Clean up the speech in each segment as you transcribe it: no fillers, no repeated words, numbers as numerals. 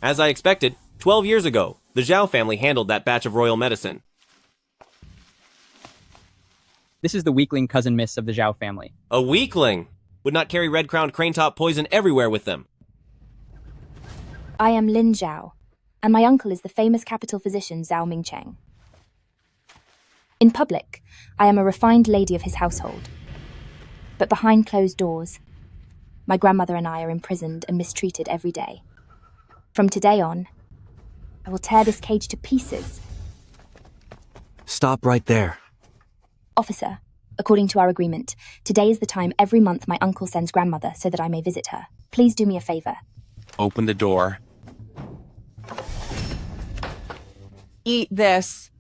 As I expected, 12 years ago, the Zhao family handled that batch of royal medicine. This is the weakling cousin miss of the Zhao family. A weakling! Would not carry red-crowned crane-top poison everywhere with them. I am Lin Zhao, and my uncle is the famous capital physician Zhao Mingcheng. In public, I am a refined lady of his household. But behind closed doors, my grandmother and I are imprisoned and mistreated every day. From today on, I will tear this cage to pieces. Stop right there. Officer, according to our agreement, today is the time every month my uncle sends grandmother so that I may visit her. Please do me a favor. Open the door. Eat this.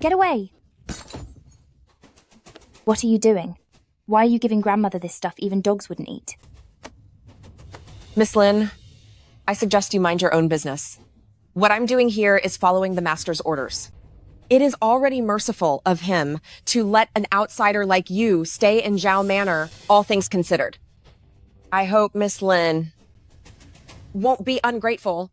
Get away! What are you doing? Why are you giving grandmother this stuff even dogs wouldn't eat? Miss Lin, I suggest you mind your own business. What I'm doing here is following the master's orders. It is already merciful of him to let an outsider like you stay in Zhao Manor, all things considered. I hope Miss Lin won't be ungrateful.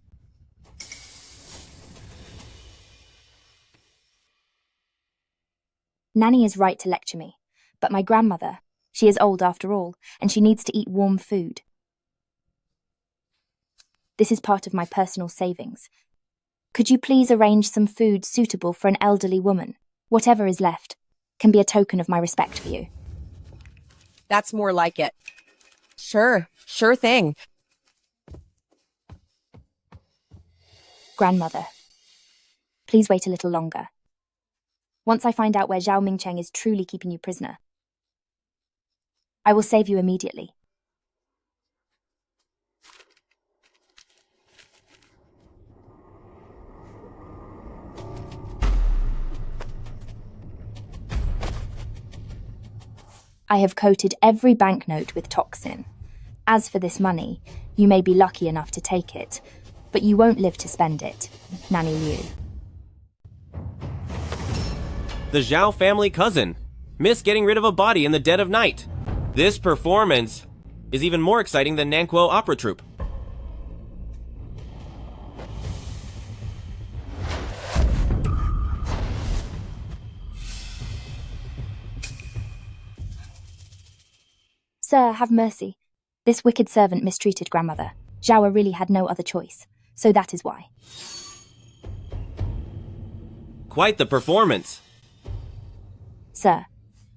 Nanny is right to lecture me, but my grandmother, she is old after all, and she needs to eat warm food. This is part of my personal savings. Could you please arrange some food suitable for an elderly woman? Whatever is left can be a token of my respect for you. That's more like it. Sure thing. Grandmother, please wait a little longer. Once I find out where Zhao Mingcheng is truly keeping you prisoner, I will save you immediately. I have coated every banknote with toxin. As for this money, you may be lucky enough to take it, but you won't live to spend it. Nanny Liu. The Zhao family cousin. Miss getting rid of a body in the dead of night. This performance is even more exciting than Nanquo Opera Troupe. Sir, have mercy. This wicked servant mistreated grandmother. Zhao really had no other choice, so that is why. Quite the performance. Sir,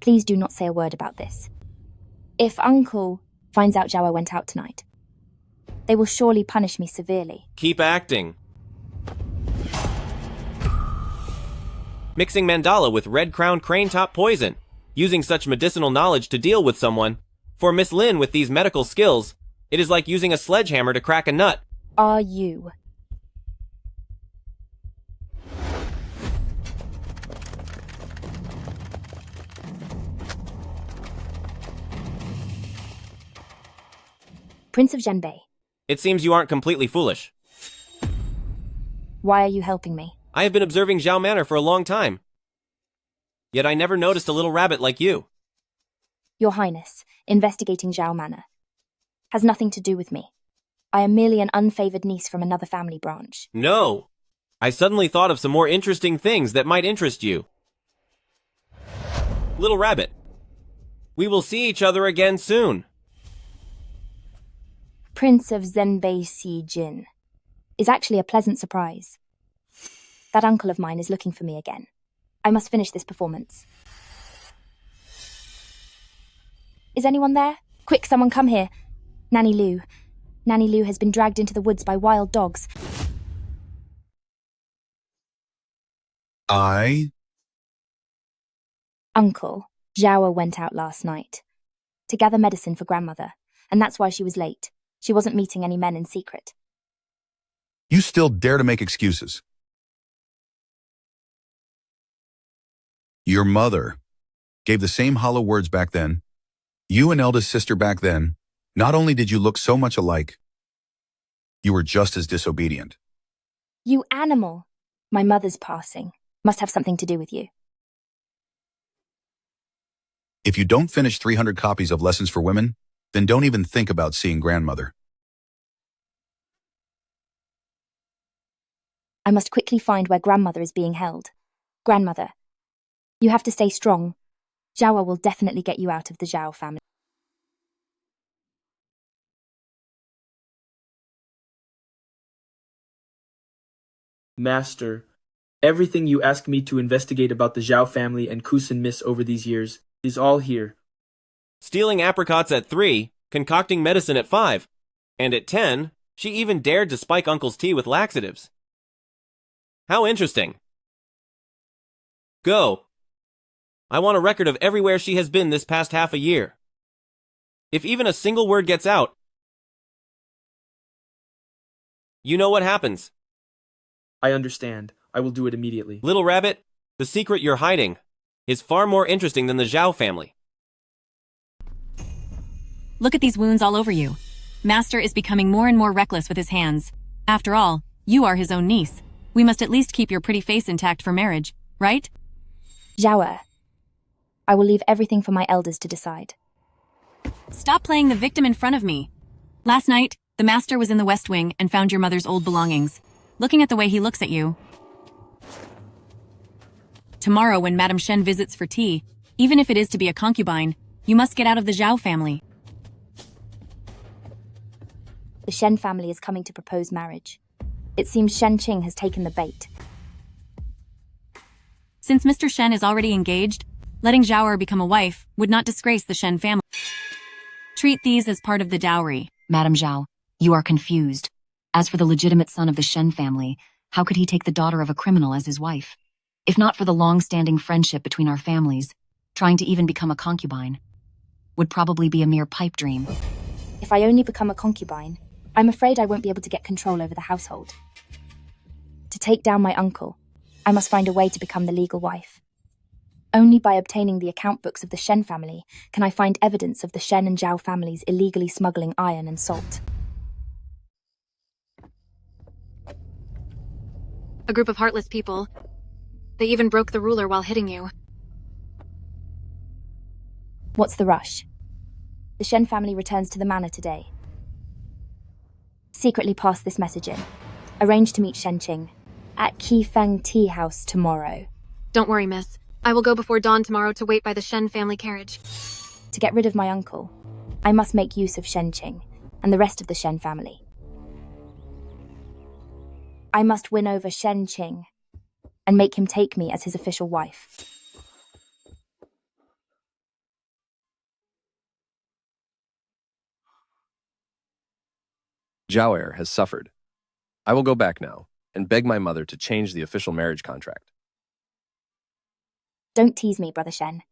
please do not say a word about this. If Uncle finds out Zhao went out tonight, they will surely punish me severely. Keep acting. Mixing mandala with red-crowned crane-top poison. Using such medicinal knowledge to deal with someone. For Miss Lin with these medical skills, it is like using a sledgehammer to crack a nut. Are you? Prince of Zhenbei. It seems you aren't completely foolish. Why are you helping me? I have been observing Zhao Manor for a long time. Yet I never noticed a little rabbit like you. Your Highness, investigating Zhao Manor has nothing to do with me. I am merely an unfavored niece from another family branch. No! I suddenly thought of some more interesting things that might interest you. Little rabbit, we will see each other again soon. Prince of Zhenbei Si Jin is actually a pleasant surprise. That uncle of mine is looking for me again. I must finish this performance. Is anyone there? Quick, someone come here. Nanny Liu. Nanny Liu has been dragged into the woods by wild dogs. Uncle, Zhao went out last night to gather medicine for grandmother, and that's why she was late. She wasn't meeting any men in secret. You still dare to make excuses. Your mother gave the same hollow words back then. You and eldest sister back then, not only did you look so much alike, you were just as disobedient. You animal! My mother's passing must have something to do with you. If you don't finish 300 copies of Lessons for Women, then don't even think about seeing grandmother. I must quickly find where grandmother is being held. Grandmother, you have to stay strong. Zhao will definitely get you out of the Zhao family. Master, everything you asked me to investigate about the Zhao family and Kusin Miss over these years is all here. Stealing apricots at 3, concocting medicine at 5, and at 10, she even dared to spike Uncle's tea with laxatives. How interesting. Go. I want a record of everywhere she has been this past half a year. If even a single word gets out, you know what happens. I understand. I will do it immediately. Little Rabbit, the secret you're hiding is far more interesting than the Zhao family. Look at these wounds all over you. Master is becoming more and more reckless with his hands. After all, you are his own niece. We must at least keep your pretty face intact for marriage, right? Zhao, I will leave everything for my elders to decide. Stop playing the victim in front of me. Last night, the master was in the West Wing and found your mother's old belongings. Looking at the way he looks at you. Tomorrow, when Madame Shen visits for tea, even if it is to be a concubine, you must get out of the Zhao family. The Shen family is coming to propose marriage. It seems Shen Qing has taken the bait. Since Mr. Shen is already engaged, letting Zhao become a wife would not disgrace the Shen family. Treat these as part of the dowry. Madame Zhao, you are confused. As for the legitimate son of the Shen family, how could he take the daughter of a criminal as his wife? If not for the long-standing friendship between our families, trying to even become a concubine would probably be a mere pipe dream. If I only become a concubine, I'm afraid I won't be able to get control over the household. To take down my uncle, I must find a way to become the legal wife. Only by obtaining the account books of the Shen family can I find evidence of the Shen and Zhao families illegally smuggling iron and salt. A group of heartless people. They even broke the ruler while hitting you. What's the rush? The Shen family returns to the manor today. Secretly pass this message in. Arrange to meet Shen Qing at Qifeng Tea House tomorrow. Don't worry, miss. I will go before dawn tomorrow to wait by the Shen family carriage. To get rid of my uncle, I must make use of Shen Qing and the rest of the Shen family. I must win over Shen Qing and make him take me as his official wife. Zhao has suffered. I will go back now and beg my mother to change the official marriage contract. Don't tease me, Brother Shen.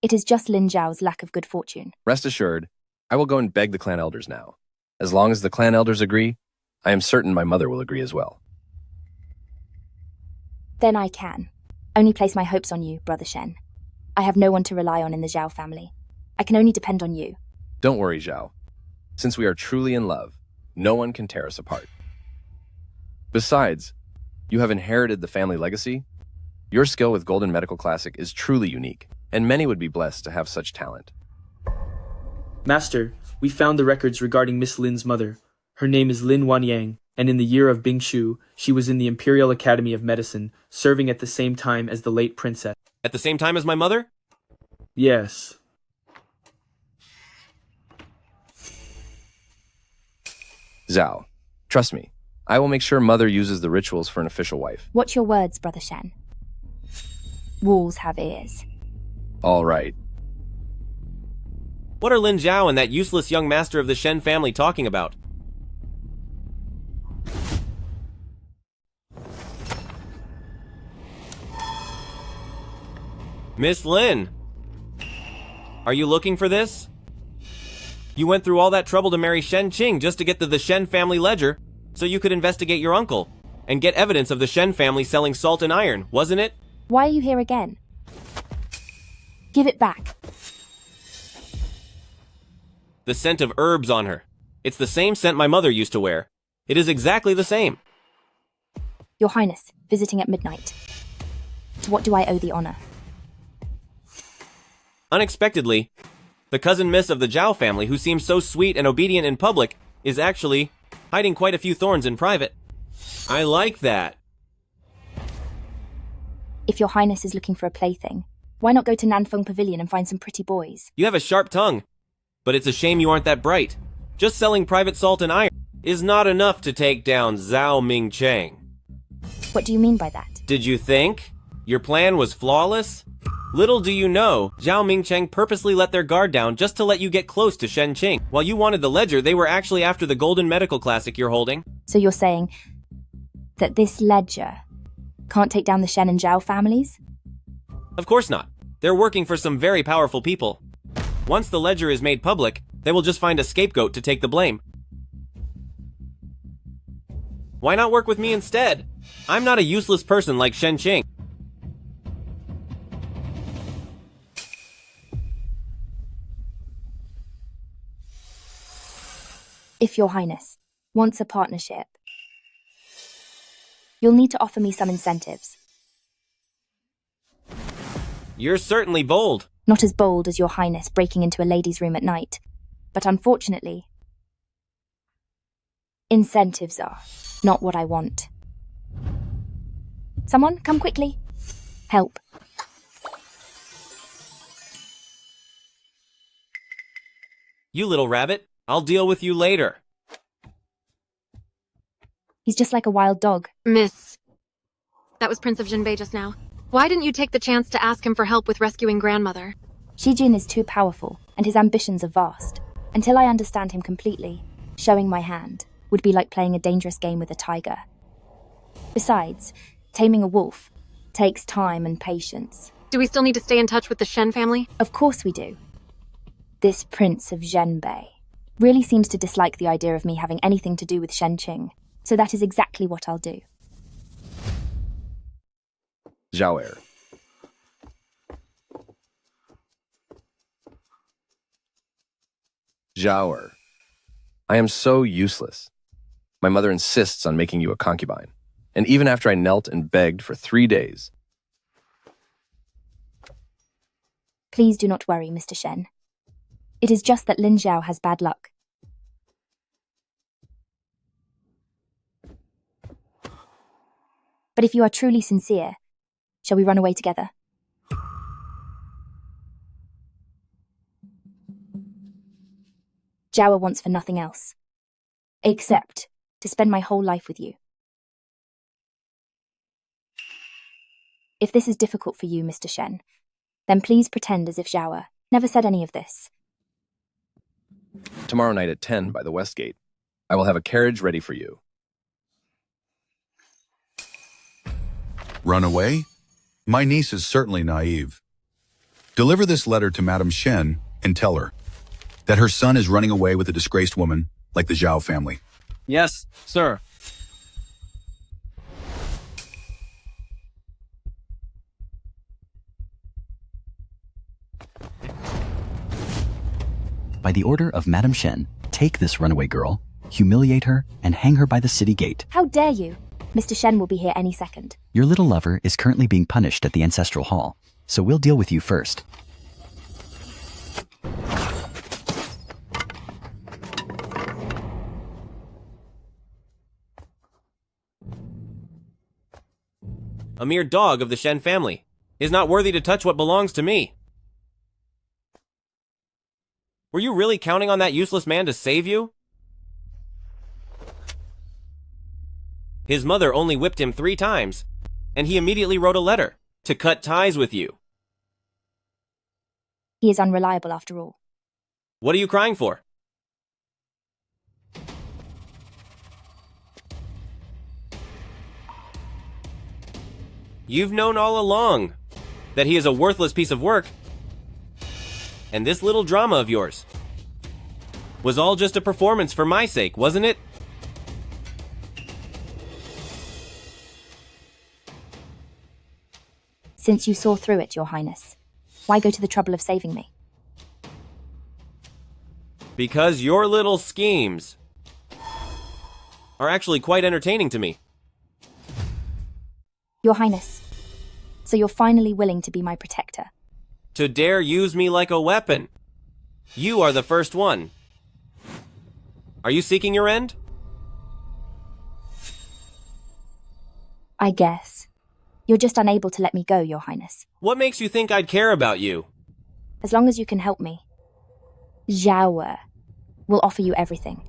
It is just Lin Zhao's lack of good fortune. Rest assured, I will go and beg the clan elders now. As long as the clan elders agree, I am certain my mother will agree as well. Then I can. Only place my hopes on you, Brother Shen. I have no one to rely on in the Zhao family. I can only depend on you. Don't worry, Zhao. Since we are truly in love, no one can tear us apart. Besides, you have inherited the family legacy. Your skill with Golden Medical Classic is truly unique, and many would be blessed to have such talent. Master, we found the records regarding Miss Lin's mother. Her name is Lin Wanyang, and in the year of Bingshu, she was in the Imperial Academy of Medicine, serving at the same time as the late princess. At the same time as my mother? Yes. Zhao, trust me. I will make sure mother uses the rituals for an official wife. Watch your words, Brother Shen. Walls have ears. All right. What are Lin Zhao and that useless young master of the Shen family talking about? Miss Lin! Are you looking for this? You went through all that trouble to marry Shen Qing just to get to the Shen family ledger, so you could investigate your uncle, and get evidence of the Shen family selling salt and iron, wasn't it? Why are you here again? Give it back. The scent of herbs on her. It's the same scent my mother used to wear. It is exactly the same. Your Highness, visiting at midnight. To what do I owe the honor? Unexpectedly, the cousin miss of the Zhao family, who seems so sweet and obedient in public, is actually hiding quite a few thorns in private. I like that. If your highness is looking for a plaything, why not go to Nanfeng Pavilion and find some pretty boys? You have a sharp tongue, but it's a shame you aren't that bright. Just selling private salt and iron is not enough to take down Zhao Mingcheng. What do you mean by that? Did you think your plan was flawless? Little do you know, Zhao Mingcheng purposely let their guard down just to let you get close to Shen Qing. While you wanted the ledger, they were actually after the golden medical classic you're holding. So you're saying that this ledger can't take down the Shen and Zhao families? Of course not. They're working for some very powerful people. Once the ledger is made public, they will just find a scapegoat to take the blame. Why not work with me instead? I'm not a useless person like Shen Qing. If your highness wants a partnership, you'll need to offer me some incentives. You're certainly bold. Not as bold as your highness breaking into a lady's room at night, but unfortunately, incentives are not what I want. Someone, come quickly. Help. You little rabbit. I'll deal with you later. He's just like a wild dog. Miss. That was Prince of Jinbei just now. Why didn't you take the chance to ask him for help with rescuing grandmother? Shi Jin is too powerful, and his ambitions are vast. Until I understand him completely, showing my hand would be like playing a dangerous game with a tiger. Besides, taming a wolf takes time and patience. Do we still need to stay in touch with the Shen family? Of course we do. This Prince of Zhenbei really seems to dislike the idea of me having anything to do with Shen Qing, so that is exactly what I'll do. Zhao heir. Zhao heir. I am so useless. My mother insists on making you a concubine. And even after I knelt and begged for 3 days. Please do not worry, Mr. Shen. It is just that Lin Zhao has bad luck. But if you are truly sincere, shall we run away together? Zhao wants for nothing else, except to spend my whole life with you. If this is difficult for you, Mr. Shen, then please pretend as if Zhao never said any of this. Tomorrow night at 10 by the West Gate. I will have a carriage ready for you. Run away? My niece is certainly naive. Deliver this letter to Madame Shen and tell her that her son is running away with a disgraced woman like the Zhao family. Yes, sir. By the order of Madame Shen, take this runaway girl, humiliate her, and hang her by the city gate. How dare you? Mr. Shen will be here any second. Your little lover is currently being punished at the Ancestral Hall, so we'll deal with you first. A mere dog of the Shen family is not worthy to touch what belongs to me. Were you really counting on that useless man to save you? His mother only whipped him 3 times, and he immediately wrote a letter to cut ties with you. He is unreliable after all. What are you crying for? You've known all along that he is a worthless piece of work. And this little drama of yours was all just a performance for my sake, wasn't it? Since you saw through it, Your Highness, why go to the trouble of saving me? Because your little schemes are actually quite entertaining to me. Your Highness, so you're finally willing to be my protector. To dare use me like a weapon. You are the first one. Are you seeking your end? I guess. You're just unable to let me go, Your Highness. What makes you think I'd care about you? As long as you can help me. Zhao will offer you everything.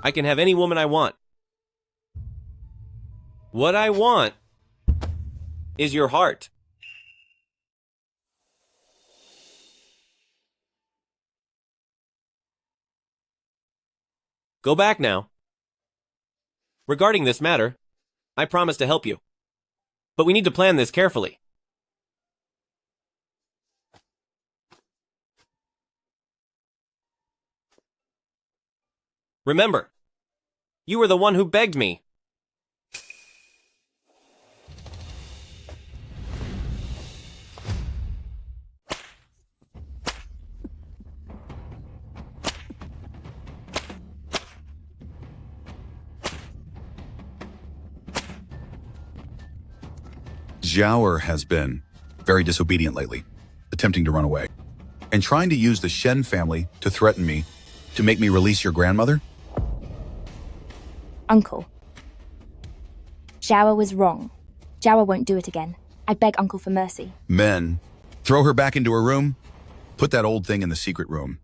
I can have any woman I want. What I want is your heart. Go back now. Regarding this matter, I promise to help you. But we need to plan this carefully. Remember, you were the one who begged me. Zhao has been very disobedient lately, attempting to run away, and trying to use the Shen family to threaten me, to make me release your grandmother? Uncle. Zhao was wrong. Zhao won't do it again. I beg Uncle for mercy. Men, throw her back into her room, put that old thing in the secret room,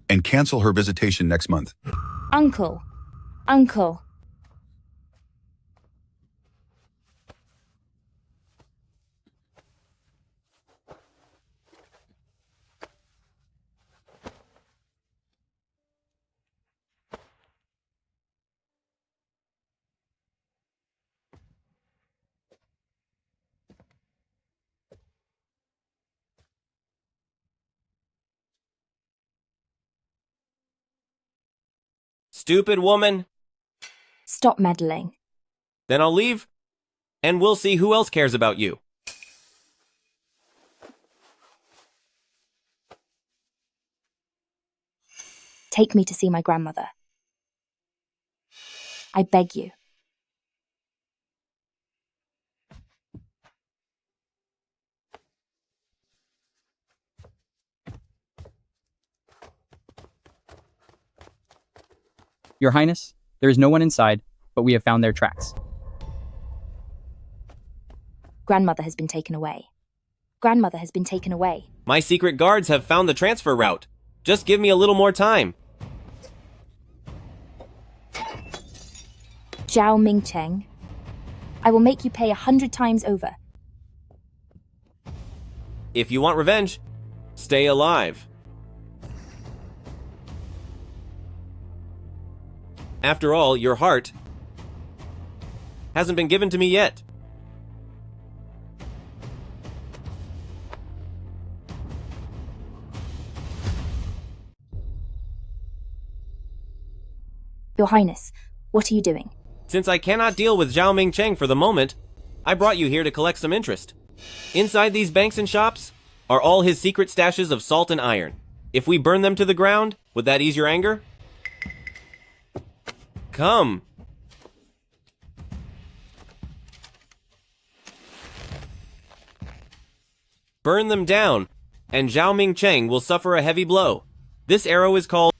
and cancel her visitation next month. Uncle. Uncle. Stupid woman. Stop meddling. Then I'll leave, and we'll see who else cares about you. Take me to see my grandmother. I beg you. Your Highness, there is no one inside, but we have found their tracks. Grandmother has been taken away. Grandmother has been taken away. My secret guards have found the transfer route. Just give me a little more time. Zhao Mingcheng, I will make you pay 100 times over. If you want revenge, stay alive. After all, your heart hasn't been given to me yet. Your Highness, what are you doing? Since I cannot deal with Zhao Mingcheng for the moment, I brought you here to collect some interest. Inside these banks and shops are all his secret stashes of salt and iron. If we burn them to the ground, would that ease your anger? Come. Burn them down, and Zhao Mingcheng will suffer a heavy blow. This arrow is called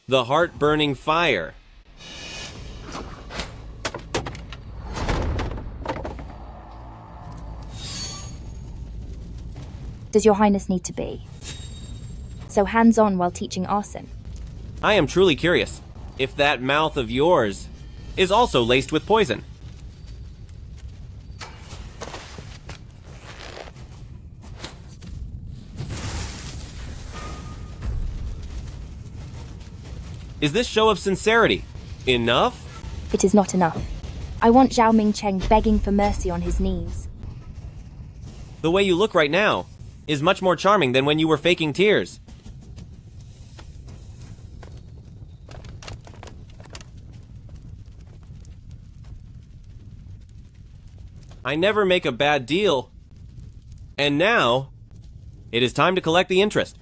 the Heart-Burning Fire. Does Your Highness need to be so hands-on while teaching arson? I am truly curious if that mouth of yours is also laced with poison. Is this show of sincerity enough? It is not enough. I want Zhao Mingcheng begging for mercy on his knees. The way you look right now is much more charming than when you were faking tears. I never make a bad deal. And now, it is time to collect the interest.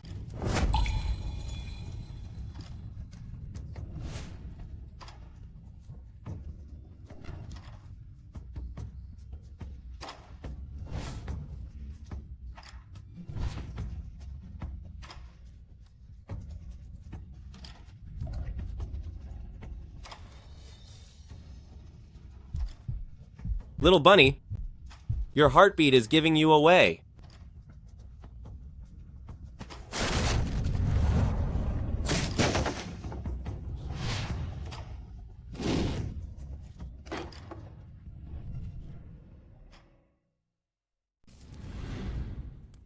Little bunny, your heartbeat is giving you away.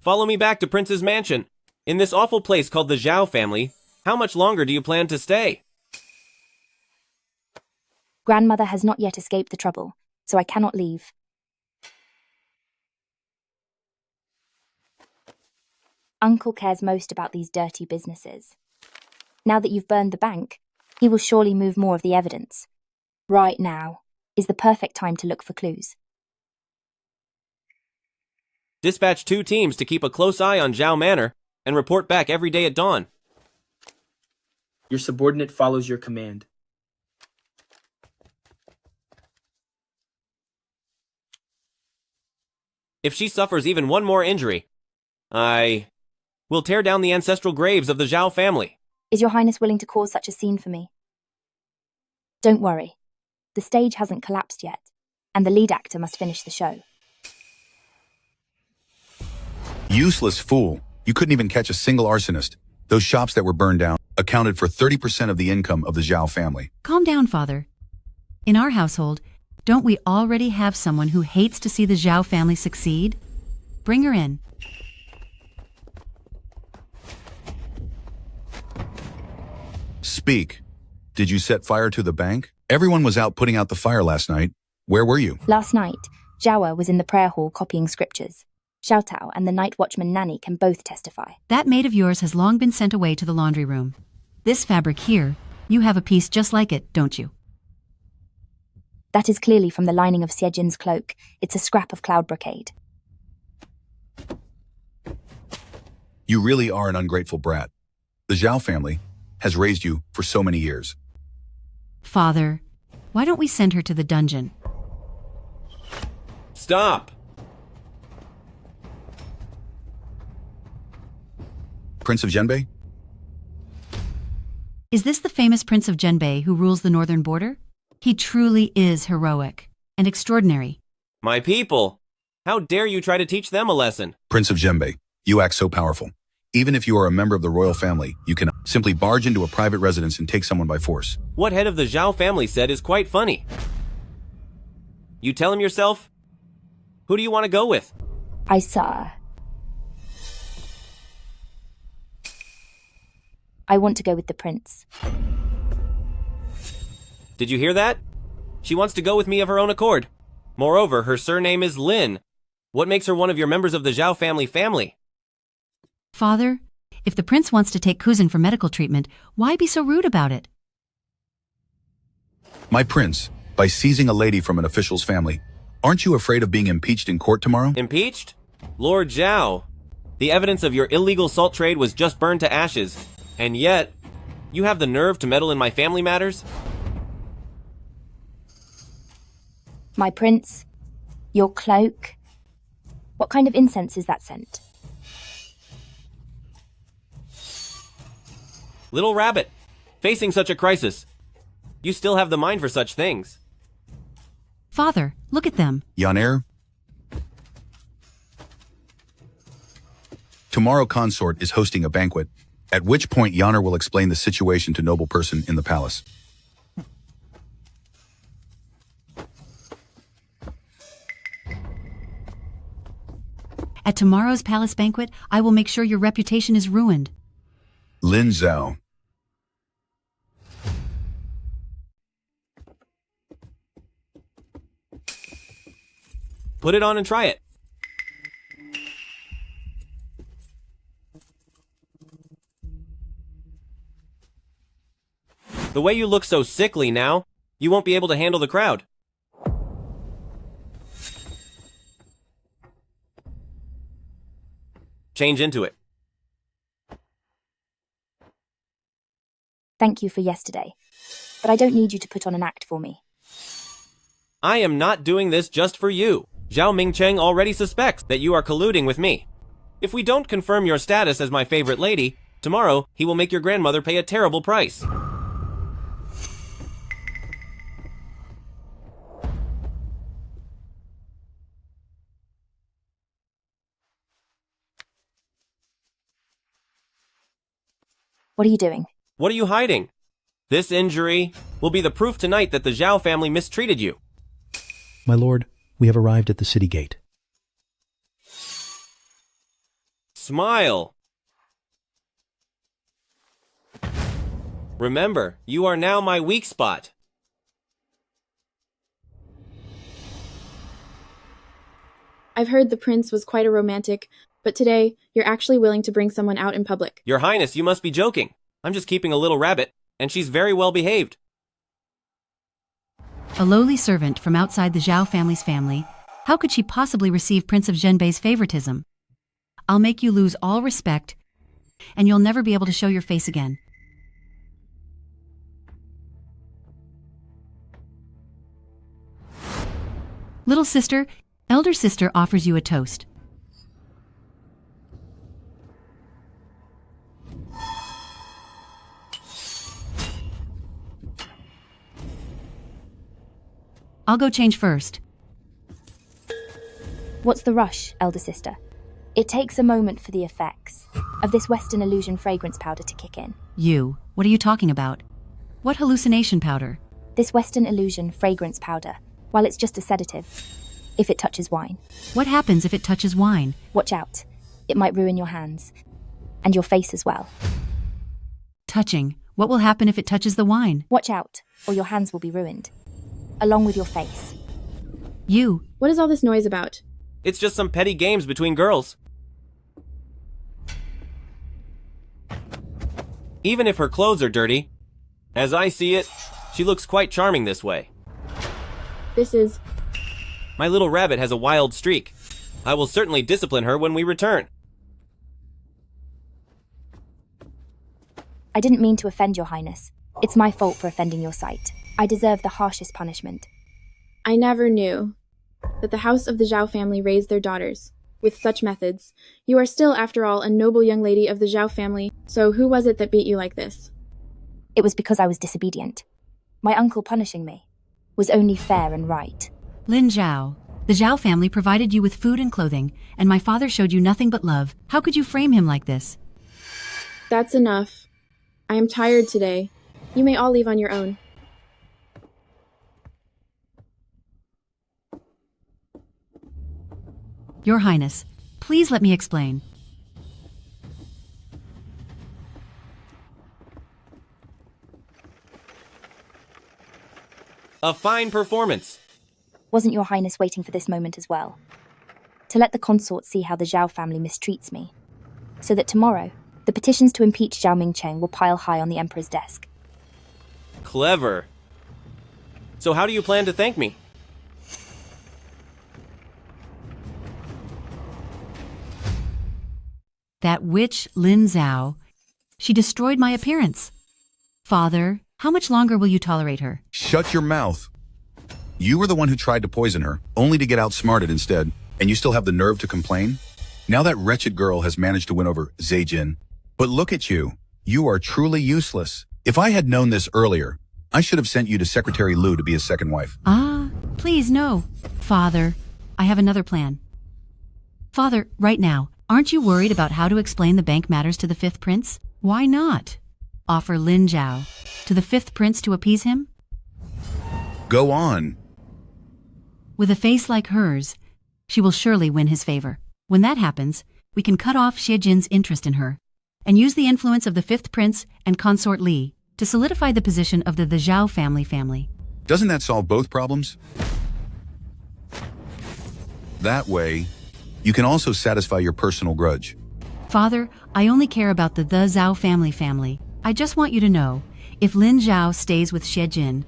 Follow me back to Prince's mansion. In this awful place called the Zhao family, how much longer do you plan to stay? Grandmother has not yet escaped the trouble, so I cannot leave. Uncle cares most about these dirty businesses. Now that you've burned the bank, he will surely move more of the evidence. Right now is the perfect time to look for clues. Dispatch 2 teams to keep a close eye on Zhao Manor and report back every day at dawn. Your subordinate follows your command. If she suffers even one more injury, I will tear down the ancestral graves of the Zhao family. Is your Highness willing to cause such a scene for me? Don't worry. The stage hasn't collapsed yet, and the lead actor must finish the show. Useless fool. You couldn't even catch a single arsonist. Those shops that were burned down accounted for 30% of the income of the Zhao family. Calm down, Father. In our household, don't we already have someone who hates to see the Zhao family succeed? Bring her in. Speak. Did you set fire to the bank? Everyone was out putting out the fire last night. Where were you? Last night, Zhao was in the prayer hall copying scriptures. Xiaotao and the night watchman Nanny can both testify. That maid of yours has long been sent away to the laundry room. This fabric here, you have a piece just like it, don't you? That is clearly from the lining of Xiejin's cloak. It's a scrap of cloud brocade. You really are an ungrateful brat. The Zhao family has raised you for so many years. Father, why don't we send her to the dungeon? Stop! Prince of Zhenbei? Is this the famous Prince of Zhenbei who rules the northern border? He truly is heroic and extraordinary. My people! How dare you try to teach them a lesson? Prince of Zhenbei, you act so powerful. Even if you are a member of the royal family, you can simply barge into a private residence and take someone by force. What head of the Zhao family said is quite funny. You tell him yourself? Who do you want to go with? I saw. I want to go with the prince. Did you hear that? She wants to go with me of her own accord. Moreover, her surname is Lin. What makes her one of your members of the Zhao family? Father, if the prince wants to take Kuzin for medical treatment, why be so rude about it? My prince, by seizing a lady from an official's family, aren't you afraid of being impeached in court tomorrow? Impeached? Lord Zhao, the evidence of your illegal salt trade was just burned to ashes. And yet, you have the nerve to meddle in my family matters? My prince, your cloak. What kind of incense is that scent? Little rabbit, facing such a crisis, you still have the mind for such things. Father, look at them. Yaner? Tomorrow consort is hosting a banquet, at which point Yaner will explain the situation to noble person in the palace. At tomorrow's palace banquet, I will make sure your reputation is ruined. Lin Zhao. Put it on and try it. The way you look so sickly now, you won't be able to handle the crowd. Change into it. Thank you for yesterday, but I don't need you to put on an act for me. I am not doing this just for you. Zhao Mingcheng already suspects that you are colluding with me. If we don't confirm your status as my favorite lady, tomorrow he will make your grandmother pay a terrible price. What are you doing? What are you hiding? This injury will be the proof tonight that the Zhao family mistreated you. My lord, we have arrived at the city gate. Smile. Remember, you are now my weak spot. I've heard the prince was quite a romantic, but today, you're actually willing to bring someone out in public. Your Highness, you must be joking. I'm just keeping a little rabbit, and she's very well behaved. A lowly servant from outside the Zhao family's family, how could she possibly receive Prince of Zhenbei's favoritism? I'll make you lose all respect, and you'll never be able to show your face again. Little sister, elder sister offers you a toast. I'll go change first. What's the rush, elder sister? It takes a moment for the effects of this Western illusion fragrance powder to kick in. What are you talking about? What hallucination powder? This Western illusion fragrance powder, while it's just a sedative, if it touches wine. What happens if it touches wine? Watch out. It might ruin your hands. And your face as well. Touching. What will happen if it touches the wine? Watch out, or your hands will be ruined. Along with your face. What is all this noise about? It's just some petty games between girls. Even if her clothes are dirty, as I see it, she looks quite charming this way. This is... My little rabbit has a wild streak. I will certainly discipline her when we return. I didn't mean to offend your Highness. It's my fault for offending your sight. I deserve the harshest punishment. I never knew that the house of the Zhao family raised their daughters with such methods. You are still, after all, a noble young lady of the Zhao family, so who was it that beat you like this? It was because I was disobedient. My uncle punishing me was only fair and right. Lin Zhao, the Zhao family provided you with food and clothing, and my father showed you nothing but love. How could you frame him like this? That's enough. I am tired today. You may all leave on your own. Your Highness, please let me explain. A fine performance. Wasn't your Highness waiting for this moment as well? To let the consort see how the Zhao family mistreats me. So that tomorrow, the petitions to impeach Zhao Mingcheng will pile high on the Emperor's desk. Clever. So how do you plan to thank me? That witch, Lin Zhao, she destroyed my appearance. Father, how much longer will you tolerate her? Shut your mouth. You were the one who tried to poison her, only to get outsmarted instead, and you still have the nerve to complain? Now that wretched girl has managed to win over Zheijin. But look at you. You are truly useless. If I had known this earlier, I should have sent you to Secretary Lu to be his second wife. Please no. Father, I have another plan. Father, right now, aren't you worried about how to explain the bank matters to the fifth prince? Why not offer Lin Zhao to the fifth prince to appease him? Go on. With a face like hers, she will surely win his favor. When that happens, we can cut off Xie Jin's interest in her and use the influence of the fifth prince and consort Li to solidify the position of the Zhao family. Doesn't that solve both problems? That way, you can also satisfy your personal grudge. Father, I only care about the Zhao family. I just want you to know, if Lin Zhao stays with Xie Jin,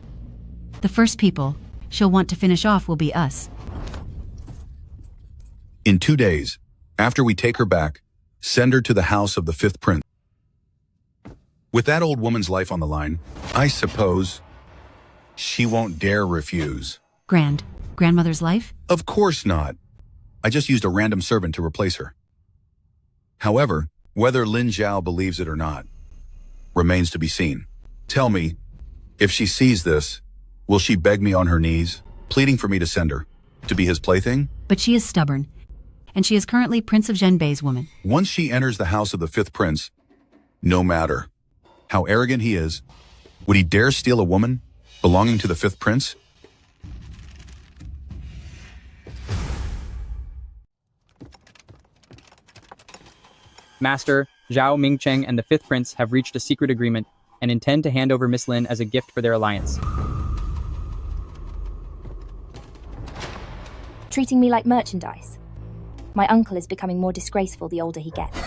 the first people she'll want to finish off will be us. In 2 days, after we take her back, send her to the house of the fifth prince. With that old woman's life on the line, I suppose she won't dare refuse. Grandmother's life? Of course not. I just used a random servant to replace her. However, whether Lin Zhao believes it or not remains to be seen. Tell me, if she sees this, will she beg me on her knees, pleading for me to send her, to be his plaything? But she is stubborn, and she is currently Prince of Zhenbei's woman. Once she enters the house of the fifth prince, no matter. How arrogant he is. Would he dare steal a woman belonging to the fifth prince? Master, Zhao Mingcheng and the fifth prince have reached a secret agreement and intend to hand over Miss Lin as a gift for their alliance. Treating me like merchandise. My uncle is becoming more disgraceful the older he gets.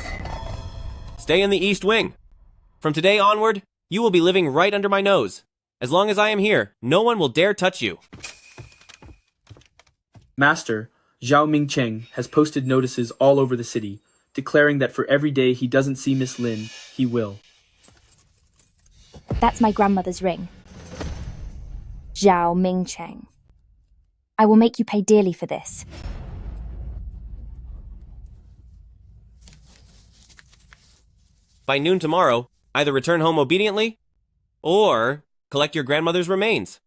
Stay in the East Wing. From today onward, you will be living right under my nose. As long as I am here, no one will dare touch you. Master, Zhao Mingcheng has posted notices all over the city, declaring that for every day he doesn't see Miss Lin, he will. That's my grandmother's ring. Zhao Mingcheng. I will make you pay dearly for this. By noon tomorrow, either return home obediently, or collect your grandmother's remains.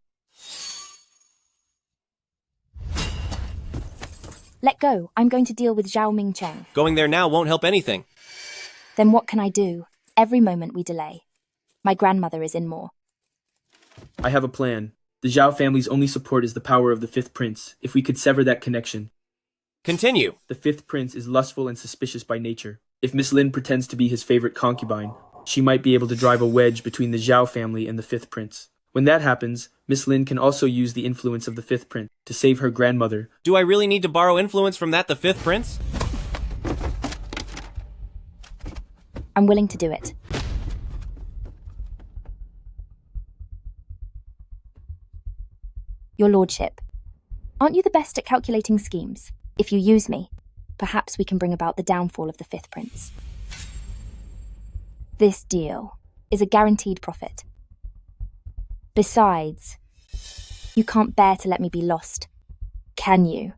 Let go. I'm going to deal with Zhao Mingcheng. Going there now won't help anything. Then what can I do? Every moment we delay. My grandmother is in more. I have a plan. The Zhao family's only support is the power of the fifth prince. If we could sever that connection. Continue. The fifth prince is lustful and suspicious by nature. If Miss Lin pretends to be his favorite concubine, she might be able to drive a wedge between the Zhao family and the fifth prince. When that happens, Miss Lin can also use the influence of the fifth prince to save her grandmother. Do I really need to borrow influence from the fifth prince? I'm willing to do it. Your lordship, aren't you the best at calculating schemes? If you use me, perhaps we can bring about the downfall of the fifth prince. This deal is a guaranteed profit. Besides, you can't bear to let me be lost, can you?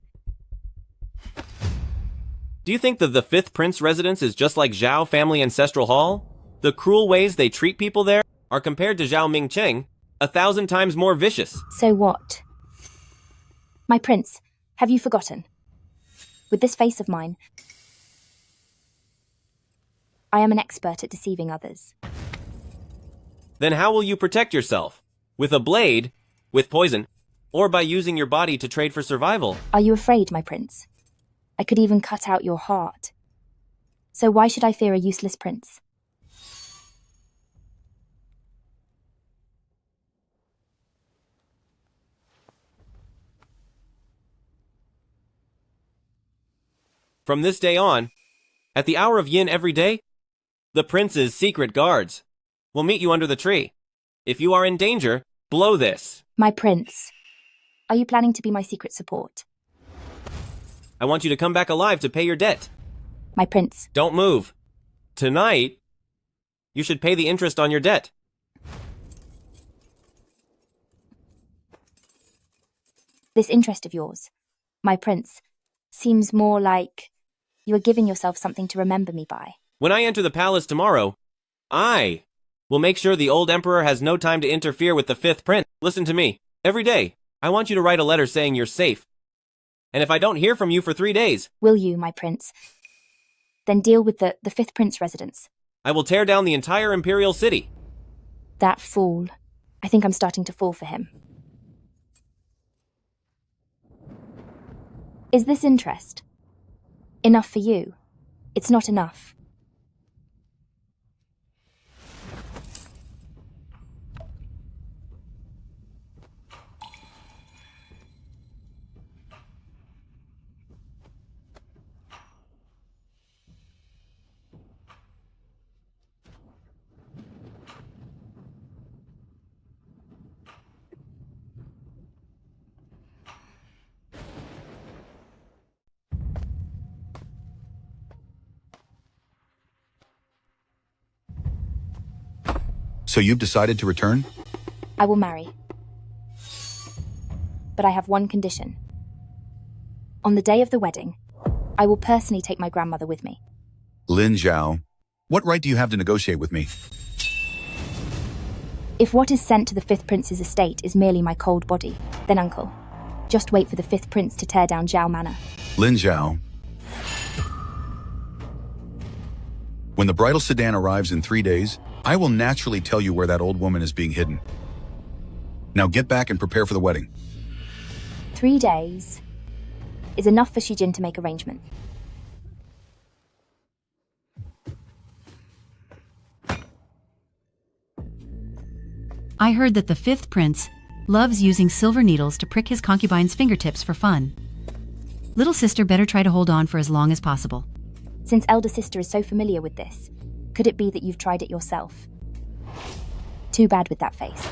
Do you think that the fifth prince residence is just like Zhao family ancestral hall? The cruel ways they treat people there are compared to Zhao Mingcheng 1,000 times more vicious. So what? My prince, have you forgotten? With this face of mine, I am an expert at deceiving others. Then how will you protect yourself? With a blade? With poison? Or by using your body to trade for survival? Are you afraid, my prince? I could even cut out your heart. So why should I fear a useless prince? From this day on, at the hour of yin every day, the prince's secret guards will meet you under the tree. If you are in danger, blow this. My prince, are you planning to be my secret support? I want you to come back alive to pay your debt. My prince. Don't move. Tonight, you should pay the interest on your debt. This interest of yours, my prince, seems more like you are giving yourself something to remember me by. When I enter the palace tomorrow, I will make sure the old emperor has no time to interfere with the fifth prince. Listen to me. Every day, I want you to write a letter saying you're safe. And if I don't hear from you for 3 days... Will you, my prince? Then deal with the fifth prince residence. I will tear down the entire imperial city. That fool. I think I'm starting to fall for him. Is this interest enough for you? It's not enough. So you've decided to return? I will marry. But I have one condition. On the day of the wedding, I will personally take my grandmother with me. Lin Zhao, what right do you have to negotiate with me? If what is sent to the fifth prince's estate is merely my cold body, then uncle, just wait for the fifth prince to tear down Zhao Manor. Lin Zhao. When the bridal sedan arrives in 3 days, I will naturally tell you where that old woman is being hidden. Now get back and prepare for the wedding. 3 days is enough for Shijin to make arrangements. I heard that the fifth prince loves using silver needles to prick his concubine's fingertips for fun. Little sister better try to hold on for as long as possible. Since elder sister is so familiar with this, could it be that you've tried it yourself? Too bad with that face.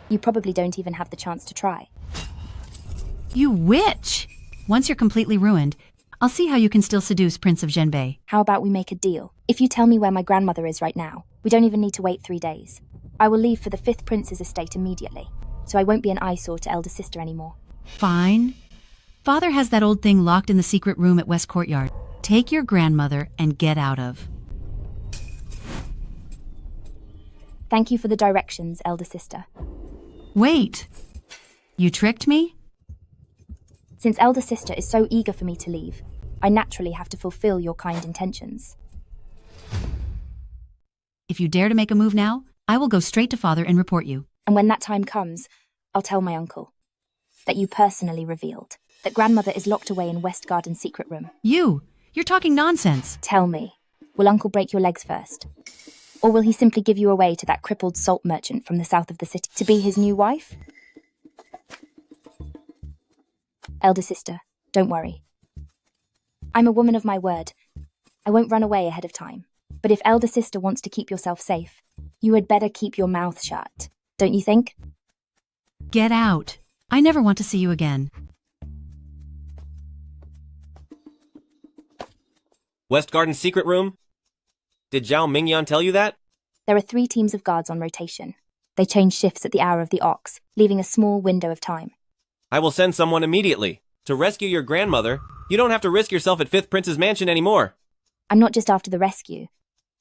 You probably don't even have the chance to try. You witch! Once you're completely ruined, I'll see how you can still seduce Prince of Zhenbei. How about we make a deal? If you tell me where my grandmother is right now, we don't even need to wait 3 days. I will leave for the fifth prince's estate immediately, so I won't be an eyesore to elder sister anymore. Fine. Father has that old thing locked in the secret room at West Courtyard. Take your grandmother and get out of. Thank you for the directions, elder sister. Wait! You tricked me? Since elder sister is so eager for me to leave, I naturally have to fulfill your kind intentions. If you dare to make a move now, I will go straight to father and report you. And when that time comes, I'll tell my uncle that you personally revealed that grandmother is locked away in West Garden's secret room. You're talking nonsense. Tell me, will uncle break your legs first? Or will he simply give you away to that crippled salt merchant from the south of the city to be his new wife? Elder sister, don't worry. I'm a woman of my word. I won't run away ahead of time. But if elder sister wants to keep yourself safe, you had better keep your mouth shut, don't you think? Get out. I never want to see you again. West Garden secret room? Did Zhao Mingyan tell you that? There are 3 teams of guards on rotation. They change shifts at the hour of the ox, leaving a small window of time. I will send someone immediately. To rescue your grandmother, you don't have to risk yourself at Fifth Prince's mansion anymore. I'm not just after the rescue.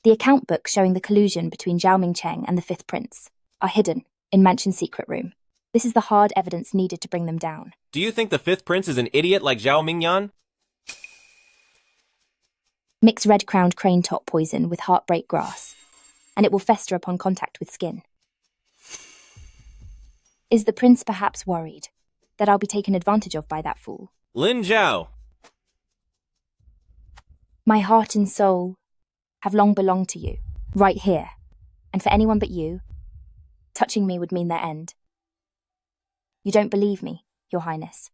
The account books showing the collusion between Zhao Mingcheng and the Fifth Prince are hidden in Mansion's secret room. This is the hard evidence needed to bring them down. Do you think the Fifth Prince is an idiot like Zhao Mingyan? Mix red-crowned crane top poison with heartbreak grass, and it will fester upon contact with skin. Is the prince perhaps worried that I'll be taken advantage of by that fool? Lin Zhao! My heart and soul have long belonged to you, right here. And for anyone but you, touching me would mean their end. You don't believe me, Your Highness.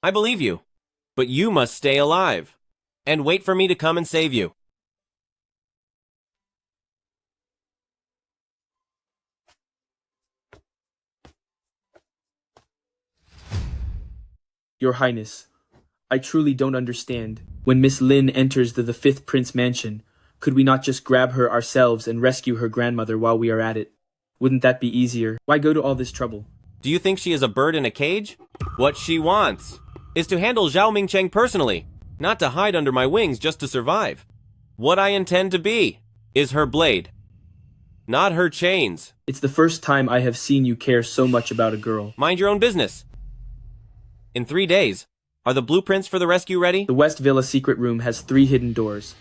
I believe you, but you must stay alive and wait for me to come and save you. Your Highness, I truly don't understand. When Miss Lin enters the Fifth Prince mansion, could we not just grab her ourselves and rescue her grandmother while we are at it? Wouldn't that be easier? Why go to all this trouble? Do you think she is a bird in a cage? What she wants is to handle Zhao Mingcheng personally, not to hide under my wings just to survive. What I intend to be is her blade, not her chains. It's the first time I have seen you care so much about a girl. Mind your own business. In 3 days, are the blueprints for the rescue ready? The West Villa secret room has 3 hidden doors.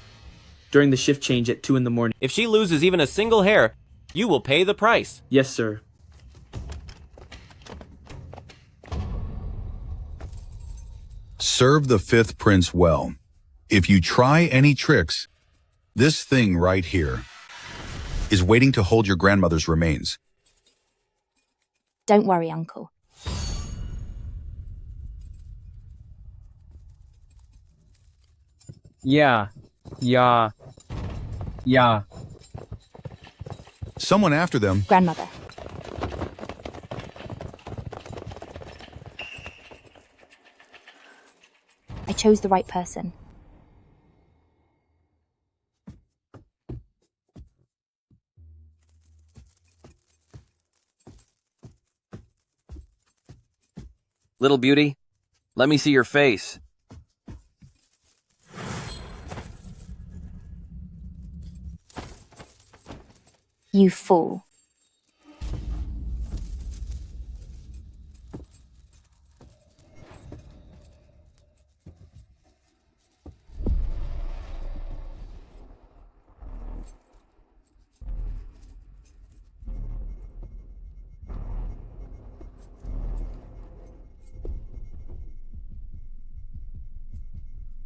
During the shift change at 2 in the morning. If she loses even a single hair, you will pay the price. Yes, sir. Serve the Fifth Prince well. If you try any tricks, this thing right here is waiting to hold your grandmother's remains. Don't worry, Uncle. Yeah. Someone after them. Grandmother. I chose the right person. Little beauty, let me see your face. You fool.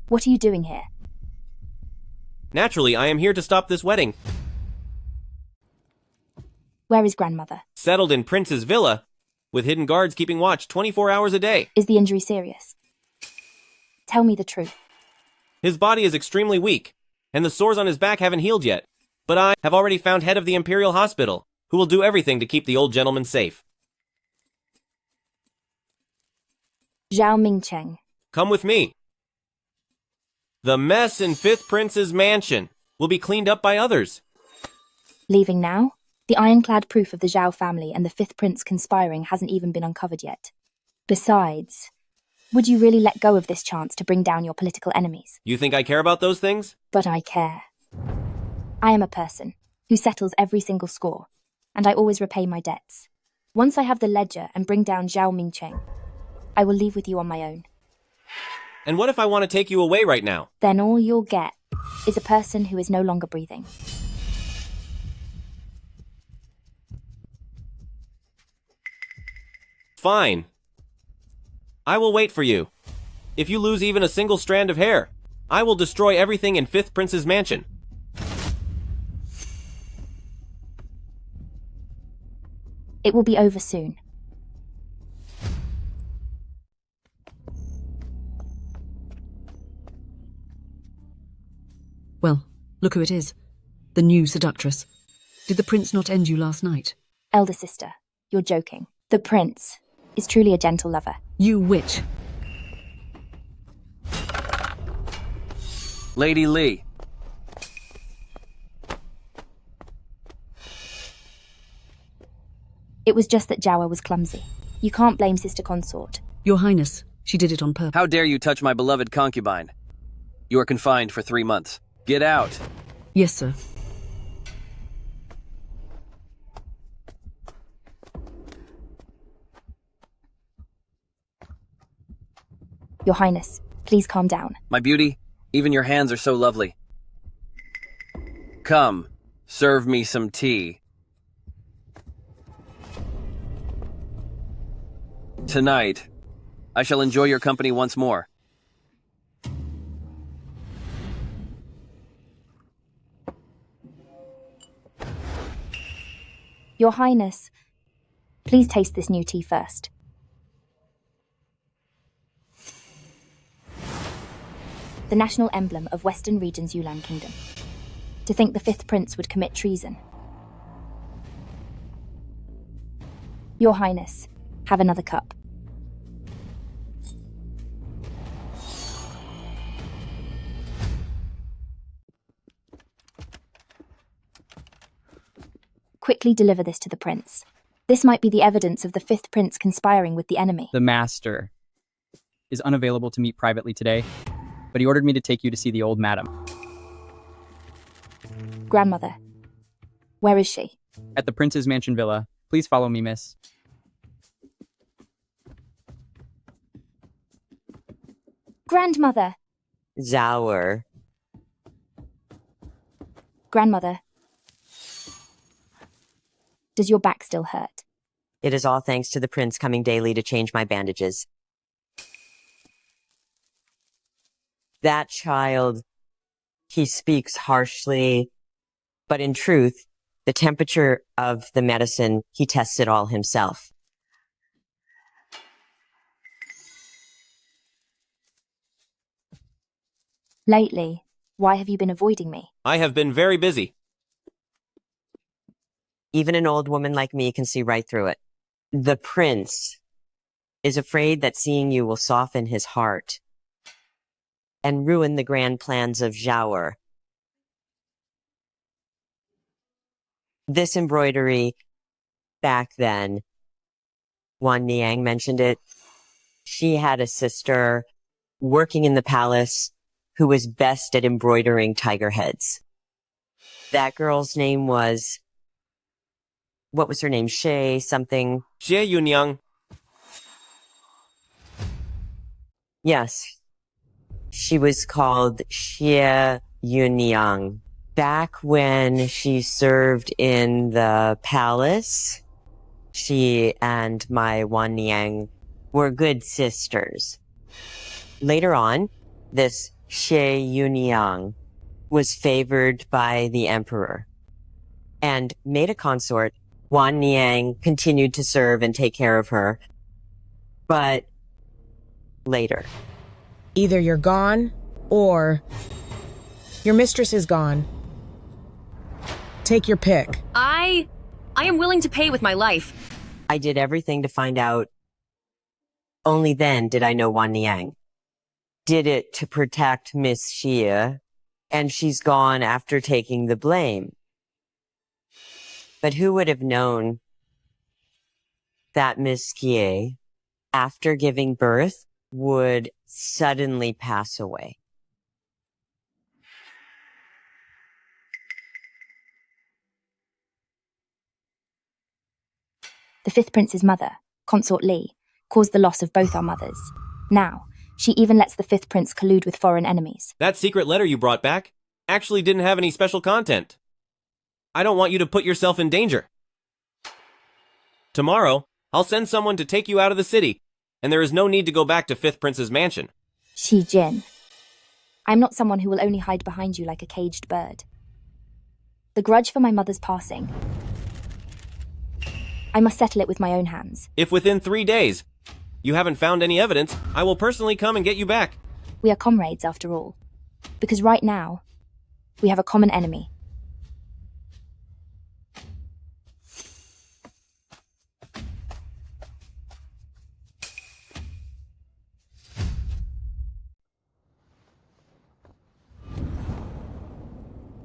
What are you doing here? Naturally, I am here to stop this wedding. Where is grandmother? Settled in Prince's villa, with hidden guards keeping watch 24 hours a day. Is the injury serious? Tell me the truth. His body is extremely weak, and the sores on his back haven't healed yet. But I have already found head of the Imperial Hospital, who will do everything to keep the old gentleman safe. Zhao Mingcheng. Come with me. The mess in Fifth Prince's mansion will be cleaned up by others. Leaving now? The ironclad proof of the Zhao family and the Fifth Prince conspiring hasn't even been uncovered yet. Besides, would you really let go of this chance to bring down your political enemies? You think I care about those things? But I care. I am a person who settles every single score, and I always repay my debts. Once I have the ledger and bring down Zhao Mingcheng, I will leave with you on my own. And what if I want to take you away right now? Then all you'll get is a person who is no longer breathing. Fine. I will wait for you. If you lose even a single strand of hair, I will destroy everything in Fifth Prince's mansion. It will be over soon. Well, look who it is. The new seductress. Did the prince not end you last night? Elder sister, you're joking. The prince is truly a gentle lover. You witch. Lady Li. It was just that Jawa was clumsy. You can't blame Sister Consort. Your Highness, she did it on purpose. How dare you touch my beloved concubine? You are confined for 3 months. Get out. Yes, sir. Your Highness, please calm down. My beauty, even your hands are so lovely. Come, serve me some tea. Tonight, I shall enjoy your company once more. Your Highness, please taste this new tea first. The national emblem of Western Region's Yulan Kingdom. To think the Fifth Prince would commit treason. Your Highness, have another cup. Quickly deliver this to the prince. This might be the evidence of the Fifth Prince conspiring with the enemy. The master is unavailable to meet privately today, but he ordered me to take you to see the old madam. Grandmother, where is she? At the prince's mansion villa. Please follow me, miss. Grandmother! Zauer. Grandmother. Does your back still hurt? It is all thanks to the prince coming daily to change my bandages. That child, he speaks harshly, but in truth, the temperature of the medicine, he tests it all himself. Lately, why have you been avoiding me? I have been very busy. Even an old woman like me can see right through it. The prince is afraid that seeing you will soften his heart and ruin the grand plans of Zhao. This embroidery, back then, Wan Niang mentioned it. She had a sister working in the palace who was best at embroidering tiger heads. That girl's name was... what was her name? Xie something? Xie Yunyang. Yes. She was called Xie Yunyang. Back when she served in the palace, she and my Wan Niang were good sisters. Later on, this She Yunyang was favored by the emperor and made a consort. Wan Niang continued to serve and take care of her, but later. Either you're gone, or your mistress is gone. Take your pick. I am willing to pay with my life. I did everything to find out. Only then did I know Wan Niang. Did it to protect Miss Xia, and she's gone after taking the blame. But who would have known that Miss Xie, after giving birth, would suddenly pass away? The fifth prince's mother, Consort Li, caused the loss of both our mothers. Now, she even lets the fifth prince collude with foreign enemies. That secret letter you brought back actually didn't have any special content. I don't want you to put yourself in danger. Tomorrow, I'll send someone to take you out of the city, and there is no need to go back to Fifth Prince's mansion. Shi Jin. I'm not someone who will only hide behind you like a caged bird. The grudge for my mother's passing, I must settle it with my own hands. If within 3 days you haven't found any evidence, I will personally come and get you back. We are comrades after all. Because right now, we have a common enemy.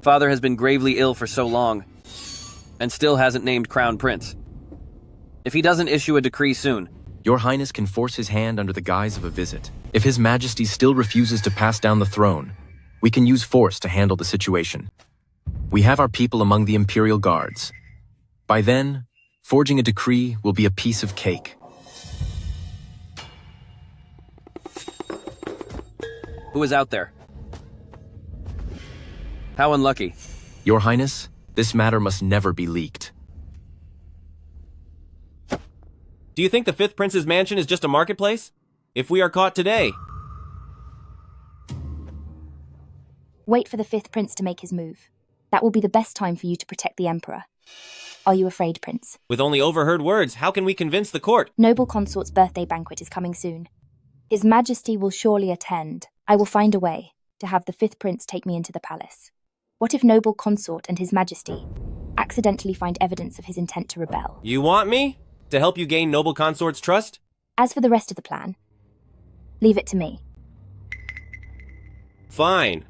Father has been gravely ill for so long, and still hasn't named Crown Prince. If he doesn't issue a decree soon, Your Highness can force his hand under the guise of a visit. If His Majesty still refuses to pass down the throne, we can use force to handle the situation. We have our people among the Imperial Guards. By then, forging a decree will be a piece of cake. who is out there? How unlucky. Your Highness, this matter must never be leaked. Do you think the Fifth Prince's mansion is just a marketplace? If we are caught today... Wait for the Fifth Prince to make his move. That will be the best time for you to protect the Emperor. Are you afraid, Prince? With only overheard words, how can we convince the court? Noble Consort's birthday banquet is coming soon. His Majesty will surely attend. I will find a way to have the Fifth Prince take me into the palace. What if Noble Consort and His Majesty accidentally find evidence of his intent to rebel? You want me to help you gain Noble Consort's trust? As for the rest of the plan, leave it to me. Fine.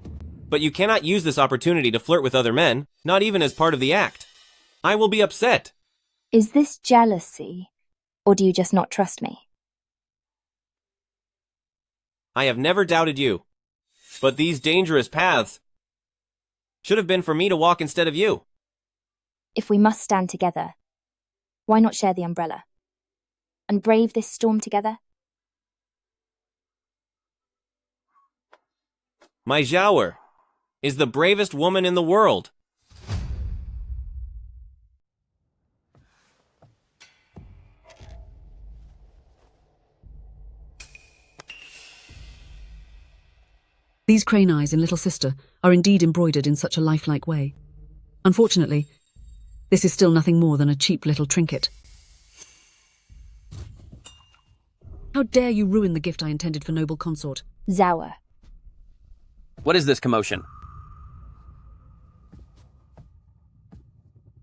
But you cannot use this opportunity to flirt with other men, not even as part of the act. I will be upset. Is this jealousy, or do you just not trust me? I have never doubted you. But these dangerous paths should have been for me to walk instead of you. If we must stand together, why not share the umbrella? And brave this storm together? My Zhaoer is the bravest woman in the world. These crane eyes in Little Sister are indeed embroidered in such a lifelike way. Unfortunately, this is still nothing more than a cheap little trinket. How dare you ruin the gift I intended for Noble Consort? Zhaoer. What is this commotion?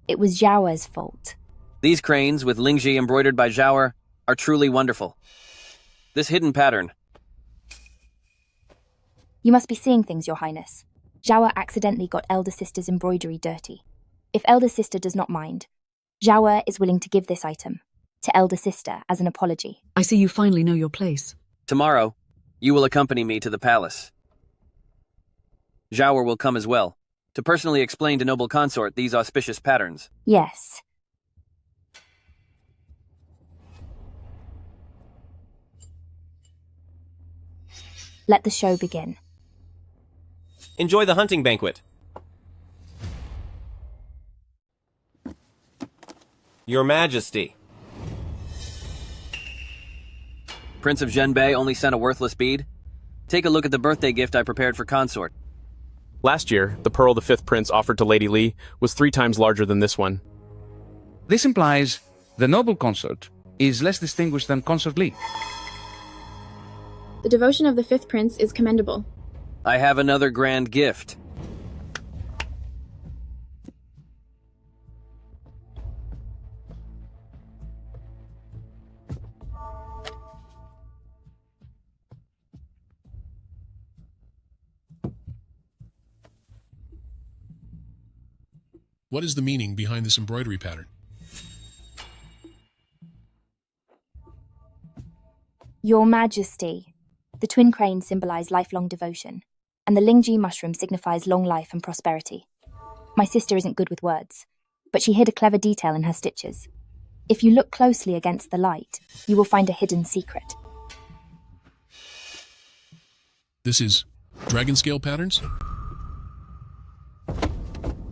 It was Zhaoer's fault. These cranes with Lingji embroidered by Zhaoer are truly wonderful. This hidden pattern. You must be seeing things, Your Highness. Zhaoer accidentally got Elder Sister's embroidery dirty. If Elder Sister does not mind, Zhaoer is willing to give this item to Elder Sister as an apology. I see you finally know your place. Tomorrow, you will accompany me to the palace. Zhaoer will come as well, to personally explain to Noble Consort these auspicious patterns. Yes. Let the show begin. Enjoy the hunting banquet. Your Majesty. Prince of Zhenbei only sent a worthless bead? Take a look at the birthday gift I prepared for Consort. Last year, the pearl the fifth prince offered to Lady Li was 3 times larger than this one. This implies the noble consort is less distinguished than Consort Li. The devotion of the fifth prince is commendable. I have another grand gift. What is the meaning behind this embroidery pattern? Your Majesty. The twin cranes symbolize lifelong devotion, and the Lingji mushroom signifies long life and prosperity. My sister isn't good with words, but she hid a clever detail in her stitches. If you look closely against the light, you will find a hidden secret. This is dragon scale patterns?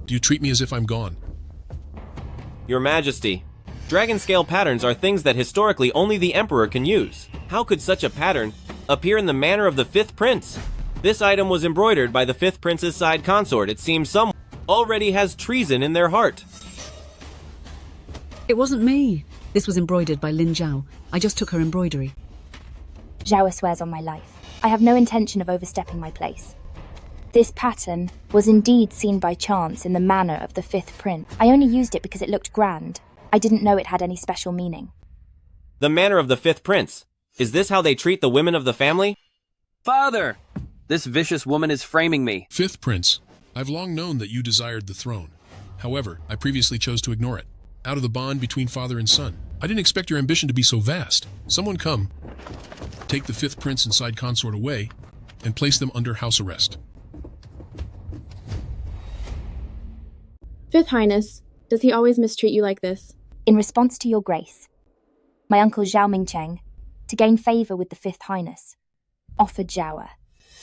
Do you treat me as if I'm gone? Your Majesty, dragon scale patterns are things that historically only the Emperor can use. How could such a pattern appear in the manner of the fifth prince? This item was embroidered by the fifth prince's side consort. It seems someone already has treason in their heart. It wasn't me. This was embroidered by Lin Zhao. I just took her embroidery. Zhao swears on my life. I have no intention of overstepping my place. This pattern was indeed seen by chance in the manner of the fifth prince. I only used it because it looked grand. I didn't know it had any special meaning. The manner of the fifth prince. Is this how they treat the women of the family? Father! This vicious woman is framing me. Fifth prince, I've long known that you desired the throne. However, I previously chose to ignore it, out of the bond between father and son. I didn't expect your ambition to be so vast. Someone come, take the fifth prince and side consort away, and place them under house arrest. Fifth Highness, does he always mistreat you like this? In response to your grace, my uncle Zhao Mingcheng, to gain favor with the fifth highness, offered Zhao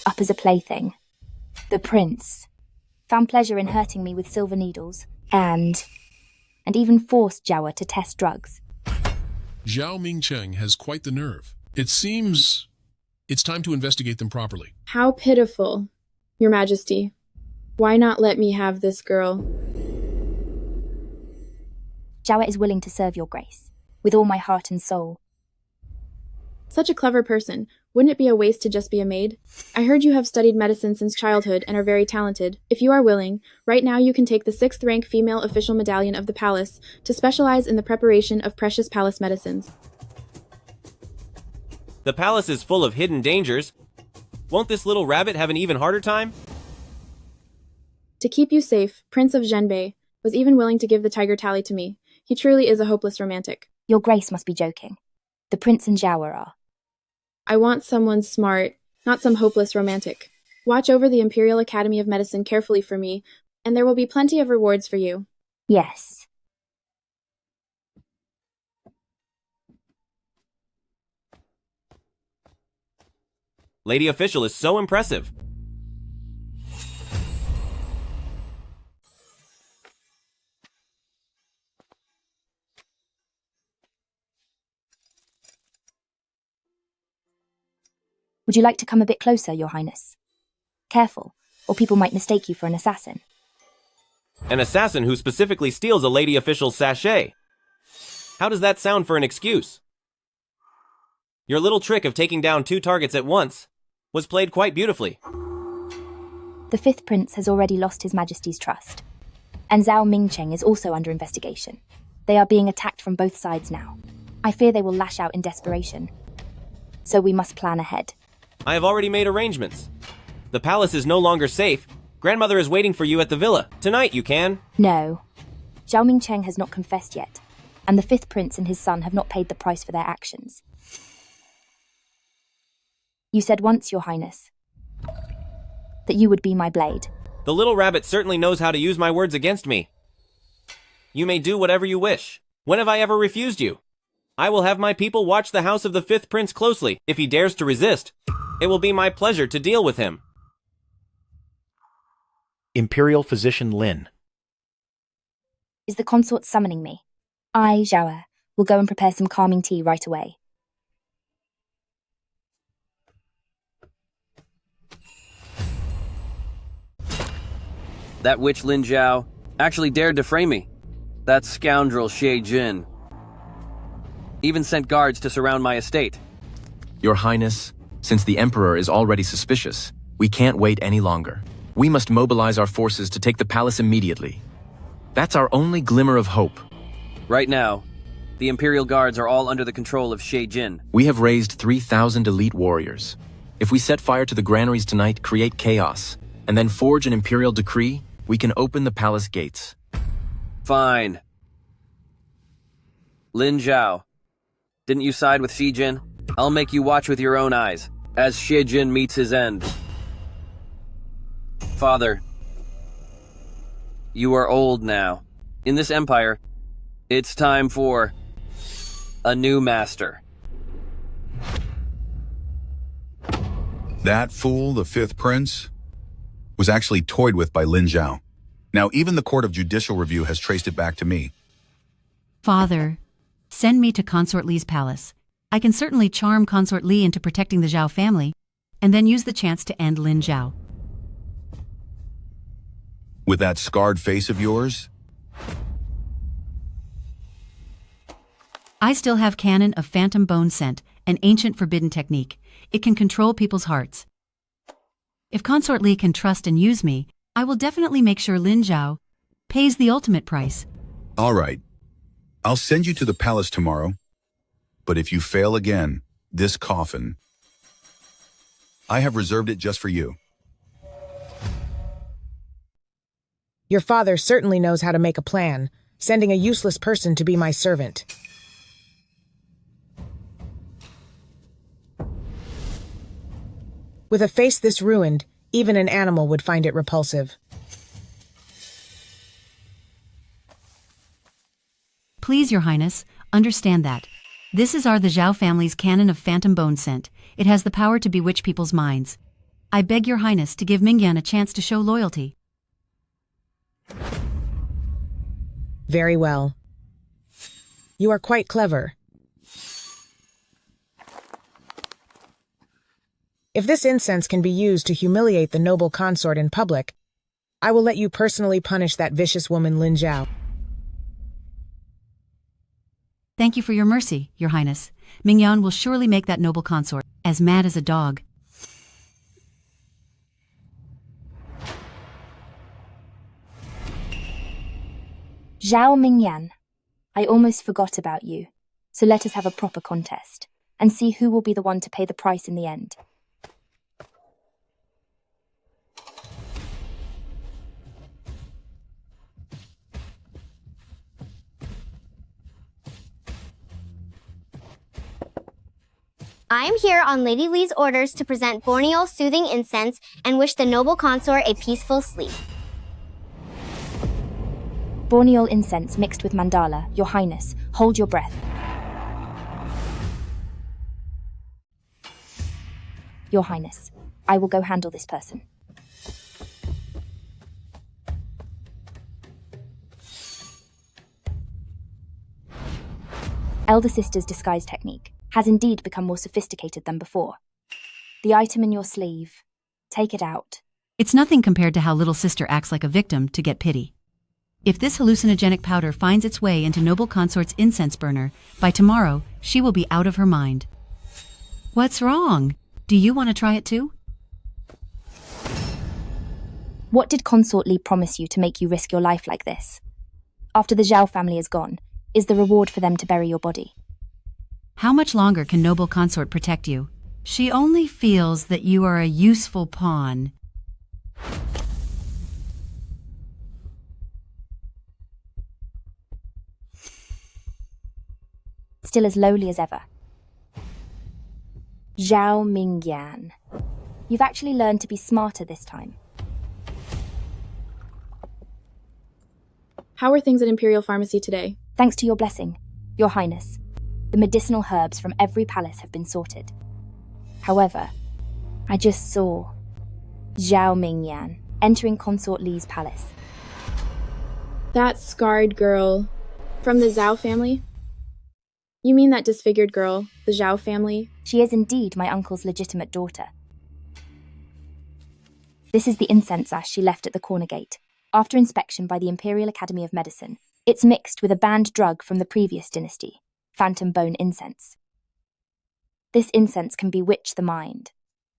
up as a plaything. The prince found pleasure in hurting me with silver needles and even forced Zhao to test drugs. Zhao Mingcheng has quite the nerve. It seems it's time to investigate them properly. How pitiful, Your Majesty. Why not let me have this girl? Zhao is willing to serve your grace, with all my heart and soul. Such a clever person. Wouldn't it be a waste to just be a maid? I heard you have studied medicine since childhood and are very talented. If you are willing, right now you can take the 6th rank female official medallion of the palace to specialize in the preparation of precious palace medicines. The palace is full of hidden dangers. Won't this little rabbit have an even harder time? To keep you safe, Prince of Zhenbei was even willing to give the tiger tally to me. He truly is a hopeless romantic. Your grace must be joking. The prince and Zhao are. I want someone smart, not some hopeless romantic. Watch over the Imperial Academy of Medicine carefully for me, and there will be plenty of rewards for you. Yes. Lady Official is so impressive. Would you like to come a bit closer, Your Highness? Careful, or people might mistake you for an assassin. An assassin who specifically steals a lady official's sachet. How does that sound for an excuse? Your little trick of taking down 2 targets at once was played quite beautifully. The fifth prince has already lost His Majesty's trust, and Zhao Mingcheng is also under investigation. They are being attacked from both sides now. I fear they will lash out in desperation, so we must plan ahead. I have already made arrangements. The palace is no longer safe. Grandmother is waiting for you at the villa. Tonight you can. No. Zhao Mingcheng has not confessed yet, and the fifth prince and his son have not paid the price for their actions. You said once, Your Highness, that you would be my blade. The little rabbit certainly knows how to use my words against me. You may do whatever you wish. When have I ever refused you? I will have my people watch the house of the fifth prince closely. If he dares to resist, it will be my pleasure to deal with him. Imperial Physician Lin. Is the consort summoning me? I, Zhao, will go and prepare some calming tea right away. That witch Lin Zhao actually dared to frame me. That scoundrel Xie Jin even sent guards to surround my estate. Your Highness, since the Emperor is already suspicious, we can't wait any longer. We must mobilize our forces to take the palace immediately. That's our only glimmer of hope. Right now, the Imperial Guards are all under the control of Xie Jin. We have raised 3,000 elite warriors. If we set fire to the granaries tonight, create chaos, and then forge an Imperial decree, we can open the palace gates. Fine. Lin Zhao, didn't you side with Xie Jin? I'll make you watch with your own eyes, as Xie Jin meets his end. Father, you are old now. In this empire, it's time for a new master. That fool, the fifth prince, was actually toyed with by Lin Zhao. Now, even the Court of Judicial Review has traced it back to me. Father, send me to Consort Li's palace. I can certainly charm Consort Li into protecting the Zhao family, and then use the chance to end Lin Zhao. With that scarred face of yours? I still have Canon of Phantom Bone Scent, an ancient forbidden technique. It can control people's hearts. If Consort Li can trust and use me, I will definitely make sure Lin Zhao pays the ultimate price. All right. I'll send you to the palace tomorrow. But if you fail again, this coffin, I have reserved it just for you. Your father certainly knows how to make a plan, sending a useless person to be my servant. With a face this ruined, even an animal would find it repulsive. Please, Your Highness, understand that. This is the Zhao family's Canon of Phantom Bone Scent. It has the power to bewitch people's minds. I beg Your Highness to give Mingyan a chance to show loyalty. Very well. You are quite clever. If this incense can be used to humiliate the noble consort in public, I will let you personally punish that vicious woman Lin Zhao. Thank you for your mercy, Your Highness. Mingyan will surely make that noble consort as mad as a dog. Zhao Mingyan, I almost forgot about you, so let us have a proper contest, and see who will be the one to pay the price in the end. I am here on Lady Lee's orders to present Borneol soothing incense and wish the noble consort a peaceful sleep. Borneol incense mixed with mandala, Your Highness. Hold your breath. Your Highness, I will go handle this person. Elder Sister's disguise technique has indeed become more sophisticated than before. The item in your sleeve, take it out. It's nothing compared to how Little Sister acts like a victim to get pity. If this hallucinogenic powder finds its way into Noble Consort's incense burner, by tomorrow, she will be out of her mind. What's wrong? Do you want to try it too? What did Consort Li promise you to make you risk your life like this? After the Zhao family is gone, is the reward for them to bury your body? How much longer can Noble Consort protect you? She only feels that you are a useful pawn. Still as lowly as ever. Zhao Mingyan. You've actually learned to be smarter this time. How are things at Imperial Pharmacy today? Thanks to your blessing, Your Highness. The medicinal herbs from every palace have been sorted. However, I just saw Zhao Mingyan entering Consort Li's palace. That scarred girl from the Zhao family? You mean that disfigured girl, the Zhao family? She is indeed my uncle's legitimate daughter. This is the incense ash she left at the corner gate. After inspection by the Imperial Academy of Medicine, it's mixed with a banned drug from the previous dynasty, phantom bone incense. This incense can bewitch the mind.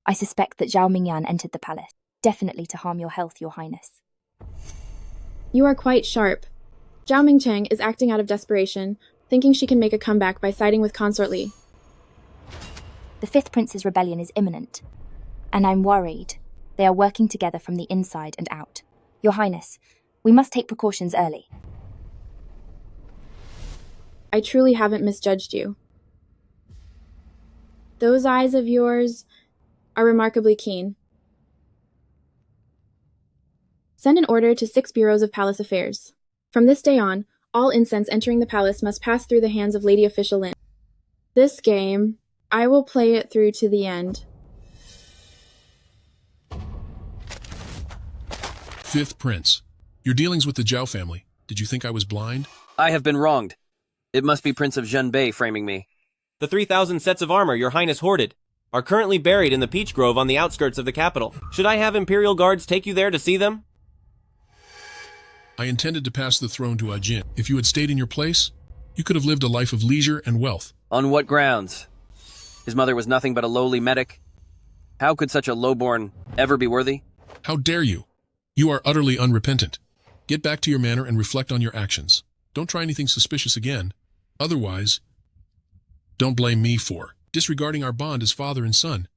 I suspect that Zhao Mingyan entered the palace, definitely to harm your health, Your Highness. You are quite sharp. Zhao Mingcheng is acting out of desperation, thinking she can make a comeback by siding with Consort Li. The Fifth Prince's rebellion is imminent, and I'm worried. They are working together from the inside and out. Your Highness, we must take precautions early. I truly haven't misjudged you. Those eyes of yours are remarkably keen. Send an order to 6 bureaus of palace affairs. From this day on, all incense entering the palace must pass through the hands of Lady Official Lin. This game, I will play it through to the end. Fifth Prince. Your dealings with the Zhao family. Did you think I was blind? I have been wronged. It must be Prince of Zhenbei framing me. The 3,000 sets of armor Your Highness hoarded are currently buried in the peach grove on the outskirts of the capital. Should I have Imperial guards take you there to see them? I intended to pass the throne to Ajin. If you had stayed in your place, you could have lived a life of leisure and wealth. On what grounds? His mother was nothing but a lowly medic. How could such a lowborn ever be worthy? How dare you? You are utterly unrepentant. Get back to your manor and reflect on your actions. Don't try anything suspicious again. Otherwise, don't blame me for disregarding our bond as father and son.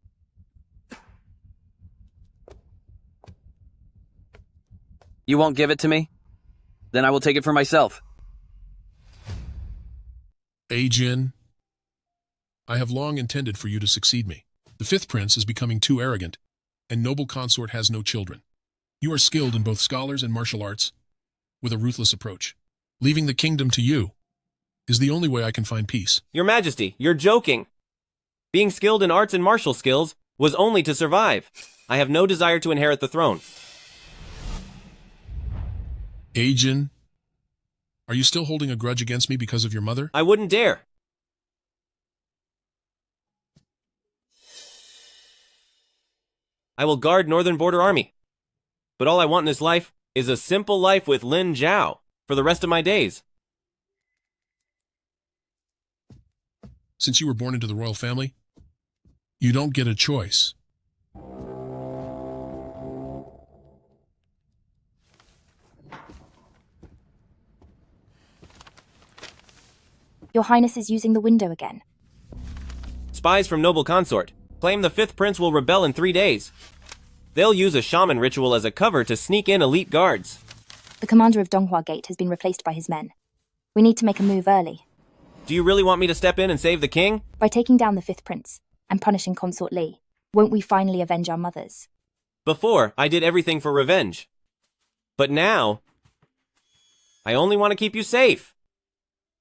You won't give it to me? Then I will take it for myself. Ajin, I have long intended for you to succeed me. The Fifth Prince is becoming too arrogant, and noble consort has no children. You are skilled in both scholars and martial arts, with a ruthless approach. Leaving the kingdom to you is the only way I can find peace. Your Majesty, you're joking. Being skilled in arts and martial skills was only to survive. I have no desire to inherit the throne. Ajin, are you still holding a grudge against me because of your mother? I wouldn't dare. I will guard Northern Border Army. But all I want in this life is a simple life with Lin Zhao for the rest of my days. Since you were born into the royal family, you don't get a choice. Your Highness is using the window again. Spies from Noble Consort claim the Fifth Prince will rebel in 3 days. They'll use a shaman ritual as a cover to sneak in elite guards. The commander of Donghua Gate has been replaced by his men. We need to make a move early. Do you really want me to step in and save the king? By taking down the Fifth Prince and punishing Consort Li, won't we finally avenge our mothers? Before, I did everything for revenge. But now, I only want to keep you safe.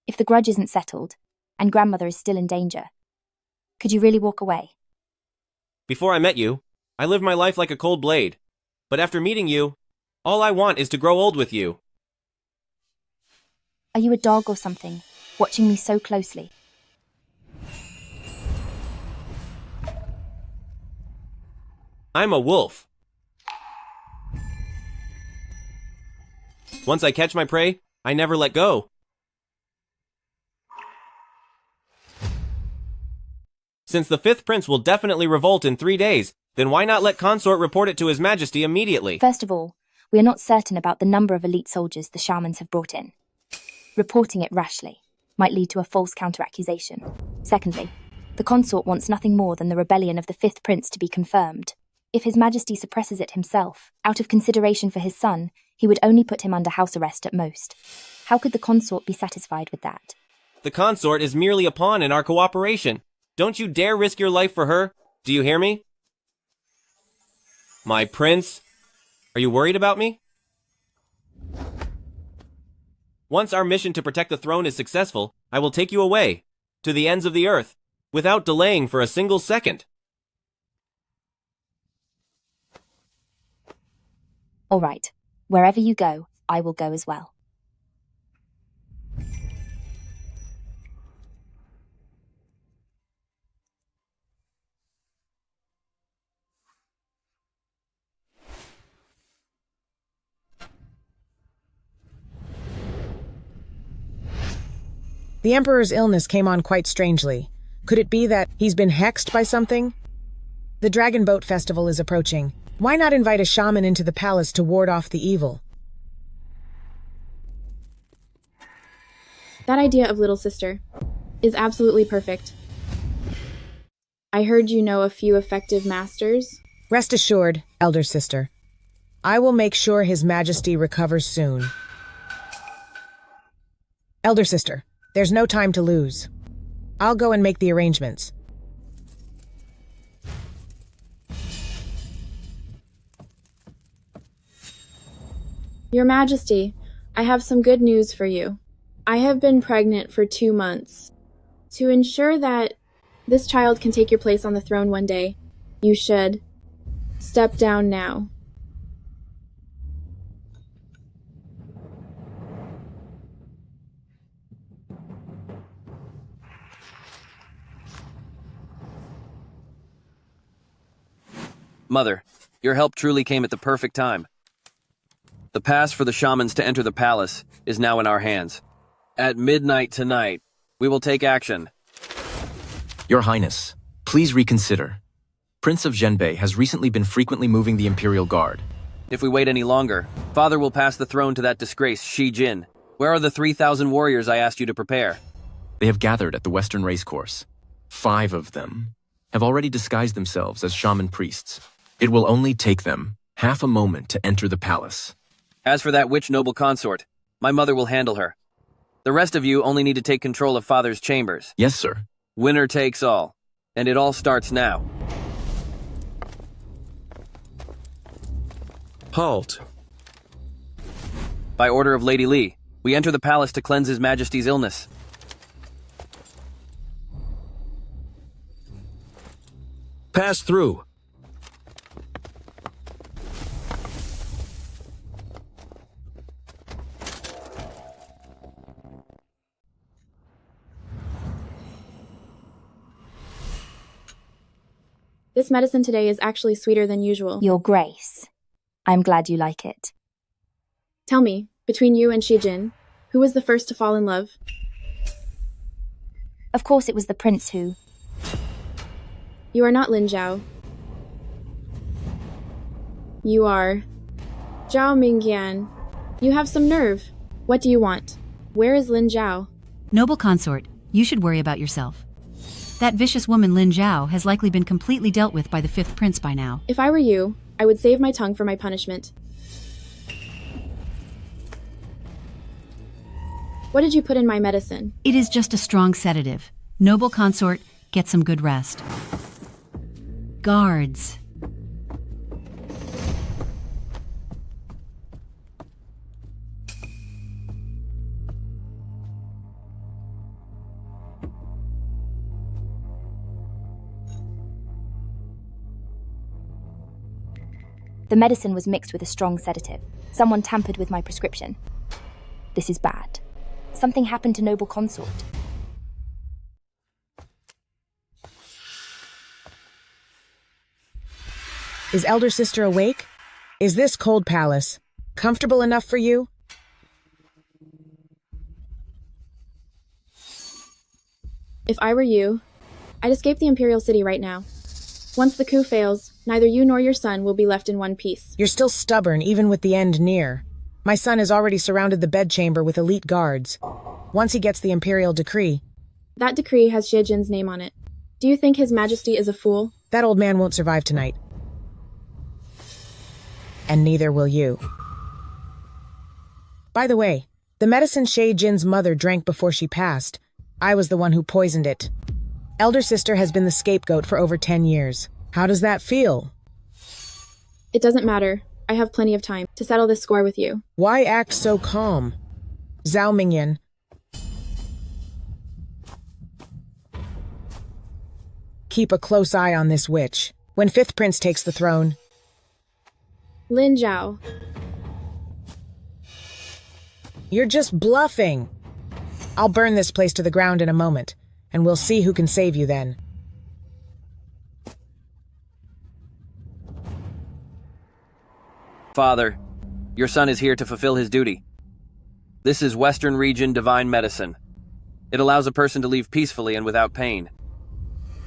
If the grudge isn't settled, and grandmother is still in danger, could you really walk away? Before I met you, I lived my life like a cold blade. But after meeting you, all I want is to grow old with you. Are you a dog or something, watching me so closely? I'm a wolf. Once I catch my prey, I never let go. Since the Fifth Prince will definitely revolt in 3 days, then why not let Consort report it to His Majesty immediately? First of all, we are not certain about the number of elite soldiers the shamans have brought in. Reporting it rashly might lead to a false counter-accusation. Secondly, the consort wants nothing more than the rebellion of the Fifth Prince to be confirmed. If His Majesty suppresses it himself, out of consideration for his son, he would only put him under house arrest at most. How could the consort be satisfied with that? The consort is merely a pawn in our cooperation. Don't you dare risk your life for her. Do you hear me? My prince, are you worried about me? Once our mission to protect the throne is successful, I will take you away, to the ends of the earth, without delaying for a single second. All right. Wherever you go, I will go as well. The Emperor's illness came on quite strangely. Could it be that he's been hexed by something? The Dragon Boat Festival is approaching. Why not invite a shaman into the palace to ward off the evil? That idea of little sister is absolutely perfect. I heard you know a few effective masters. Rest assured, elder sister. I will make sure His Majesty recovers soon. Elder sister, there's no time to lose. I'll go and make the arrangements. Your Majesty, I have some good news for you. I have been pregnant for 2 months. To ensure that this child can take your place on the throne one day, you should step down now. Mother, your help truly came at the perfect time. The pass for the shamans to enter the palace is now in our hands. At midnight tonight, we will take action. Your Highness, please reconsider. Prince of Zhenbei has recently been frequently moving the Imperial Guard. If we wait any longer, Father will pass the throne to that disgrace, Shi Jin. Where are the 3,000 warriors I asked you to prepare? They have gathered at the Western Racecourse. 5 of them have already disguised themselves as shaman priests. It will only take them half a moment to enter the palace. As for that witch noble consort, my mother will handle her. The rest of you only need to take control of Father's chambers. Yes, sir. Winner takes all. And it all starts now. Halt. By order of Lady Li, we enter the palace to cleanse His Majesty's illness. Pass through. This medicine today is actually sweeter than usual. Your Grace, I'm glad you like it. Tell me, between you and Shi Jin, who was the first to fall in love? Of course it was the prince who... You are not Lin Zhao. You are... Zhao Mingyan. You have some nerve. What do you want? Where is Lin Zhao? Noble consort, you should worry about yourself. That vicious woman Lin Zhao has likely been completely dealt with by the 5th prince by now. If I were you, I would save my tongue for my punishment. What did you put in my medicine? It is just a strong sedative. Noble consort, get some good rest. Guards. The medicine was mixed with a strong sedative. Someone tampered with my prescription. This is bad. Something happened to Noble Consort. Is elder sister awake? Is this cold palace comfortable enough for you? If I were you, I'd escape the Imperial City right now. Once the coup fails, neither you nor your son will be left in one piece. You're still stubborn, even with the end near. My son has already surrounded the bedchamber with elite guards. Once he gets the Imperial decree... That decree has Xie Jin's name on it. Do you think His Majesty is a fool? That old man won't survive tonight. And neither will you. By the way, the medicine Xie Jin's mother drank before she passed, I was the one who poisoned it. Elder sister has been the scapegoat for over 10 years. How does that feel? It doesn't matter. I have plenty of time to settle this score with you. Why act so calm? Zhao Mingyan. Keep a close eye on this witch. When 5th Prince takes the throne... Lin Zhao. You're just bluffing. I'll burn this place to the ground in a moment, and we'll see who can save you then. Father, your son is here to fulfill his duty. This is Western Region Divine Medicine. It allows a person to leave peacefully and without pain.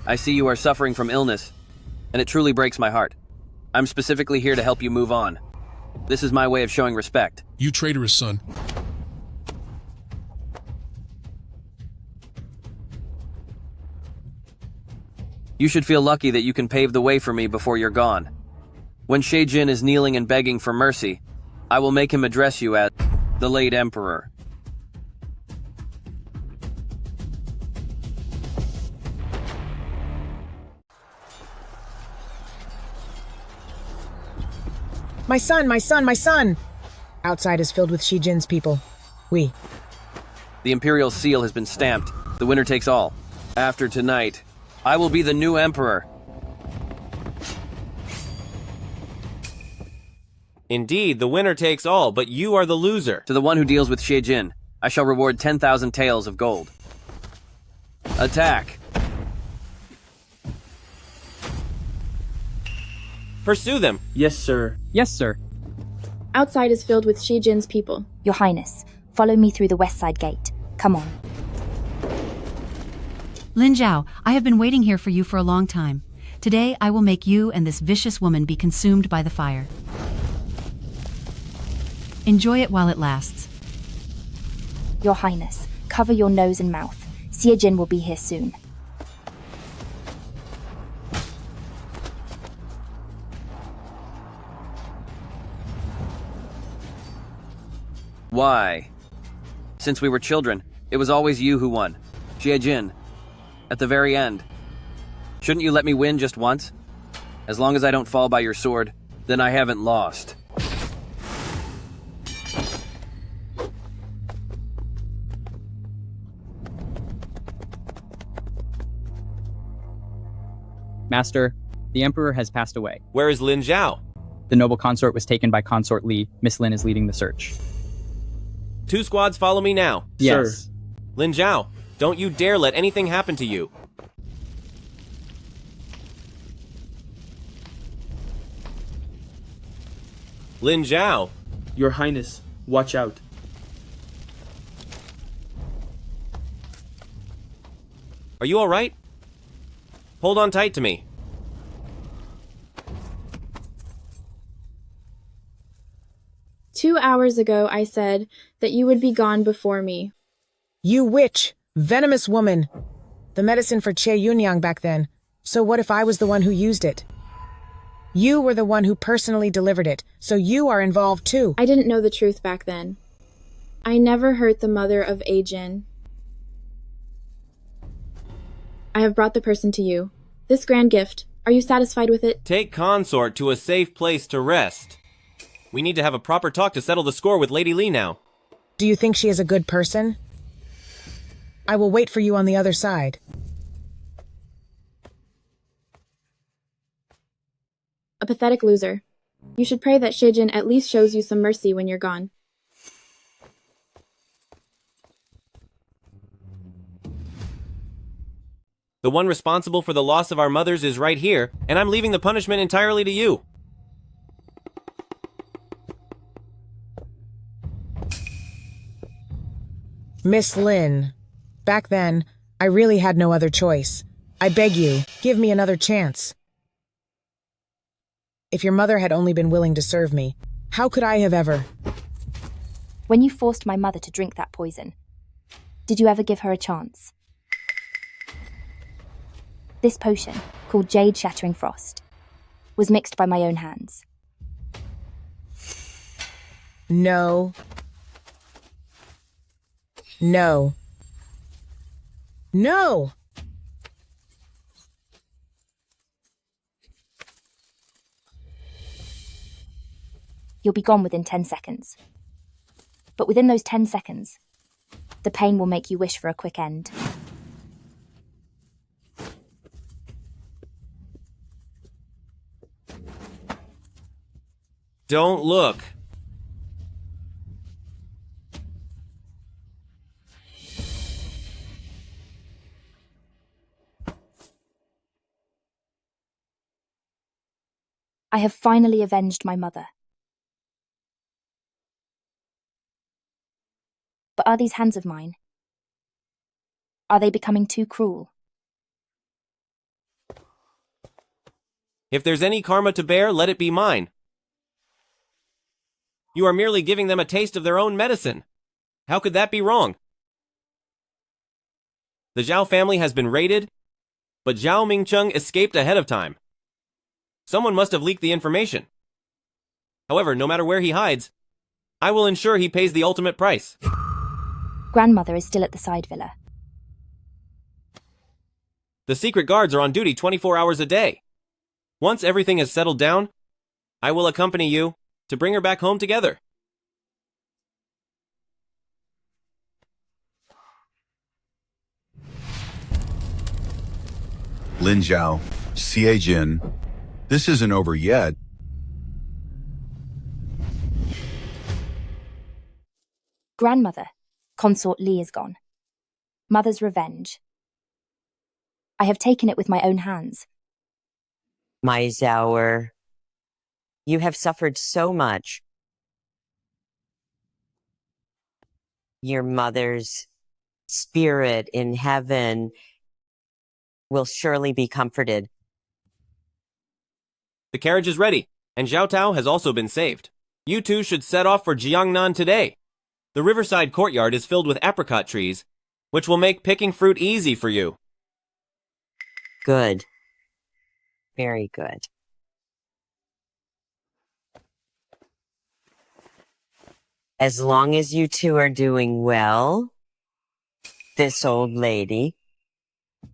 I see you are suffering from illness, and it truly breaks my heart. I'm specifically here to help you move on. This is my way of showing respect. You traitorous son. You should feel lucky that you can pave the way for me before you're gone. When Shejin is kneeling and begging for mercy, I will make him address you as the late emperor. My son, my son, my son! Outside is filled with Shijin's people. We. The imperial seal has been stamped. The winner takes all. After tonight, I will be the new emperor. Indeed, the winner takes all, but you are the loser. To the one who deals with Shejin, I shall reward 10,000 taels of gold. Attack! Pursue them. Yes, sir. Yes, sir. Outside is filled with Shijin's people. Your Highness, follow me through the west side gate. Come on. Lin Zhao, I have been waiting here for you for a long time. Today I will make you and this vicious woman be consumed by the fire. Enjoy it while it lasts. Your Highness, cover your nose and mouth. Shijin will be here soon. Why? Since we were children, it was always you who won. Shejin. At the very end. Shouldn't you let me win just once? As long as I don't fall by your sword, then I haven't lost. Master, the Emperor has passed away. Where is Lin Zhao? The noble consort was taken by Consort Li. Miss Lin is leading the search. 2 squads follow me now. Yes. Sir. Lin Zhao, don't you dare let anything happen to you. Lin Zhao. Your Highness, watch out. Are you alright? Hold on tight to me. 2 hours ago, I said that you would be gone before me. You witch! Venomous woman! The medicine for Che Yunyang back then. So what if I was the one who used it? You were the one who personally delivered it, so you are involved too. I didn't know the truth back then. I never hurt the mother of Ajin. I have brought the person to you. This grand gift. Are you satisfied with it? Take Consort to a safe place to rest. We need to have a proper talk to settle the score with Lady Li now. Do you think she is a good person? I will wait for you on the other side. A pathetic loser. You should pray that Shejin at least shows you some mercy when you're gone. The one responsible for the loss of our mothers is right here, and I'm leaving the punishment entirely to you. Miss Lin, back then, I really had no other choice. I beg you, give me another chance. If your mother had only been willing to serve me, how could I have ever? When you forced my mother to drink that poison, did you ever give her a chance? This potion, called Jade Shattering Frost, was mixed by my own hands. No. No. No! You'll be gone within 10 seconds. But within those 10 seconds, the pain will make you wish for a quick end. Don't look. I have finally avenged my mother. But are these hands of mine? Are they becoming too cruel? If there's any karma to bear, let it be mine. You are merely giving them a taste of their own medicine. How could that be wrong? The Zhao family has been raided, but Zhao Mingcheng escaped ahead of time. Someone must have leaked the information. However, no matter where he hides, I will ensure he pays the ultimate price. Grandmother is still at the side villa. The secret guards are on duty 24 hours a day. Once everything is settled down, I will accompany you to bring her back home together. Lin Zhao, Xie Jin, this isn't over yet. Grandmother, Consort Li is gone. Mother's revenge. I have taken it with my own hands. My Zhao, you have suffered so much. Your mother's spirit in heaven will surely be comforted. The carriage is ready, and Zhao Tao has also been saved. You two should set off for Jiangnan today. The riverside courtyard is filled with apricot trees, which will make picking fruit easy for you. Good. Very good. As long as you two are doing well, this old lady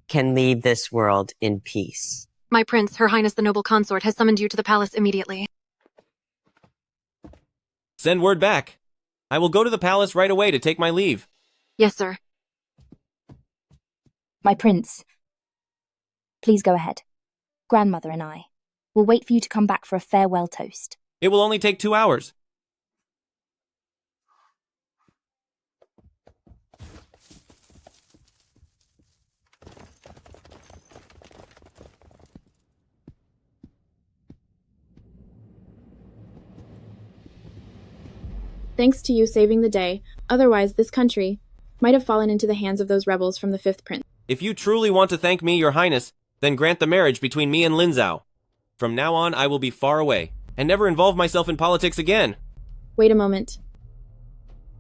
can leave this world in peace. My prince, Her Highness the Noble Consort, has summoned you to the palace immediately. Send word back. I will go to the palace right away to take my leave. Yes, sir. My prince, please go ahead. Grandmother and I will wait for you to come back for a farewell toast. It will only take 2 hours. Thanks to you saving the day, otherwise this country might have fallen into the hands of those rebels from the Fifth Prince. If you truly want to thank me, Your Highness, then grant the marriage between me and Lin Zhao. From now on, I will be far away, and never involve myself in politics again. Wait a moment.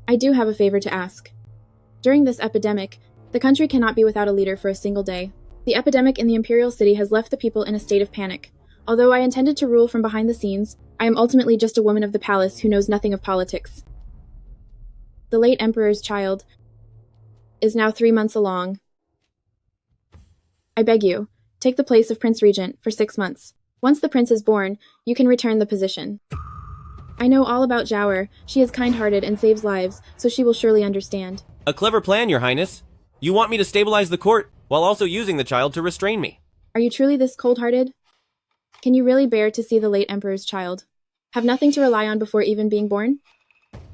I do have a favor to ask. During this epidemic, the country cannot be without a leader for a single day. The epidemic in the Imperial City has left the people in a state of panic. Although I intended to rule from behind the scenes, I am ultimately just a woman of the palace who knows nothing of politics. The late Emperor's child is now 3 months along. I beg you, take the place of Prince Regent for 6 months. Once the prince is born, you can return the position. I know all about Zhao. She is kind-hearted and saves lives, so she will surely understand. A clever plan, Your Highness. You want me to stabilize the court, while also using the child to restrain me. Are you truly this cold-hearted? Can you really bear to see the late Emperor's child have nothing to rely on before even being born?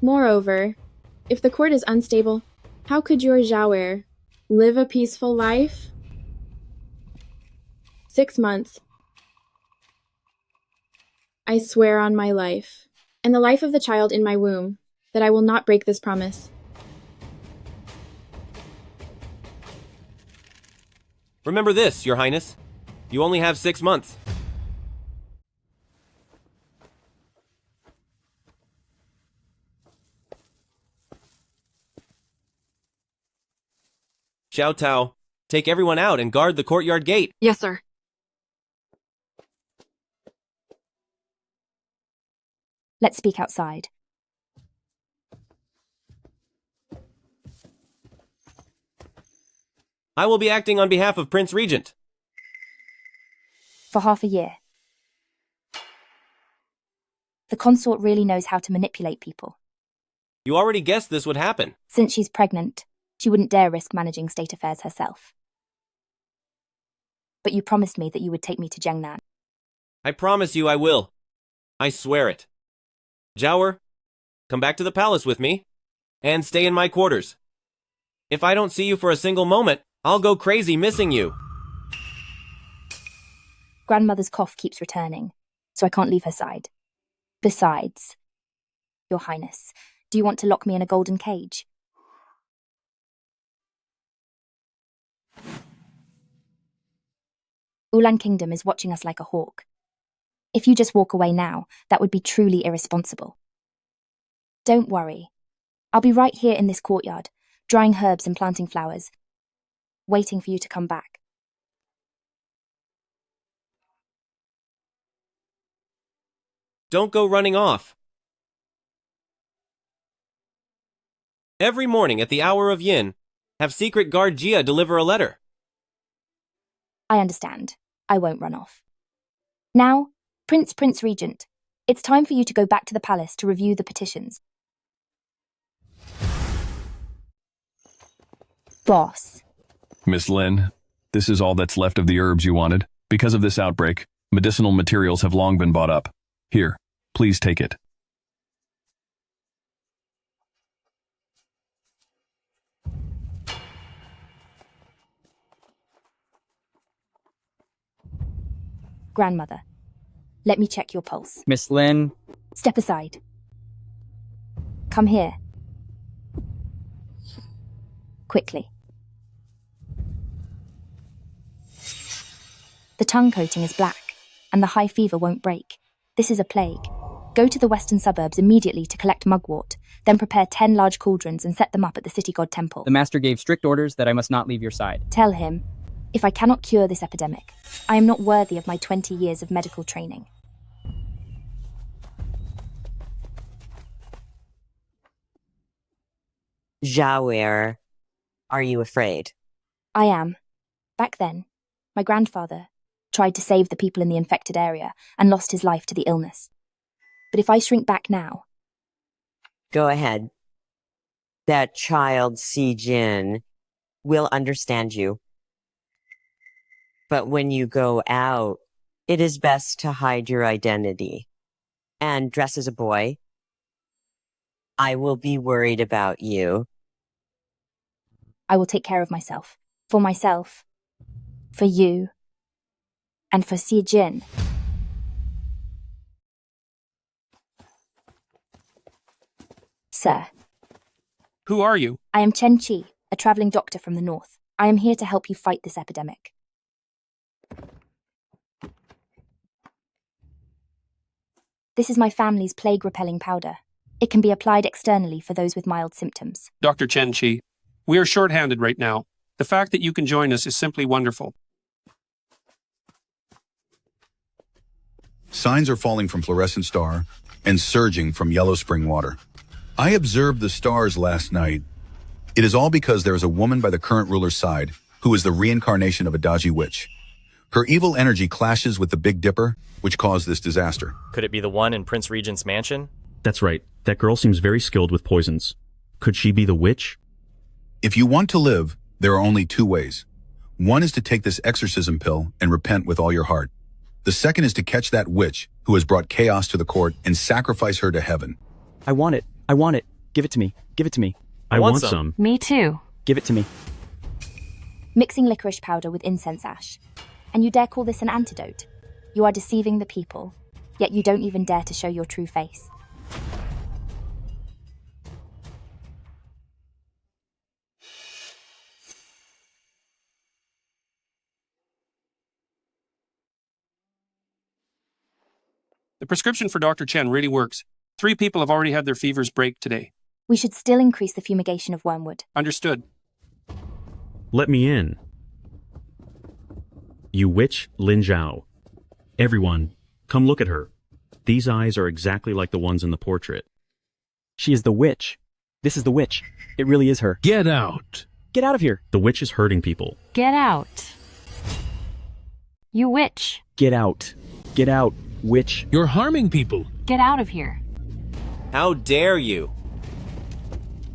Moreover, if the court is unstable, how could your Zhao live a peaceful life? 6 months. I swear on my life, and the life of the child in my womb, that I will not break this promise. Remember this, Your Highness. You only have 6 months. Xiao Tao, take everyone out and guard the courtyard gate. Yes, sir. Let's speak outside. I will be acting on behalf of Prince Regent. For half a year. The consort really knows how to manipulate people. You already guessed this would happen. Since she's pregnant, she wouldn't dare risk managing state affairs herself. But you promised me that you would take me to Jiangnan. I promise you I will. I swear it. Zhao, come back to the palace with me, and stay in my quarters. If I don't see you for a single moment, I'll go crazy missing you. Grandmother's cough keeps returning, so I can't leave her side. Besides, Your Highness, do you want to lock me in a golden cage? Ulan Kingdom is watching us like a hawk. If you just walk away now, that would be truly irresponsible. Don't worry. I'll be right here in this courtyard, drying herbs and planting flowers, waiting for you to come back. Don't go running off. Every morning at the hour of yin, have secret guard Jia deliver a letter. I understand. I won't run off. Now, Prince Regent, it's time for you to go back to the palace to review the petitions. Boss. Miss Lin, this is all that's left of the herbs you wanted. Because of this outbreak, medicinal materials have long been bought up. Here, please take it. Grandmother, let me check your pulse. Miss Lin. Step aside. Come here. Quickly. The tongue coating is black, and the high fever won't break. This is a plague. Go to the western suburbs immediately to collect mugwort, then prepare 10 large cauldrons and set them up at the city god temple. The master gave strict orders that I must not leave your side. Tell him, if I cannot cure this epidemic, I am not worthy of my 20 years of medical training. Zhao, are you afraid? I am. Back then, my grandfather tried to save the people in the infected area and lost his life to the illness. But if I shrink back now... Go ahead. That child, Si Jin, will understand you. But when you go out, it is best to hide your identity and dress as a boy. I will be worried about you. I will take care of myself. For myself. For you. And for Si Jin. Sir. Who are you? I am Chen Qi, a traveling doctor from the north. I am here to help you fight this epidemic. This is my family's plague-repelling powder. It can be applied externally for those with mild symptoms. Dr. Chen Qi. We are short-handed right now. The fact that you can join us is simply wonderful. Signs are falling from Fluorescent Star and surging from Yellow Spring Water. I observed the stars last night. It is all because there is a woman by the current ruler's side who is the reincarnation of a dodgy witch. Her evil energy clashes with the Big Dipper, which caused this disaster. Could it be the one in Prince Regent's mansion? That's right. That girl seems very skilled with poisons. Could she be the witch? If you want to live, there are only two ways. One is to take this exorcism pill and repent with all your heart. The second is to catch that witch who has brought chaos to the court and sacrifice her to heaven. I want it. I want it. Give it to me. Give it to me. I want some. Me too. Give it to me. Mixing licorice powder with incense ash. And you dare call this an antidote? You are deceiving the people, yet you don't even dare to show your true face. The prescription for Dr. Chen really works. 3 people have already had their fevers break today. We should still increase the fumigation of wormwood. Understood. Let me in. You witch, Lin Zhao. Everyone, come look at her. These eyes are exactly like the ones in the portrait. She is the witch. This is the witch. It really is her. Get out. Get out of here. The witch is hurting people. Get out. You witch. Get out. Get out, witch. You're harming people. Get out of here. How dare you?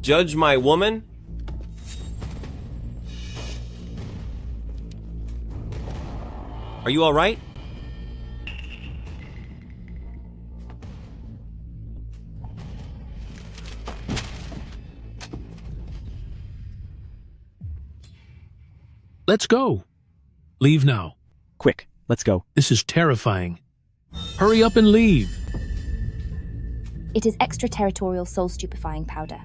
Judge my woman? Are you all right? Let's go. Leave now. Quick, let's go. This is terrifying. Hurry up and leave. It is extraterritorial soul-stupefying powder.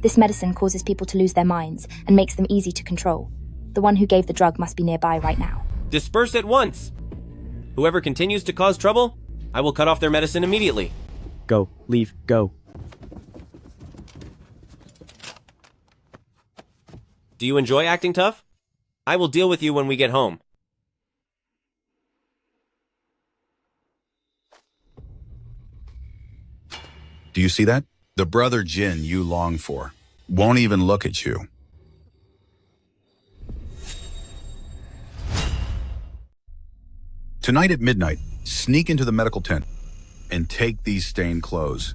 This medicine causes people to lose their minds and makes them easy to control. The one who gave the drug must be nearby right now. Disperse at once. Whoever continues to cause trouble, I will cut off their medicine immediately. Go. Leave. Go. Do you enjoy acting tough? I will deal with you when we get home. Do you see that? The brother Jin you long for won't even look at you. Tonight at midnight, sneak into the medical tent and take these stained clothes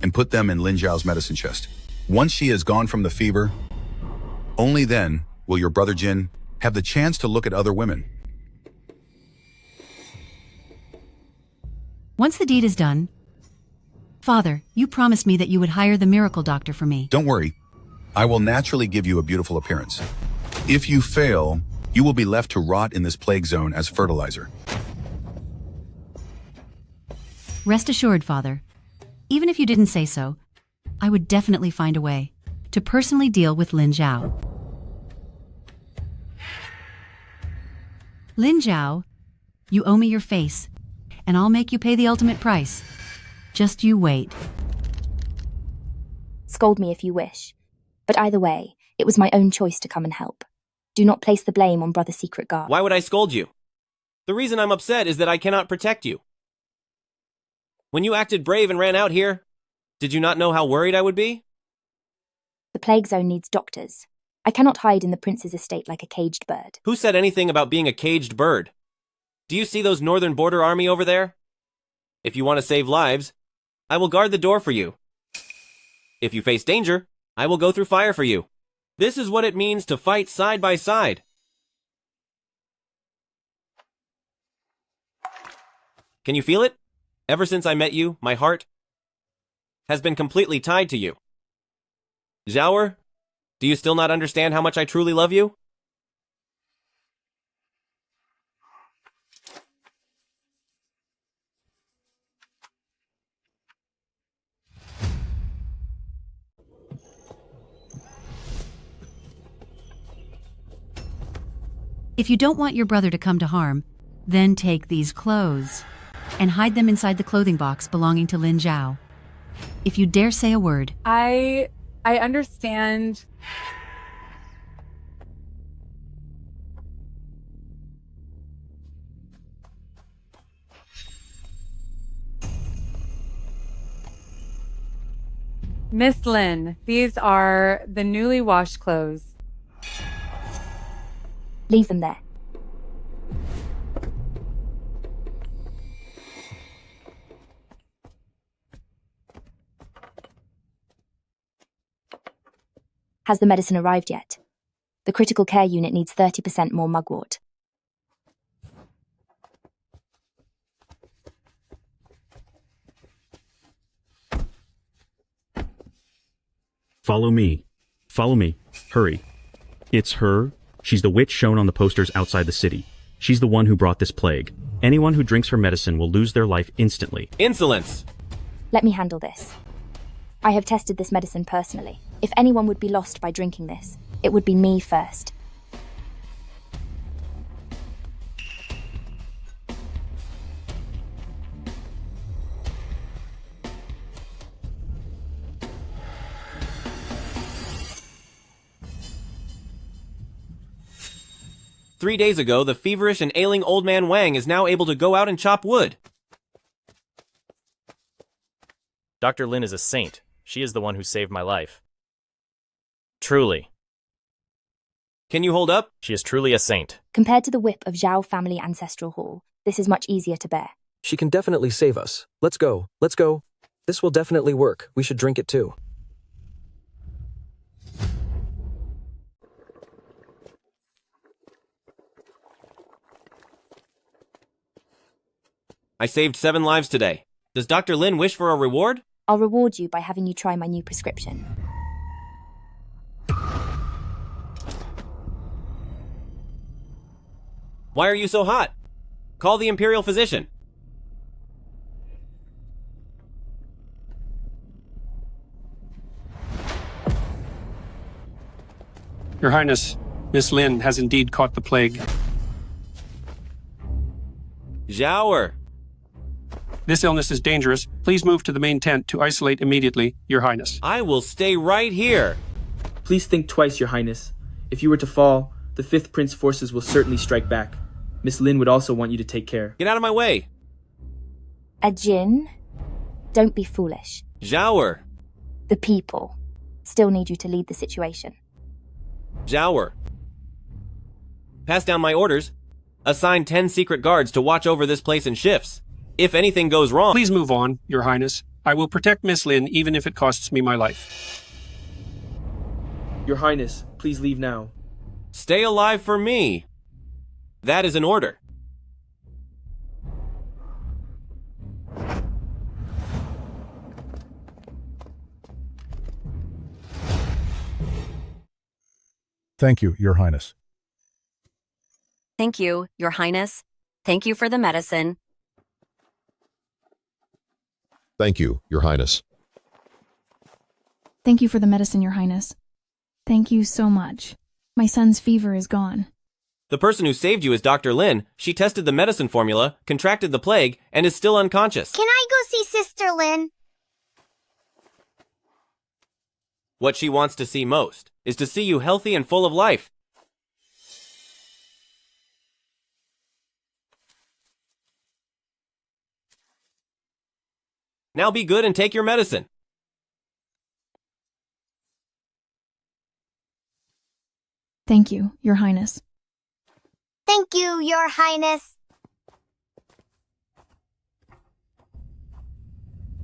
and put them in Lin Zhao's medicine chest. Once she has gone from the fever, only then will your brother Jin have the chance to look at other women. Once the deed is done, Father, you promised me that you would hire the miracle doctor for me. Don't worry, I will naturally give you a beautiful appearance. If you fail, you will be left to rot in this plague zone as fertilizer. Rest assured, Father, even if you didn't say so, I would definitely find a way to personally deal with Lin Zhao. Lin Zhao, you owe me your face, and I'll make you pay the ultimate price. Just you wait. Scold me if you wish. But either way, it was my own choice to come and help. Do not place the blame on Brother Secret Guard. Why would I scold you? The reason I'm upset is that I cannot protect you. When you acted brave and ran out here, did you not know how worried I would be? The plague zone needs doctors. I cannot hide in the prince's estate like a caged bird. Who said anything about being a caged bird? Do you see those northern border army over there? If you want to save lives, I will guard the door for you. If you face danger, I will go through fire for you. This is what it means to fight side by side. Can you feel it? Ever since I met you, my heart has been completely tied to you. Zhaoer, do you still not understand how much I truly love you? If you don't want your brother to come to harm, then take these clothes and hide them inside the clothing box belonging to Lin Zhao. If you dare say a word, I understand. Miss Lin, these are the newly washed clothes. Leave them there. Has the medicine arrived yet? The critical care unit needs 30% more mugwort. Follow me. Follow me. Hurry. It's her. She's the witch shown on the posters outside the city. She's the one who brought this plague. Anyone who drinks her medicine will lose their life instantly. Insolence! Let me handle this. I have tested this medicine personally. If anyone would be lost by drinking this, it would be me first. Three days ago, the feverish and ailing old man Wang is now able to go out and chop wood. Dr. Lin is a saint. She is the one who saved my life. Truly. Can you hold up? She is truly a saint. Compared to the whip of Zhao family ancestral hall, this is much easier to bear. She can definitely save us. Let's go. Let's go. This will definitely work. We should drink it too. I saved 7 lives today. Does Dr. Lin wish for a reward? I'll reward you by having you try my new prescription. Why are you so hot? Call the Imperial Physician. Your Highness, Miss Lin has indeed caught the plague. Zhao. This illness is dangerous. Please move to the main tent to isolate immediately, Your Highness. I will stay right here. Please think twice, Your Highness. If you were to fall, the Fifth Prince forces will certainly strike back. Miss Lin would also want you to take care. Get out of my way. Ajin, don't be foolish. Zhao. The people still need you to lead the situation. Zhao. Pass down my orders. Assign 10 secret guards to watch over this place in shifts. If anything goes wrong... Please move on, Your Highness. I will protect Miss Lin even if it costs me my life. Your Highness, please leave now. Stay alive for me. That is an order. Thank you, Your Highness. Thank you, Your Highness. Thank you for the medicine. Thank you, Your Highness. Thank you for the medicine, Your Highness. Thank you so much. My son's fever is gone. The person who saved you is Dr. Lin. She tested the medicine formula, contracted the plague, and is still unconscious. Can I go see Sister Lin? What she wants to see most is to see you healthy and full of life. Now be good and take your medicine. Thank you, Your Highness. Thank you, Your Highness.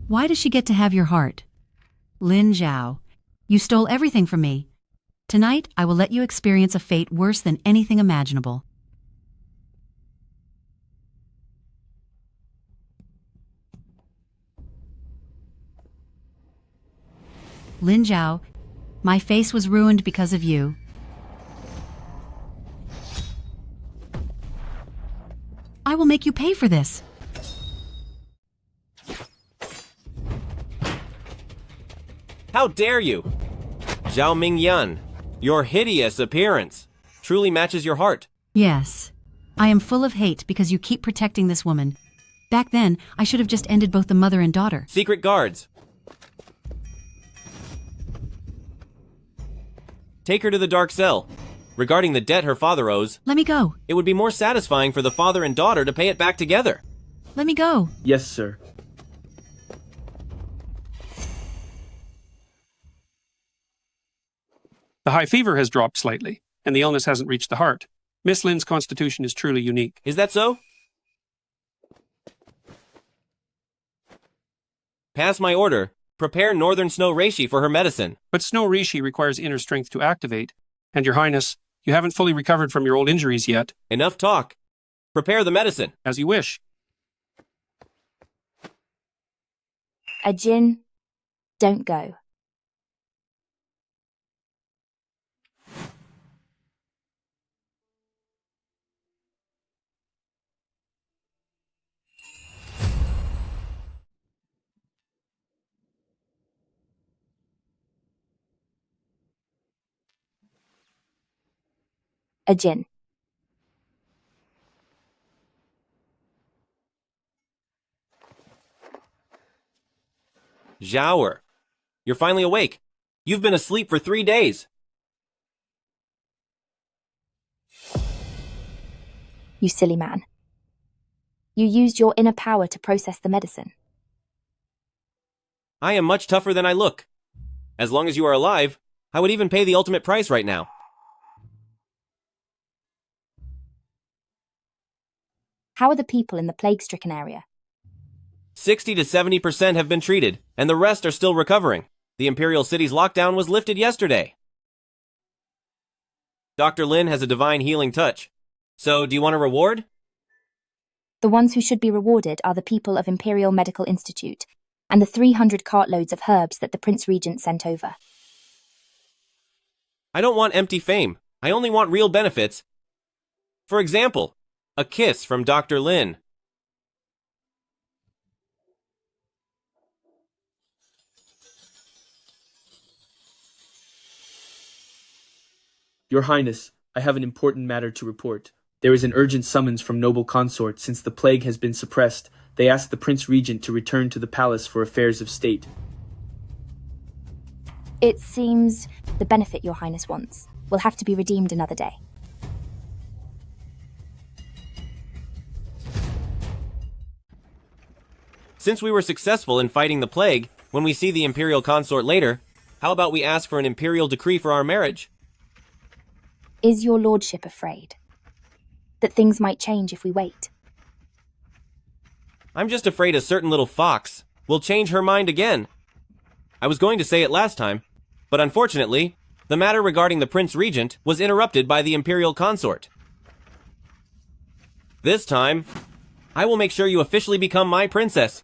Why does she get to have your heart? Lin Zhao, you stole everything from me. Tonight, I will let you experience a fate worse than anything imaginable. Lin Zhao, my face was ruined because of you. I will make you pay for this. How dare you? Zhao Mingyan, your hideous appearance truly matches your heart. Yes, I am full of hate because you keep protecting this woman. Back then, I should have just ended both the mother and daughter. Secret guards. Take her to the dark cell. Regarding the debt her father owes... Let me go. It would be more satisfying for the father and daughter to pay it back together. Let me go. Yes, sir. The high fever has dropped slightly, and the illness hasn't reached the heart. Miss Lin's constitution is truly unique. Is that so? Pass my order. Prepare Northern Snow Reishi for her medicine. But Snow Reishi requires inner strength to activate. And Your Highness, you haven't fully recovered from your old injuries yet. Enough talk. Prepare the medicine. As you wish. Ajin, don't go. Ajin. Zhao, you're finally awake. You've been asleep for 3 days. You silly man. You used your inner power to process the medicine. I am much tougher than I look. As long as you are alive, I would even pay the ultimate price right now. How are the people in the plague-stricken area? 60 to 70% have been treated, and the rest are still recovering. The Imperial City's lockdown was lifted yesterday. Dr. Lin has a divine healing touch. So, do you want a reward? The ones who should be rewarded are the people of Imperial Medical Institute and the 300 cartloads of herbs that the Prince Regent sent over. I don't want empty fame. I only want real benefits. For example, a kiss from Dr. Lin. Your Highness, I have an important matter to report. There is an urgent summons from noble consort. Since the plague has been suppressed, they ask the Prince Regent to return to the palace for affairs of state. It seems the benefit your highness wants will have to be redeemed another day. Since we were successful in fighting the plague, when we see the imperial consort later, how about we ask for an imperial decree for our marriage? Is your lordship afraid that things might change if we wait? I'm just afraid a certain little fox will change her mind again. I was going to say it last time, but unfortunately, the matter regarding the Prince Regent was interrupted by the imperial consort. This time, I will make sure you officially become my princess.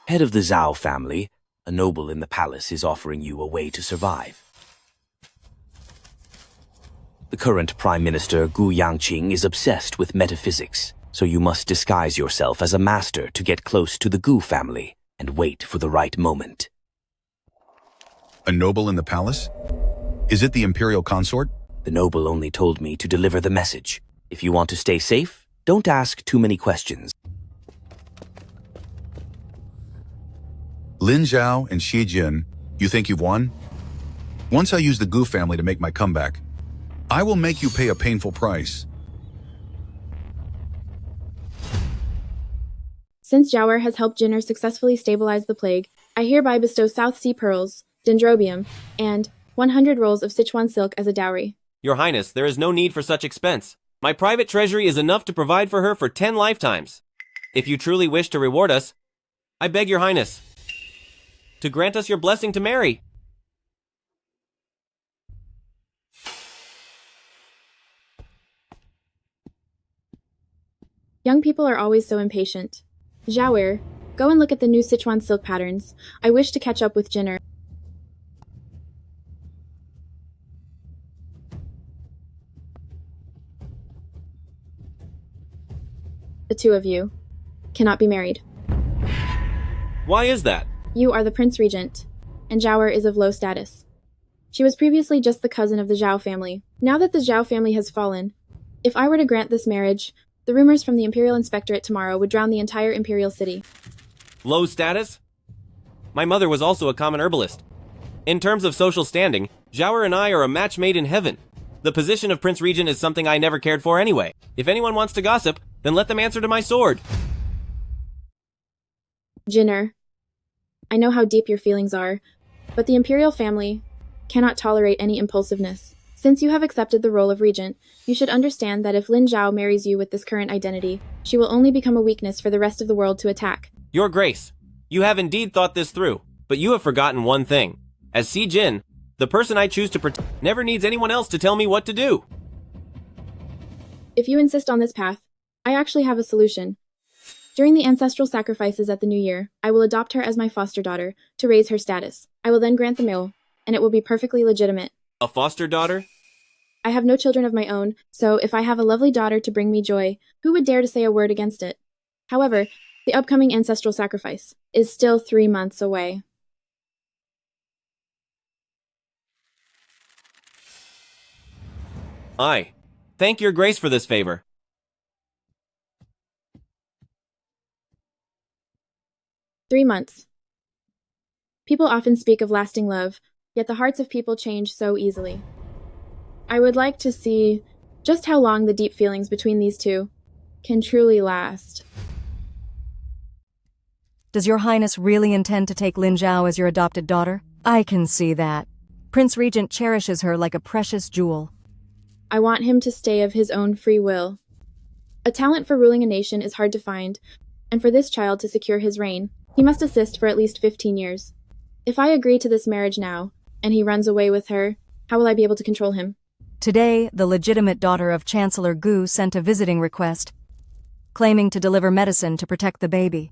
Head of the Zhao family, a noble in the palace is offering you a way to survive. The current Prime Minister Gu Yangqing is obsessed with metaphysics, so you must disguise yourself as a master to get close to the Gu family and wait for the right moment. A noble in the palace? Is it the imperial consort? The noble only told me to deliver the message. If you want to stay safe, don't ask too many questions. Lin Zhao and Xi Jin, you think you've won? Once I use the Gu family to make my comeback, I will make you pay a painful price. Since Zhaoer has helped Jinner successfully stabilize the plague, I hereby bestow South Sea pearls, dendrobium, and 100 rolls of Sichuan silk as a dowry. Your Highness, there is no need for such expense. My private treasury is enough to provide for her for 10 lifetimes. If you truly wish to reward us, I beg your Highness to grant us your blessing to marry. Young people are always so impatient. Zhaoer, go and look at the new Sichuan silk patterns. I wish to catch up with Jinner. The two of you cannot be married. Why is that? You are the Prince Regent, and Zhaoer is of low status. She was previously just the cousin of the Zhao family. Now that the Zhao family has fallen, if I were to grant this marriage, the rumors from the Imperial Inspectorate tomorrow would drown the entire Imperial City. Low status? My mother was also a common herbalist. In terms of social standing, Zhaoer and I are a match made in heaven. The position of Prince Regent is something I never cared for anyway. If anyone wants to gossip, then let them answer to my sword. Jinner, I know how deep your feelings are, but the Imperial family cannot tolerate any impulsiveness. Since you have accepted the role of regent, you should understand that if Lin Zhao marries you with this current identity, she will only become a weakness for the rest of the world to attack. Your Grace, you have indeed thought this through, but you have forgotten one thing. As Xi Jin, the person I choose to protect never needs anyone else to tell me what to do. If you insist on this path, I actually have a solution. During the ancestral sacrifices at the New Year, I will adopt her as my foster daughter to raise her status. I will then grant the male, and it will be perfectly legitimate. A foster daughter? I have no children of my own, so if I have a lovely daughter to bring me joy, who would dare to say a word against it? However, the upcoming ancestral sacrifice is still 3 months away. I thank your Grace for this favor. "3 months. People often speak of lasting love, yet the hearts of people change so easily. I would like to see just how long the deep feelings between these two can truly last." Does your Highness really intend to take Lin Zhao as your adopted daughter? I can see that. Prince Regent cherishes her like a precious jewel. I want him to stay of his own free will. A talent for ruling a nation is hard to find, and for this child to secure his reign, he must assist for at least 15 years. If I agree to this marriage now, and he runs away with her, how will I be able to control him? Today, the legitimate daughter of Chancellor Gu sent a visiting request, claiming to deliver medicine to protect the baby.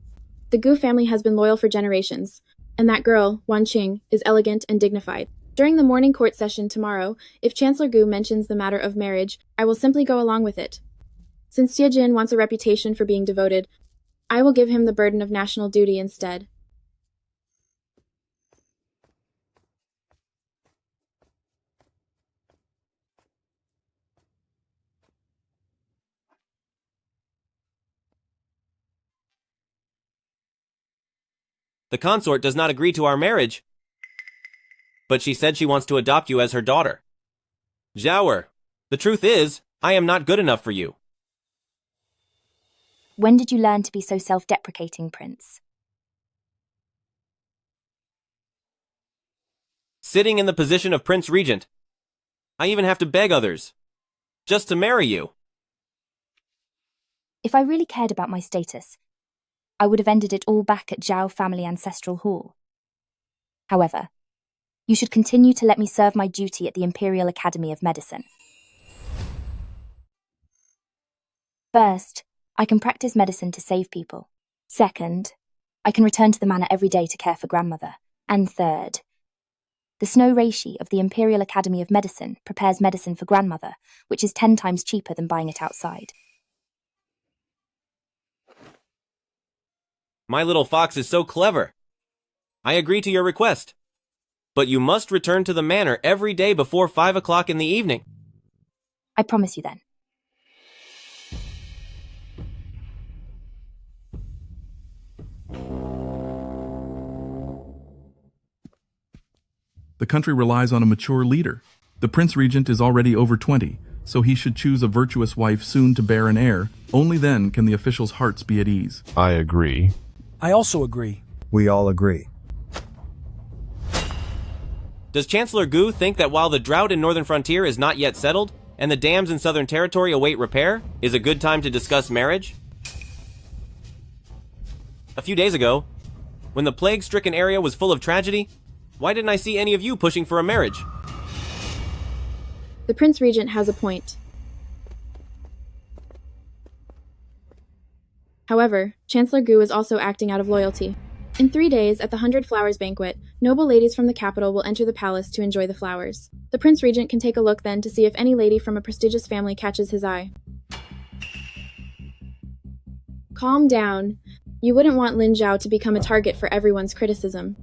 The Gu family has been loyal for generations, and that girl, Wan Qing, is elegant and dignified. During the morning court session tomorrow, if Chancellor Gu mentions the matter of marriage, I will simply go along with it. Since Xie Jin wants a reputation for being devoted, I will give him the burden of national duty instead. The consort does not agree to our marriage, but she said she wants to adopt you as her daughter. Zhao, the truth is, I am not good enough for you. When did you learn to be so self-deprecating, Prince? Sitting in the position of Prince Regent, I even have to beg others just to marry you. If I really cared about my status, I would have ended it all back at Zhao Family Ancestral Hall. However, you should continue to let me serve my duty at the Imperial Academy of Medicine. First, I can practice medicine to save people. Second, I can return to the manor every day to care for grandmother. And third, the snow reishi of the Imperial Academy of Medicine prepares medicine for grandmother, which is 10 times cheaper than buying it outside. My little fox is so clever. I agree to your request, but you must return to the manor every day before 5 o'clock in the evening. I promise you then. The country relies on a mature leader. The Prince Regent is already over 20, so he should choose a virtuous wife soon to bear an heir. Only then can the officials' hearts be at ease. I agree. I also agree. We all agree. Does Chancellor Gu think that while the drought in Northern Frontier is not yet settled, and the dams in Southern Territory await repair, is a good time to discuss marriage? A few days ago, when the plague-stricken area was full of tragedy, why didn't I see any of you pushing for a marriage? The Prince Regent has a point. However, Chancellor Gu is also acting out of loyalty. In 3 days, at the 100 Flowers Banquet, noble ladies from the capital will enter the palace to enjoy the flowers. The Prince Regent can take a look then to see if any lady from a prestigious family catches his eye. Calm down. You wouldn't want Lin Zhao to become a target for everyone's criticism.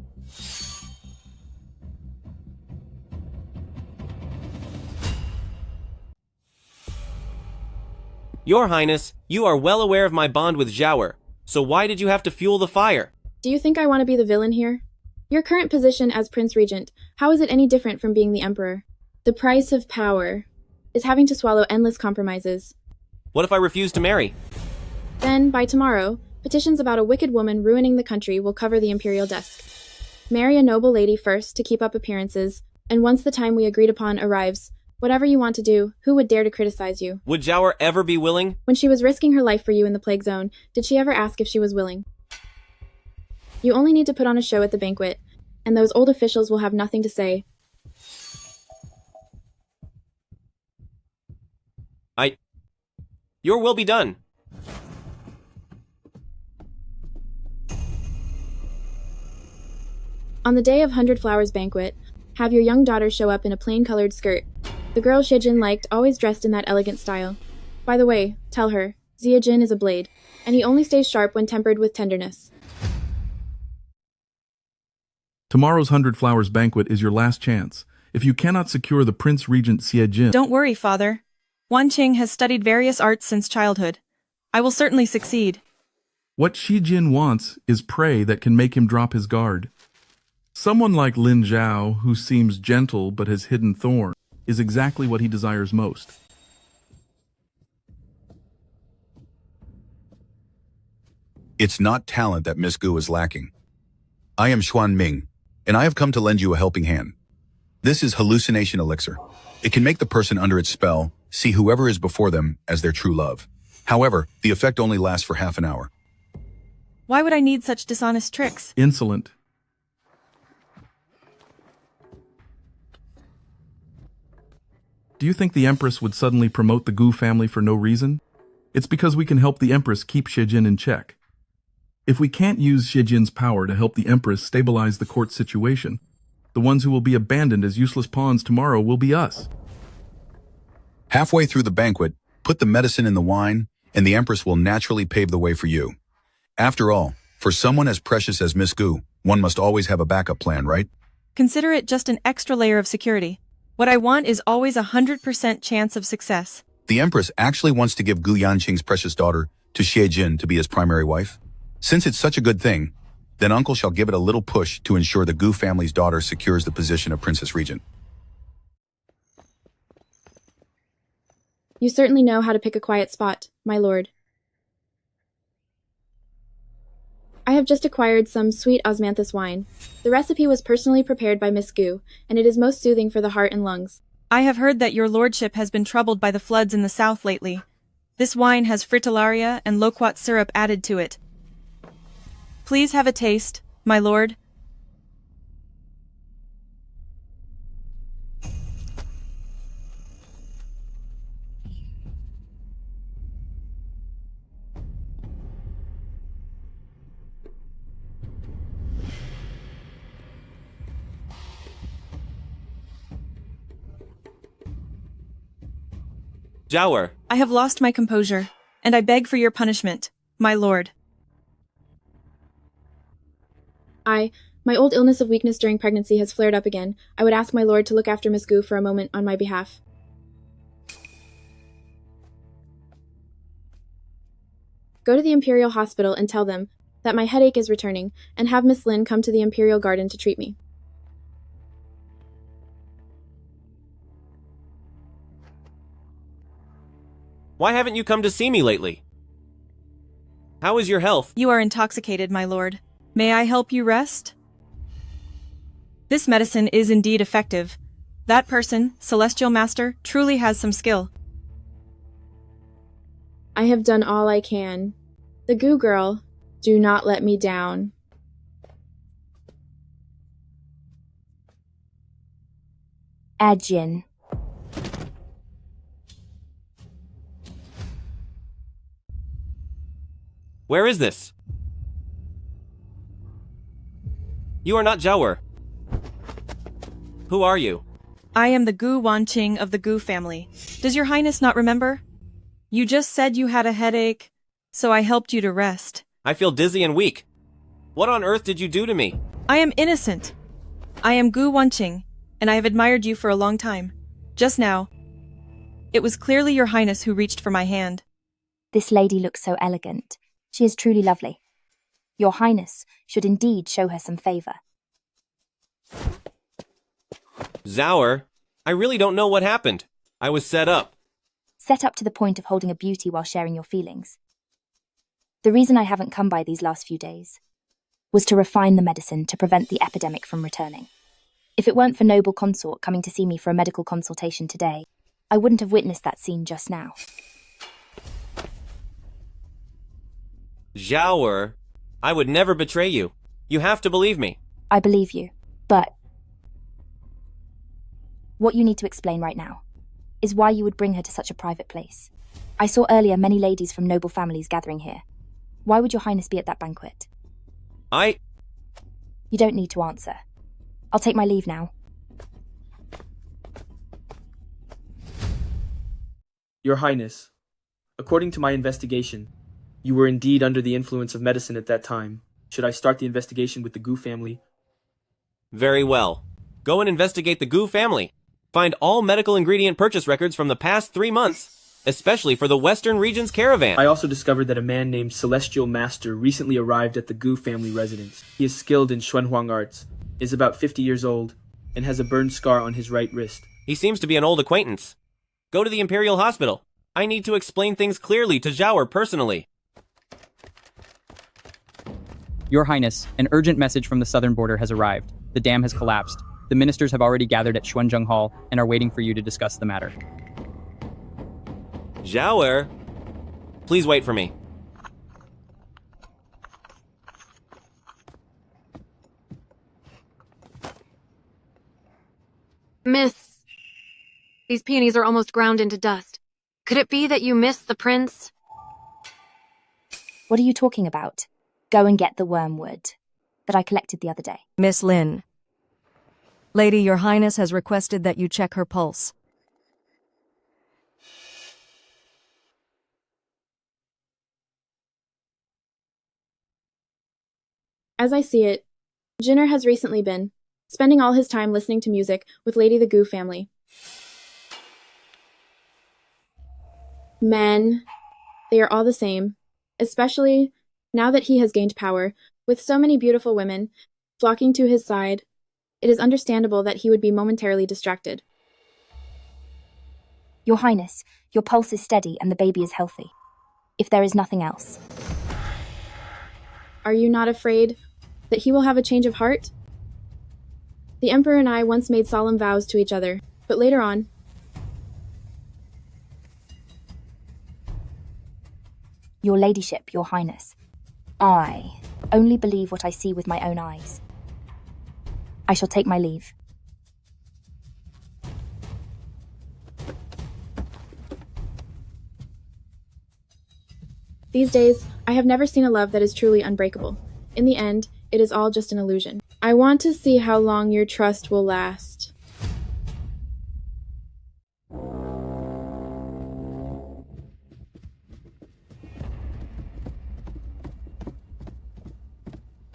Your Highness, you are well aware of my bond with Zhao, so why did you have to fuel the fire? Do you think I want to be the villain here? Your current position as Prince Regent, how is it any different from being the Emperor? The price of power is having to swallow endless compromises. What if I refuse to marry? Then, by tomorrow, petitions about a wicked woman ruining the country will cover the imperial desk. Marry a noble lady first to keep up appearances, and once the time we agreed upon arrives, whatever you want to do, who would dare to criticize you? Would Zhao ever be willing? When she was risking her life for you in the plague zone, did she ever ask if she was willing? You only need to put on a show at the banquet, and those old officials will have nothing to say. Your will be done. On the day of 100 Flowers Banquet, have your young daughter show up in a plain-colored skirt. The girl Xie Jin liked, always dressed in that elegant style. By the way, tell her, Xie Jin is a blade, and he only stays sharp when tempered with tenderness. Tomorrow's 100 Flowers Banquet is your last chance. If you cannot secure the Prince Regent Xie Jin... Don't worry, Father. Wan Qing has studied various arts since childhood. I will certainly succeed. What Xie Jin wants is prey that can make him drop his guard. Someone like Lin Zhao, who seems gentle but has hidden thorn, is exactly what he desires most. It's not talent that Miss Gu is lacking. I am Xuan Ming, and I have come to lend you a helping hand. This is hallucination elixir. It can make the person under its spell see whoever is before them as their true love. However, the effect only lasts for half an hour. Why would I need such dishonest tricks? Insolent. Do you think the Empress would suddenly promote the Gu family for no reason? It's because we can help the Empress keep Shijin in check. If we can't use Shijin's power to help the Empress stabilize the court situation, the ones who will be abandoned as useless pawns tomorrow will be us. Halfway through the banquet, put the medicine in the wine, and the Empress will naturally pave the way for you. After all, for someone as precious as Miss Gu, one must always have a backup plan, right? Consider it just an extra layer of security. What I want is always 100% chance of success. The Empress actually wants to give Gu Yanqing's precious daughter to Xie Jin to be his primary wife. Since it's such a good thing, then Uncle shall give it a little push to ensure the Gu family's daughter secures the position of Princess Regent. You certainly know how to pick a quiet spot, my lord. I have just acquired some sweet osmanthus wine. The recipe was personally prepared by Miss Gu, and it is most soothing for the heart and lungs. I have heard that your lordship has been troubled by the floods in the south lately. This wine has fritillaria and loquat syrup added to it. Please have a taste, my lord. Zhaoer. I have lost my composure, and I beg for your punishment, my lord. My old illness of weakness during pregnancy has flared up again. I would ask my lord to look after Miss Gu for a moment on my behalf. Go to the Imperial Hospital and tell them that my headache is returning, and have Miss Lin come to the Imperial Garden to treat me. Why haven't you come to see me lately? How is your health? You are intoxicated, my lord. May I help you rest? This medicine is indeed effective. That person, Celestial Master, truly has some skill. I have done all I can. The Gu girl, do not let me down. Ajin. Where is this? You are not Zhaoer. Who are you? I am the Gu Wanqing of the Gu family. Does your highness not remember? You just said you had a headache, so I helped you to rest. I feel dizzy and weak. What on earth did you do to me? I am innocent. I am Gu Wanqing, and I have admired you for a long time. Just now, it was clearly your highness who reached for my hand. This lady looks so elegant. She is truly lovely. Your highness should indeed show her some favor. Zhaoer, I really don't know what happened. I was set up. Set up to the point of holding a beauty while sharing your feelings. The reason I haven't come by these last few days was to refine the medicine to prevent the epidemic from returning. If it weren't for Noble Consort coming to see me for a medical consultation today, I wouldn't have witnessed that scene just now. Zhaoer, I would never betray you. You have to believe me. I believe you, but what you need to explain right now is why you would bring her to such a private place. I saw earlier many ladies from noble families gathering here. Why would your highness be at that banquet? You don't need to answer. I'll take my leave now. Your Highness, according to my investigation, you were indeed under the influence of medicine at that time. Should I start the investigation with the Gu family? Very well. Go and investigate the Gu family. Find all medical ingredient purchase records from the past 3 months, especially for the Western Region's caravan. I also discovered that a man named Celestial Master recently arrived at the Gu family residence. He is skilled in Xuanhuang arts, is about 50 years old, and has a burned scar on his right wrist. He seems to be an old acquaintance. Go to the Imperial Hospital. I need to explain things clearly to Zhaoer personally. Your Highness, an urgent message from the southern border has arrived. The dam has collapsed. The ministers have already gathered at Xuanzheng Hall and are waiting for you to discuss the matter. Zhaoer, please wait for me. Miss These peonies are almost ground into dust. Could it be that you missed the prince? What are you talking about? Go and get the wormwood that I collected the other day. Miss Lin. Lady, Your Highness has requested that you check her pulse. As I see it, Jinner has recently been spending all his time listening to music with Lady the Goo family. Men, they are all the same, especially now that he has gained power, with so many beautiful women flocking to his side. It is understandable that he would be momentarily distracted. Your Highness, your pulse is steady and the baby is healthy. If there is nothing else. Are you not afraid that he will have a change of heart? The Emperor and I once made solemn vows to each other, but later on... Your Ladyship, Your Highness, I only believe what I see with my own eyes. I shall take my leave. These days, I have never seen a love that is truly unbreakable. In the end, it is all just an illusion. I want to see how long your trust will last.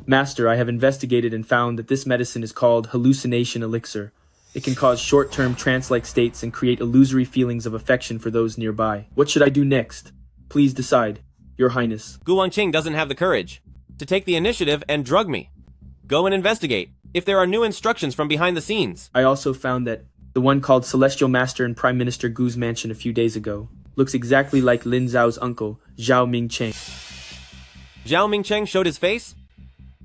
Master, I have investigated and found that this medicine is called hallucination elixir. It can cause short-term trance-like states and create illusory feelings of affection for those nearby. What should I do next? Please decide, Your Highness. Gu Wangqing doesn't have the courage to take the initiative and drug me. Go and investigate if there are new instructions from behind the scenes. I also found that the one called Celestial Master in Prime Minister Gu's mansion a few days ago looks exactly like Lin Zhao's uncle, Zhao Mingcheng. Zhao Mingcheng showed his face?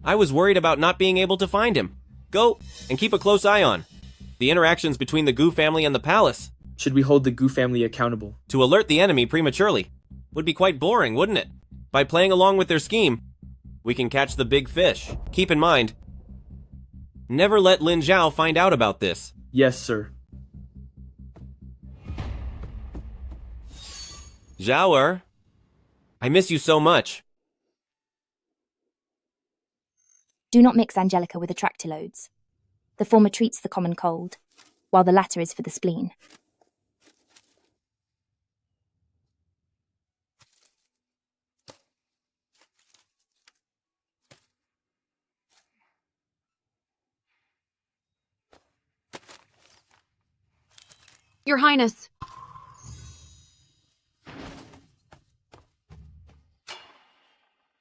I was worried about not being able to find him. Go and keep a close eye on the interactions between the Gu family and the palace. Should we hold the Gu family accountable? To alert the enemy prematurely would be quite boring, wouldn't it? By playing along with their scheme, we can catch the big fish. Keep in mind, never let Lin Zhao find out about this. Yes, sir. Zhao, I miss you so much. Do not mix Angelica with atractilodes. The former treats the common cold, while the latter is for the spleen. Your Highness.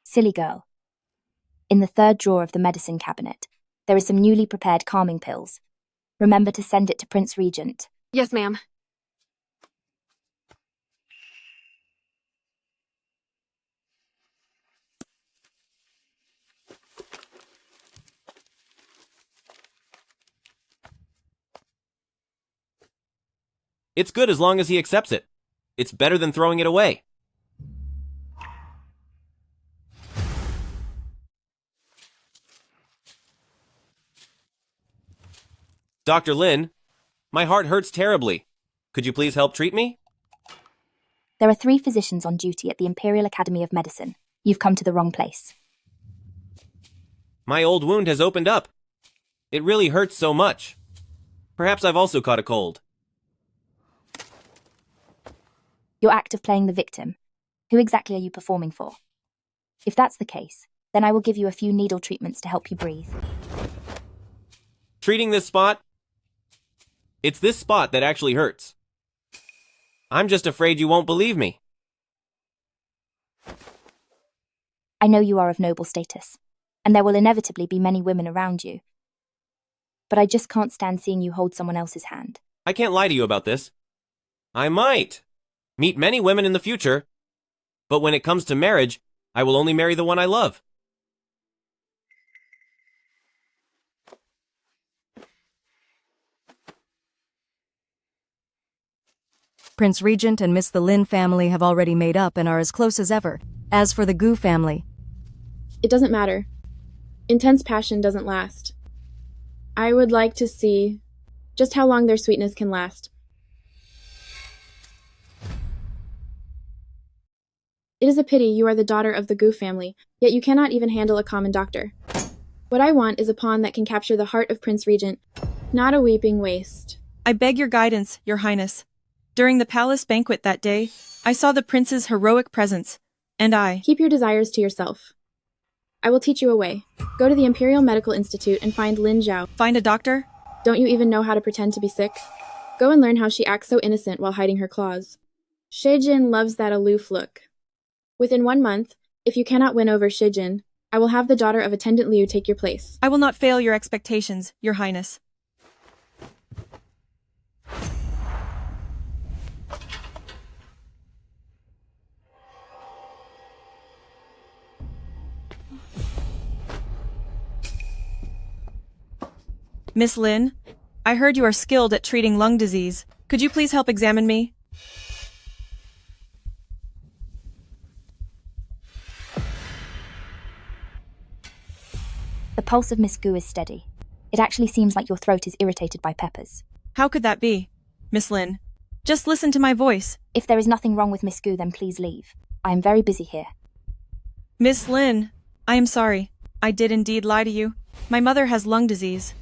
Silly girl. In the third drawer of the medicine cabinet, there is some newly prepared calming pills. Remember to send it to Prince Regent. Yes, ma'am. It's good as long as he accepts it. It's better than throwing it away. Dr. Lin, my heart hurts terribly. Could you please help treat me? There are 3 physicians on duty at the Imperial Academy of Medicine. You've come to the wrong place. My old wound has opened up. It really hurts so much. Perhaps I've also caught a cold. Your act of playing the victim. Who exactly are you performing for? If that's the case, then I will give you a few needle treatments to help you breathe. Treating this spot? It's this spot that actually hurts. I'm just afraid you won't believe me. I know you are of noble status, and there will inevitably be many women around you. But I just can't stand seeing you hold someone else's hand. I can't lie to you about this. I might meet many women in the future, but when it comes to marriage, I will only marry the one I love. Prince Regent and Miss the Lin family have already made up and are as close as ever. As for the Gu family... It doesn't matter. Intense passion doesn't last. I would like to see just how long their sweetness can last. It is a pity you are the daughter of the Gu family, yet you cannot even handle a common doctor. What I want is a pawn that can capture the heart of Prince Regent, not a weeping waste. I beg your guidance, your highness. During the palace banquet that day, I saw the prince's heroic presence, and I— Keep your desires to yourself. I will teach you a way. Go to the Imperial Medical Institute and find Lin Zhao. Find a doctor? Don't you even know how to pretend to be sick? Go and learn how she acts so innocent while hiding her claws. Shijin loves that aloof look. Within 1 month, if you cannot win over Shijin, I will have the daughter of Attendant Liu take your place. I will not fail your expectations, your highness. Miss Lin, I heard you are skilled at treating lung disease. Could you please help examine me? The pulse of Miss Gu is steady. It actually seems like your throat is irritated by peppers. How could that be, Miss Lin? Just listen to my voice. If there is nothing wrong with Miss Gu, then please leave. I am very busy here. Miss Lin, I am sorry. I did indeed lie to you. My mother has lung disease.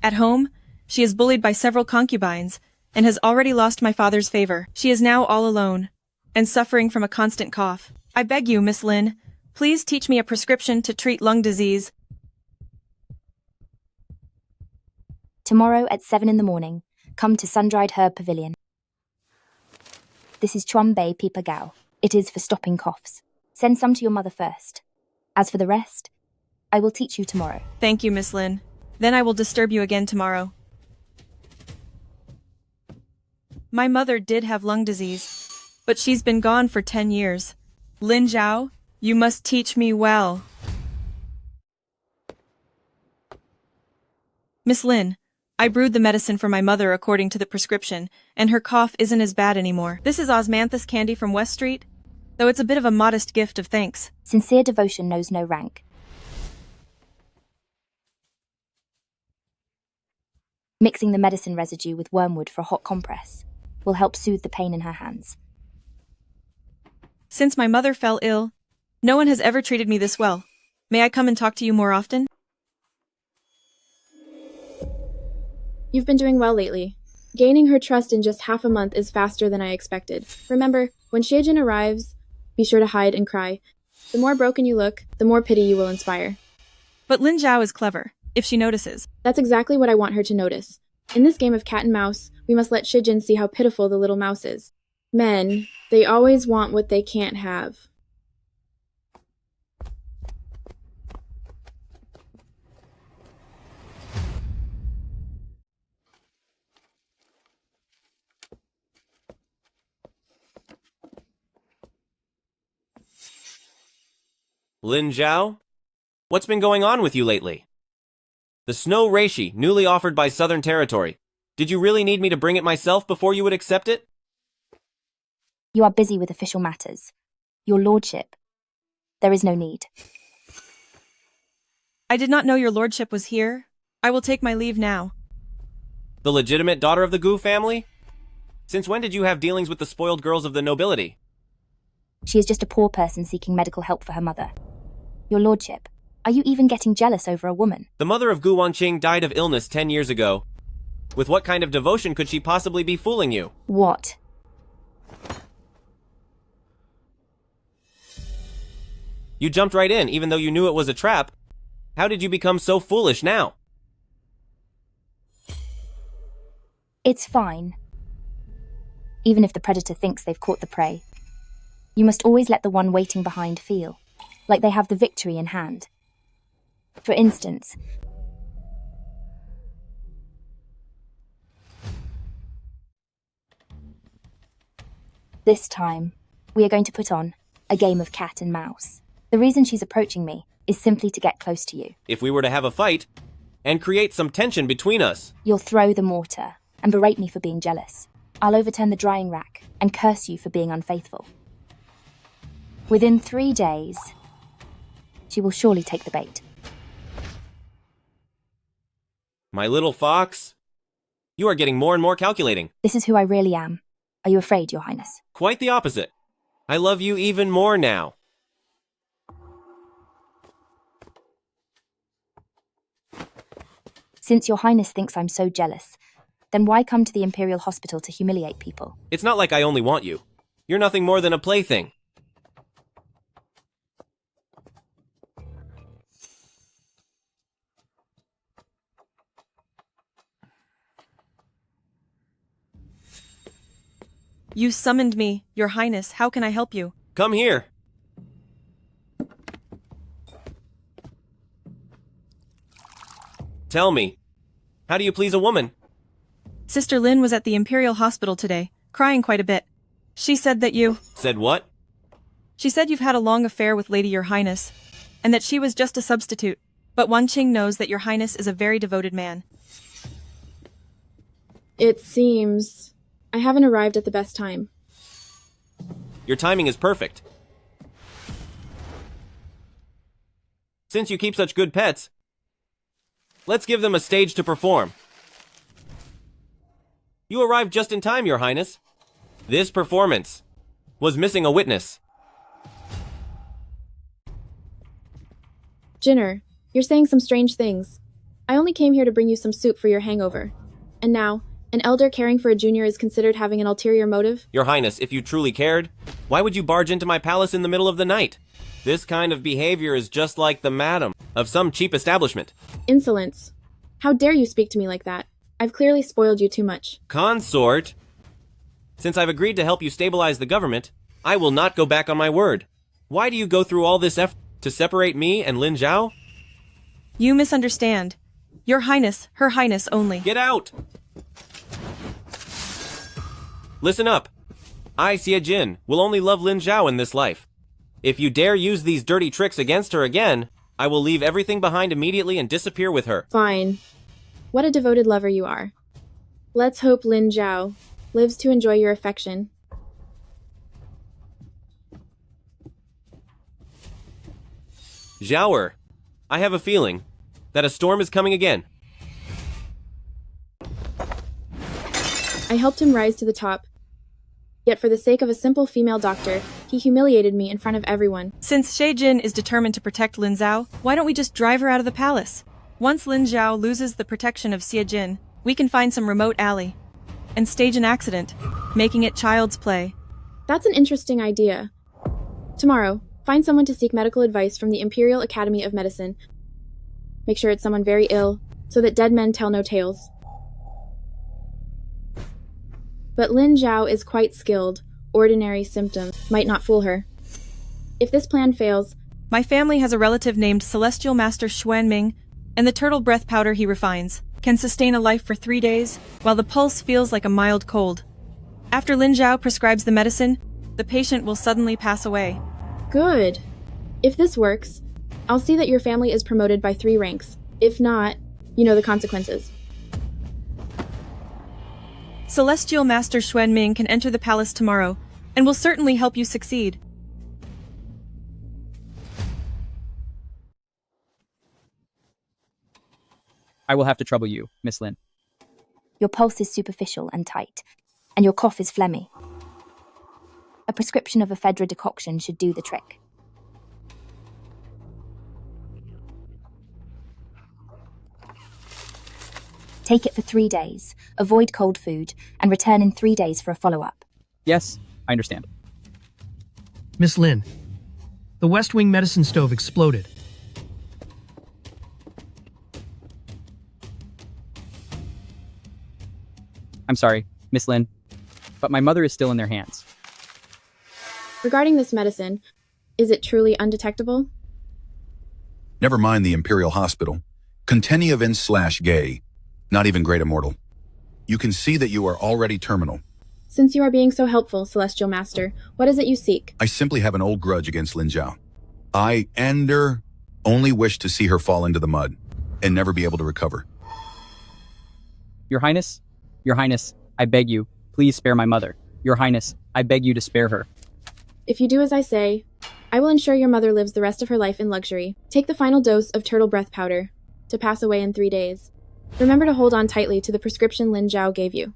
At home, she is bullied by several concubines and has already lost my father's favor. She is now all alone and suffering from a constant cough. I beg you, Miss Lin, please teach me a prescription to treat lung disease. Tomorrow at 7 in the morning, come to Sun-Dried Herb Pavilion. This is Chuan Bei Pipa Gao. It is for stopping coughs. Send some to your mother first. As for the rest, I will teach you tomorrow. Thank you, Miss Lin. Then I will disturb you again tomorrow. My mother did have lung disease, but she's been gone for 10 years. Lin Zhao, you must teach me well. Miss Lin, I brewed the medicine for my mother according to the prescription, and her cough isn't as bad anymore. This is osmanthus candy from West Street, though it's a bit of a modest gift of thanks. Sincere devotion knows no rank. Mixing the medicine residue with wormwood for a hot compress will help soothe the pain in her hands. Since my mother fell ill, no one has ever treated me this well. May I come and talk to you more often? You've been doing well lately. Gaining her trust in just half a month is faster than I expected. Remember, when Shijin arrives, be sure to hide and cry. The more broken you look, the more pity you will inspire. But Lin Zhao is clever, if she notices. That's exactly what I want her to notice. In this game of cat and mouse, we must let Shijin see how pitiful the little mouse is. Men, they always want what they can't have. Lin Zhao? What's been going on with you lately? The snow reishi, newly offered by Southern Territory. Did you really need me to bring it myself before you would accept it? You are busy with official matters. Your lordship. There is no need. I did not know your lordship was here. I will take my leave now. The legitimate daughter of the Gu family? Since when did you have dealings with the spoiled girls of the nobility? She is just a poor person seeking medical help for her mother. Your lordship, are you even getting jealous over a woman? The mother of Gu Wanqing died of illness 10 years ago. With what kind of devotion could she possibly be fooling you? What? You jumped right in, even though you knew it was a trap. How did you become so foolish now? It's fine. Even if the predator thinks they've caught the prey. You must always let the one waiting behind feel like they have the victory in hand. For instance, this time, we are going to put on a game of cat and mouse. The reason she's approaching me is simply to get close to you. If we were to have a fight and create some tension between us, You'll throw the mortar and berate me for being jealous. I'll overturn the drying rack and curse you for being unfaithful. Within 3 days, she will surely take the bait. my little fox, you are getting more and more calculating. This is who I really am. Are you afraid, Your Highness? Quite the opposite. I love you even more now. Since your highness thinks I'm so jealous, then why come to the Imperial Hospital to humiliate people? It's not like I only want you. You're nothing more than a plaything. You summoned me, your highness. How can I help you? Come here. Tell me, how do you please a woman? Sister Lin was at the Imperial Hospital today, crying quite a bit. She said that you... Said what? She said you've had a long affair with Lady Your Highness, and that she was just a substitute. But Wanqing knows that Your Highness is a very devoted man. It seems I haven't arrived at the best time. Your timing is perfect. Since you keep such good pets, let's give them a stage to perform. You arrived just in time, Your Highness. This performance was missing a witness. Jinner, you're saying some strange things. I only came here to bring you some soup for your hangover. And now, an elder caring for a junior is considered having an ulterior motive? Your Highness, if you truly cared, why would you barge into my palace in the middle of the night? This kind of behavior is just like the madam of some cheap establishment. Insolence. How dare you speak to me like that? I've clearly spoiled you too much. Consort, since I've agreed to help you stabilize the government, I will not go back on my word. Why do you go through all this effort to separate me and Lin Zhao? You misunderstand. Your Highness, Her Highness only. Get out! Listen up. I, Xie Jin, will only love Lin Zhao in this life. If you dare use these dirty tricks against her again, I will leave everything behind immediately and disappear with her. Fine. What a devoted lover you are. Let's hope Lin Zhao lives to enjoy your affection. Zhaoer, I have a feeling that a storm is coming again. I helped him rise to the top. Yet for the sake of a simple female doctor, he humiliated me in front of everyone. Since Xie Jin is determined to protect Lin Zhao, why don't we just drive her out of the palace? Once Lin Zhao loses the protection of Xie Jin, we can find some remote alley and stage an accident, making it child's play. That's an interesting idea. Tomorrow, find someone to seek medical advice from the Imperial Academy of Medicine. Make sure it's someone very ill, so that dead men tell no tales. But Lin Zhao is quite skilled. Ordinary symptoms might not fool her. If this plan fails... My family has a relative named Celestial Master Xuan Ming, and the turtle breath powder he refines can sustain a life for 3 days, while the pulse feels like a mild cold. After Lin Zhao prescribes the medicine, the patient will suddenly pass away. Good. If this works, I'll see that your family is promoted by 3 ranks. If not, you know the consequences. Celestial Master Xuan Ming can enter the palace tomorrow, and will certainly help you succeed. I will have to trouble you, Miss Lin. Your pulse is superficial and tight, and your cough is phlegmy. A prescription of ephedra decoction should do the trick. Take it for 3 days, avoid cold food, and return in 3 days for a follow-up. Yes, I understand. Miss Lin, the West Wing medicine stove exploded. I'm sorry, Miss Lin, but my mother is still in their hands. Regarding this medicine, is it truly undetectable? Never mind the Imperial Hospital. Contenievin/gay. Not even great immortal. You can see that you are already terminal. Since you are being so helpful, Celestial Master, what is it you seek? I simply have an old grudge against Lin Zhao. I, Ender, only wish to see her fall into the mud and never be able to recover. Your Highness, I beg you, please spare my mother. Your Highness, I beg you to spare her. If you do as I say, I will ensure your mother lives the rest of her life in luxury. Take the final dose of turtle breath powder to pass away in 3 days. Remember to hold on tightly to the prescription Lin Zhao gave you.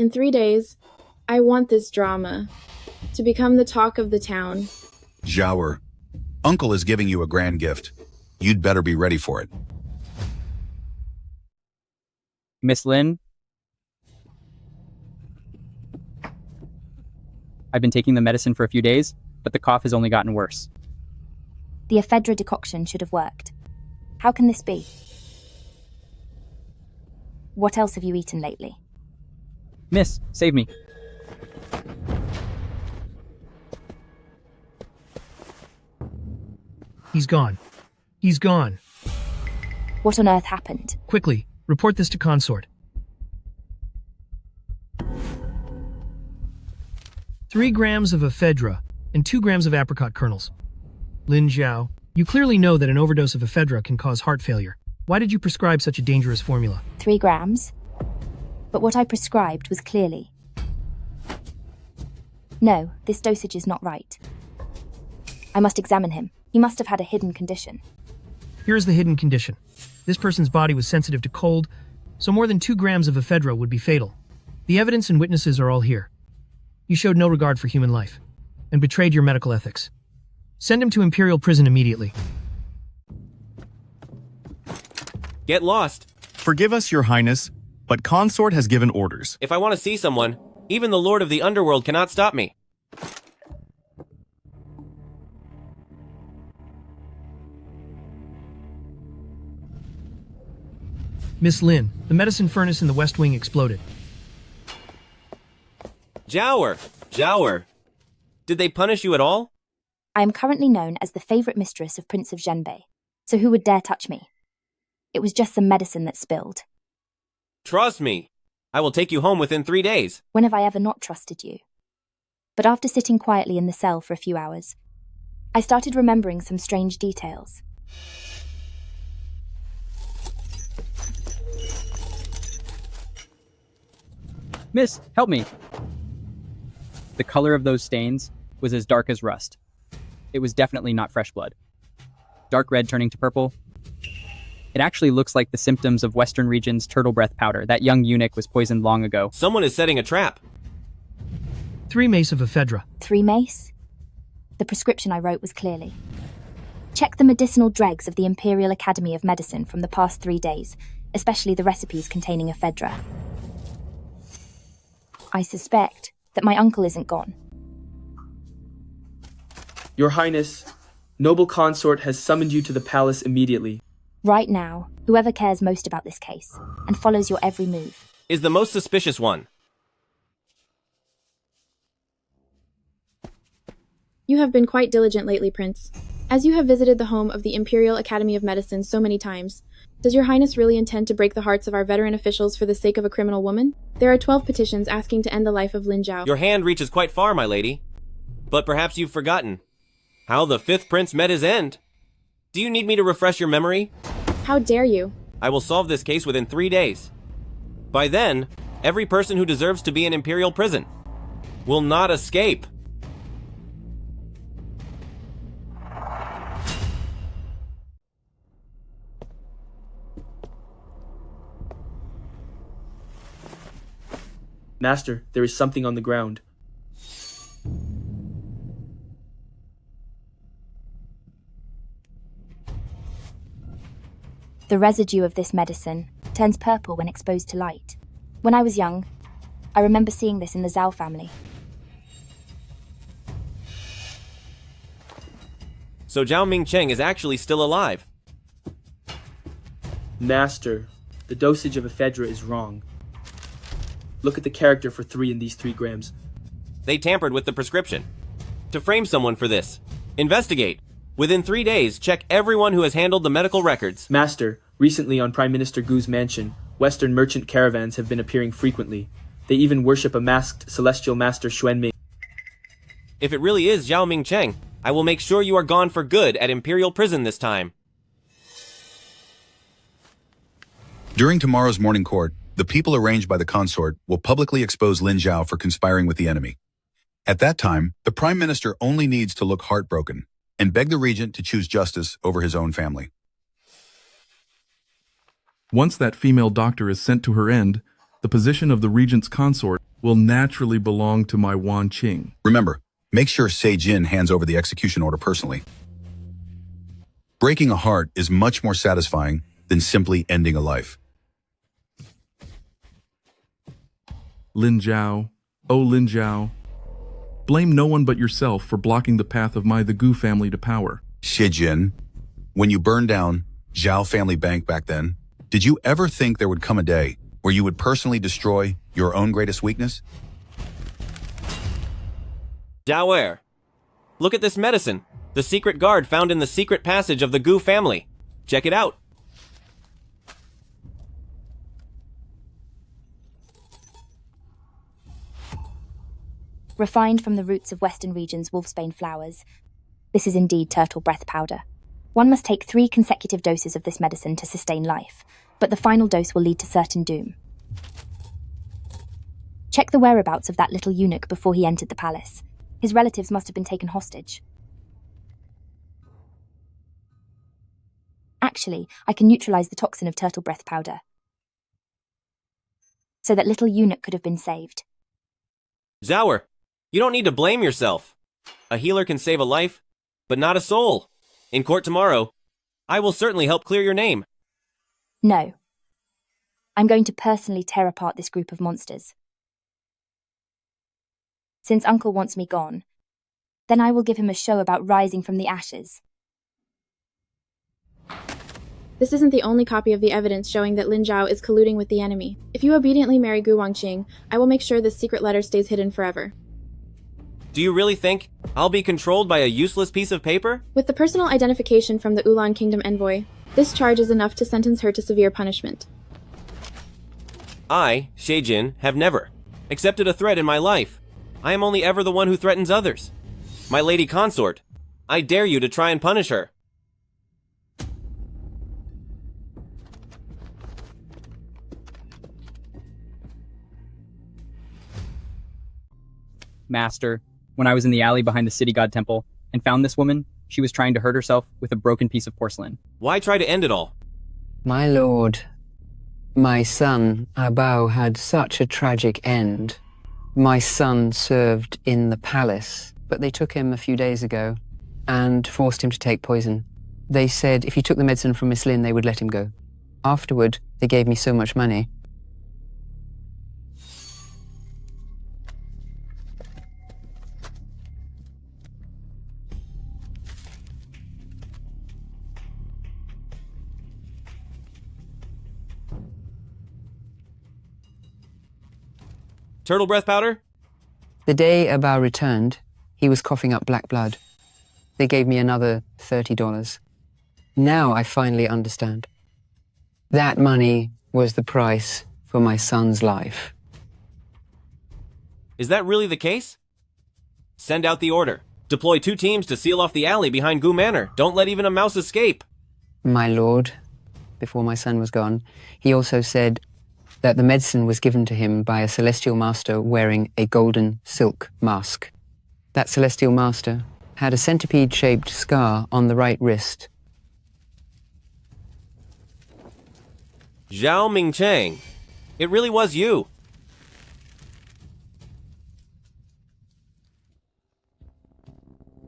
In 3 days, I want this drama to become the talk of the town. Zhaoer, Uncle is giving you a grand gift. You'd better be ready for it. Miss Lin? I've been taking the medicine for a few days, but the cough has only gotten worse. The ephedra decoction should have worked. How can this be? What else have you eaten lately? Miss, save me. He's gone. He's gone. What on earth happened? Quickly, report this to consort. 3 grams of ephedra and 2 grams of apricot kernels. Lin Zhao, you clearly know that an overdose of ephedra can cause heart failure. Why did you prescribe such a dangerous formula? 3 grams? But what I prescribed was clearly... No, this dosage is not right. I must examine him. He must have had a hidden condition. Here is the hidden condition. This person's body was sensitive to cold, so more than 2 grams of ephedra would be fatal. The evidence and witnesses are all here. You showed no regard for human life and betrayed your medical ethics. Send him to Imperial Prison immediately. Get lost. Forgive us, Your Highness, but Consort has given orders. If I want to see someone, even the Lord of the Underworld cannot stop me. Miss Lin, the medicine furnace in the West Wing exploded. Zhaoer. Did they punish you at all? I am currently known as the favorite mistress of Prince of Zhenbei, so who would dare touch me? It was just some medicine that spilled. Trust me. I will take you home within 3 days. When have I ever not trusted you? But after sitting quietly in the cell for a few hours, I started remembering some strange details. Miss, help me! The color of those stains was as dark as rust. It was definitely not fresh blood. Dark red turning to purple. It actually looks like the symptoms of Western Region's turtle breath powder. That young eunuch was poisoned long ago. Someone is setting a trap. 3 mace of ephedra. 3 mace? The prescription I wrote was clearly. Check the medicinal dregs of the Imperial Academy of Medicine from the past 3 days, especially the recipes containing ephedra. I suspect that my uncle isn't gone. Your Highness, noble consort has summoned you to the palace immediately. Right now, whoever cares most about this case and follows your every move is the most suspicious one. You have been quite diligent lately, Prince. As you have visited the home of the Imperial Academy of Medicine so many times, does your Highness really intend to break the hearts of our veteran officials for the sake of a criminal woman? There are 12 petitions asking to end the life of Lin Zhao. Your hand reaches quite far, my lady. But perhaps you've forgotten how the 5th prince met his end. Do you need me to refresh your memory? How dare you? I will solve this case within 3 days. By then, every person who deserves to be in Imperial prison will not escape. Master, there is something on the ground. The residue of this medicine turns purple when exposed to light. When I was young, I remember seeing this in the Zhao family. So Zhao Mingcheng is actually still alive. Master, the dosage of ephedra is wrong. Look at the character for 3 in these 3 grams. They tampered with the prescription. To frame someone for this, investigate. Within 3 days, check everyone who has handled the medical records. Master, recently on Prime Minister Gu's mansion, Western merchant caravans have been appearing frequently. They even worship a masked celestial master Xuanming. If it really is Zhao Mingcheng, I will make sure you are gone for good at Imperial Prison this time. During tomorrow's morning court, the people arranged by the consort will publicly expose Lin Zhao for conspiring with the enemy. At that time, the Prime Minister only needs to look heartbroken and beg the regent to choose justice over his own family. Once that female doctor is sent to her end, the position of the regent's consort will naturally belong to my Wan Qing. Remember, make sure Jin hands over the execution order personally. Breaking a heart is much more satisfying than simply ending a life. Lin Zhao, oh Lin Zhao, blame no one but yourself for blocking the path of the Gu family to power. Jin, when you burned down Zhao family bank back then, did you ever think there would come a day where you would personally destroy your own greatest weakness? Zhao, look at this medicine. The secret guard found in the secret passage of the Gu family. Check it out. Refined from the roots of Western region's wolfsbane flowers, this is indeed turtle breath powder. One must take 3 consecutive doses of this medicine to sustain life, but the final dose will lead to certain doom. Check the whereabouts of that little eunuch before he entered the palace. His relatives must have been taken hostage. Actually, I can neutralize the toxin of turtle breath powder, so that little eunuch could have been saved. Zhao, you don't need to blame yourself. A healer can save a life, but not a soul. In court tomorrow, I will certainly help clear your name. No. I'm going to personally tear apart this group of monsters. Since Uncle wants me gone, then I will give him a show about rising from the ashes. This isn't the only copy of the evidence showing that Lin Zhao is colluding with the enemy. If you obediently marry Gu Wangqing, I will make sure this secret letter stays hidden forever. Do you really think I'll be controlled by a useless piece of paper? With the personal identification from the Ulan Kingdom envoy, this charge is enough to sentence her to severe punishment. I, Jin, have never accepted a threat in my life. I am only ever the one who threatens others. My lady consort, I dare you to try and punish her. Master, when I was in the alley behind the city god temple and found this woman, she was trying to hurt herself with a broken piece of porcelain. Why try to end it all? My lord, my son, Abao, had such a tragic end. My son served in the palace, but they took him a few days ago and forced him to take poison. They said if he took the medicine from Miss Lin, they would let him go. Afterward, they gave me so much money. Turtle breath powder? The day Abao returned, he was coughing up black blood. They gave me another $30. Now I finally understand. That money was the price for my son's life. Is that really the case? Send out the order. Deploy 2 teams to seal off the alley behind Gu Manor. Don't let even a mouse escape. My lord, before my son was gone, he also said that the medicine was given to him by a celestial master wearing a golden silk mask. That celestial master had a centipede-shaped scar on the right wrist. Zhao Mingcheng. It really was you.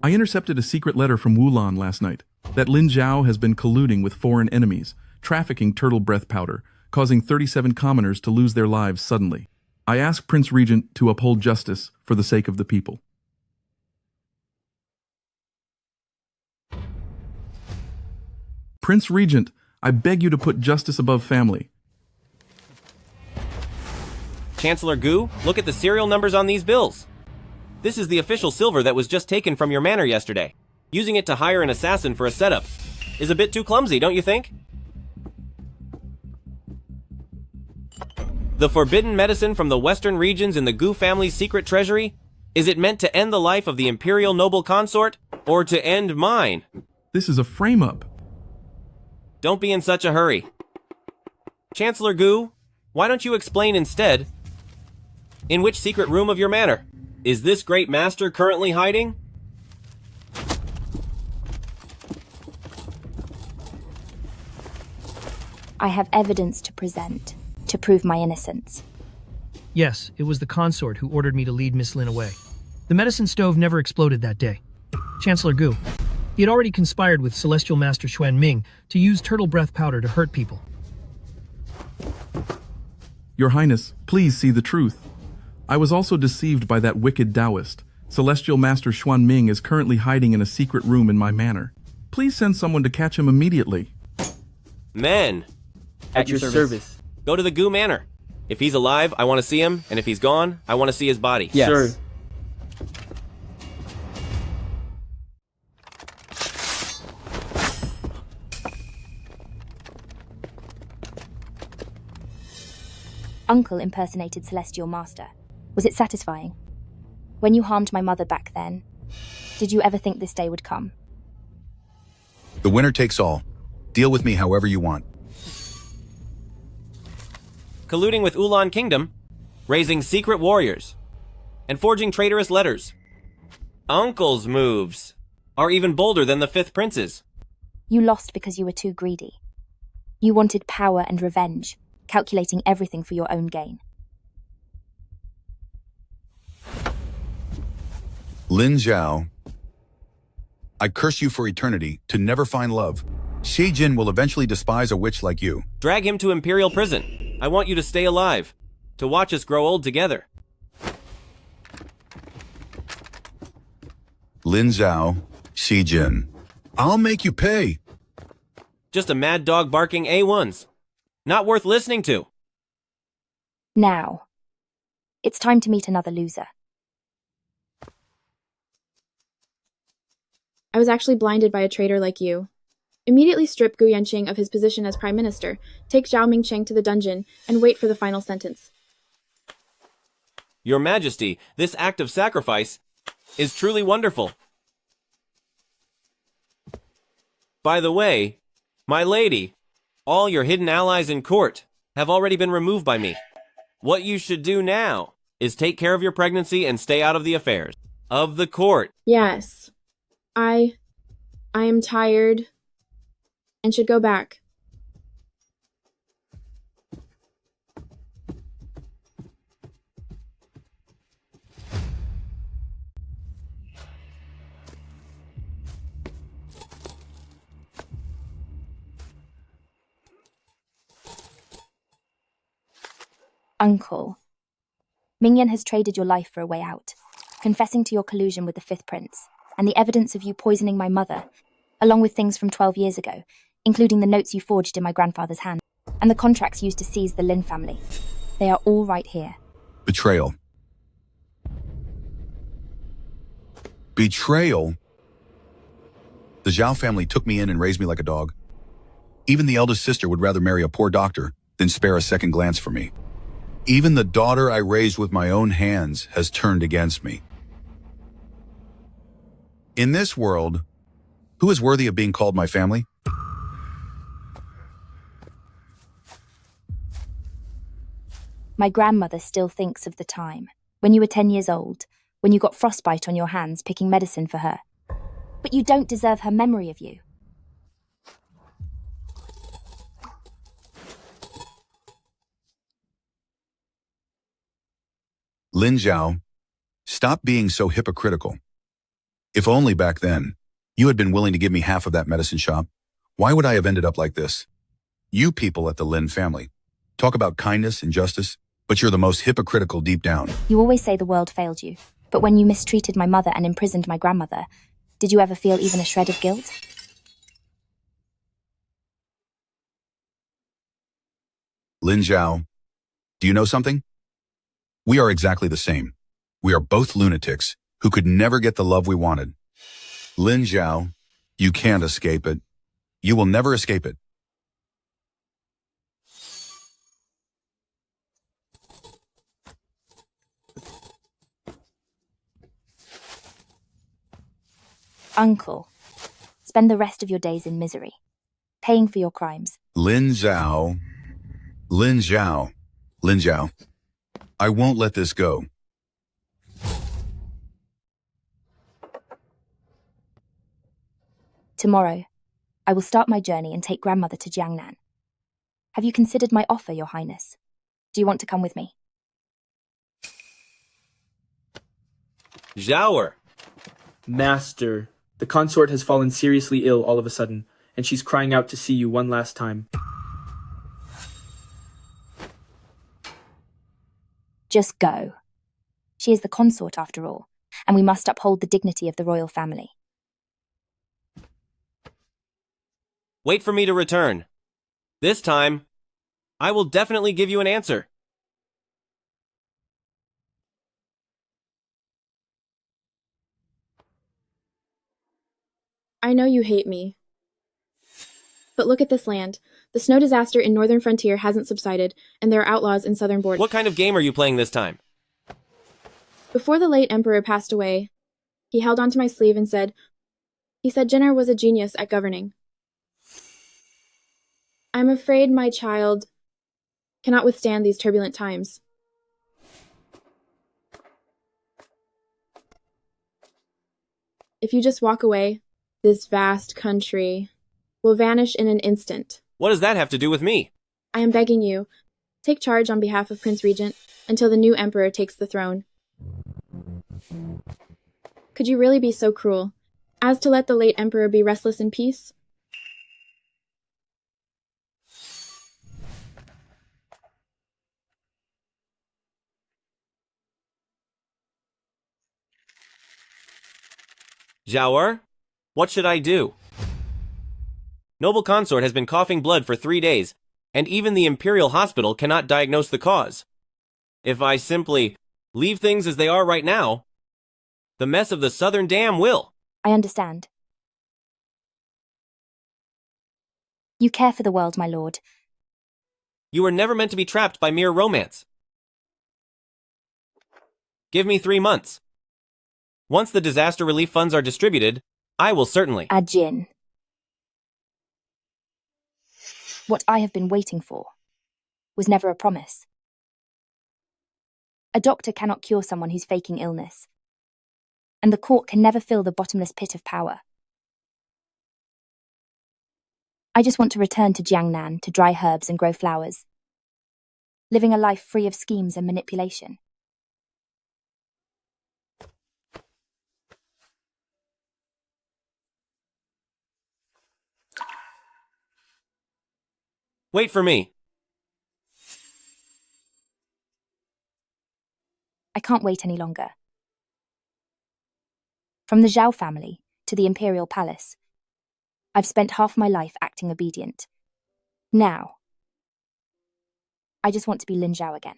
I intercepted a secret letter from Wulan last night that Lin Zhao has been colluding with foreign enemies, trafficking turtle breath powder, causing 37 commoners to lose their lives suddenly. I ask Prince Regent to uphold justice for the sake of the people. Prince Regent, I beg you to put justice above family. Chancellor Gu, look at the serial numbers on these bills. This is the official silver that was just taken from your manor yesterday. Using it to hire an assassin for a setup is a bit too clumsy, don't you think? The forbidden medicine from the western regions in the Gu family's secret treasury? Is it meant to end the life of the imperial noble consort, or to end mine? This is a frame-up. Don't be in such a hurry. Chancellor Gu, why don't you explain instead? In which secret room of your manor is this great master currently hiding? I have evidence to present to prove my innocence. Yes, it was the consort who ordered me to lead Miss Lin away. The medicine stove never exploded that day. Chancellor Gu. He had already conspired with Celestial Master Xuan Ming to use turtle breath powder to hurt people. Your Highness, please see the truth. I was also deceived by that wicked Taoist. Celestial Master Xuan Ming is currently hiding in a secret room in my manor. Please send someone to catch him immediately. Men! At your service. Go to the Gu Manor. If he's alive, I want to see him, and if he's gone, I want to see his body. Yes. Sure. Uncle impersonated Celestial Master. Was it satisfying? When you harmed my mother back then, did you ever think this day would come? The winner takes all. Deal with me however you want. Colluding with Ulan Kingdom, raising secret warriors, and forging traitorous letters. Uncle's moves are even bolder than the Fifth Prince's. You lost because you were too greedy. You wanted power and revenge, calculating everything for your own gain. Lin Zhao, I curse you for eternity to never find love. Xie Jin will eventually despise a witch like you. Drag him to Imperial Prison. I want you to stay alive, to watch us grow old together. Lin Zhao, Xie Jin, I'll make you pay. Just a mad dog barking A1s. Not worth listening to. Now, it's time to meet another loser. I was actually blinded by a traitor like you. Immediately strip Gu Yanqing of his position as Prime Minister, take Zhao Mingcheng to the dungeon, and wait for the final sentence. Your Majesty, this act of sacrifice is truly wonderful. By the way, my lady, all your hidden allies in court have already been removed by me. What you should do now is take care of your pregnancy and stay out of the affairs of the court. Yes. I am tired and should go back. Uncle, Mingyan has traded your life for a way out, confessing to your collusion with the Fifth Prince, and the evidence of you poisoning my mother, along with things from 12 years ago, including the notes you forged in my grandfather's hand, and the contracts used to seize the Lin family. They are all right here. Betrayal. Betrayal? The Zhao family took me in and raised me like a dog. Even the eldest sister would rather marry a poor doctor than spare a second glance for me. Even the daughter I raised with my own hands has turned against me. In this world, who is worthy of being called my family? My grandmother still thinks of the time, when you were 10 years old, when you got frostbite on your hands picking medicine for her. But you don't deserve her memory of you. Lin Zhao, stop being so hypocritical. If only back then, you had been willing to give me half of that medicine shop, why would I have ended up like this? You people at the Lin family talk about kindness and justice, but you're the most hypocritical deep down. You always say the world failed you, but when you mistreated my mother and imprisoned my grandmother, did you ever feel even a shred of guilt? Lin Zhao, do you know something? We are exactly the same. We are both lunatics who could never get the love we wanted. Lin Zhao, you can't escape it. You will never escape it. Uncle, spend the rest of your days in misery, paying for your crimes. Lin Zhao, Lin Zhao, Lin Zhao, I won't let this go. Tomorrow, I will start my journey and take grandmother to Jiangnan. Have you considered my offer, Your Highness? Do you want to come with me? Zhaoer. Master, the consort has fallen seriously ill all of a sudden, and she's crying out to see you one last time. Just go. She is the consort after all, and we must uphold the dignity of the royal family. Wait for me to return. This time, I will definitely give you an answer. I know you hate me. But look at this land. The snow disaster in northern frontier hasn't subsided, and there are outlaws in southern border. What kind of game are you playing this time? Before the late emperor passed away, he held onto my sleeve and said, Jenner was a genius at governing. I'm afraid my child cannot withstand these turbulent times. If you just walk away, this vast country will vanish in an instant. What does that have to do with me? I am begging you, take charge on behalf of Prince Regent until the new emperor takes the throne. Could you really be so cruel as to let the late emperor be restless in peace? Zhaoer, what should I do? Noble consort has been coughing blood for 3 days, and even the Imperial Hospital cannot diagnose the cause. If I simply leave things as they are right now, the mess of the southern dam will. I understand. You care for the world, my lord. You were never meant to be trapped by mere romance. Give me 3 months. Once the disaster relief funds are distributed, I will certainly. Ajin. What I have been waiting for was never a promise. A doctor cannot cure someone who's faking illness, and the court can never fill the bottomless pit of power. I just want to return to Jiangnan to dry herbs and grow flowers, living a life free of schemes and manipulation. Wait for me. I can't wait any longer. From the Zhao family to the Imperial Palace, I've spent half my life acting obedient. Now, I just want to be Lin Zhao again.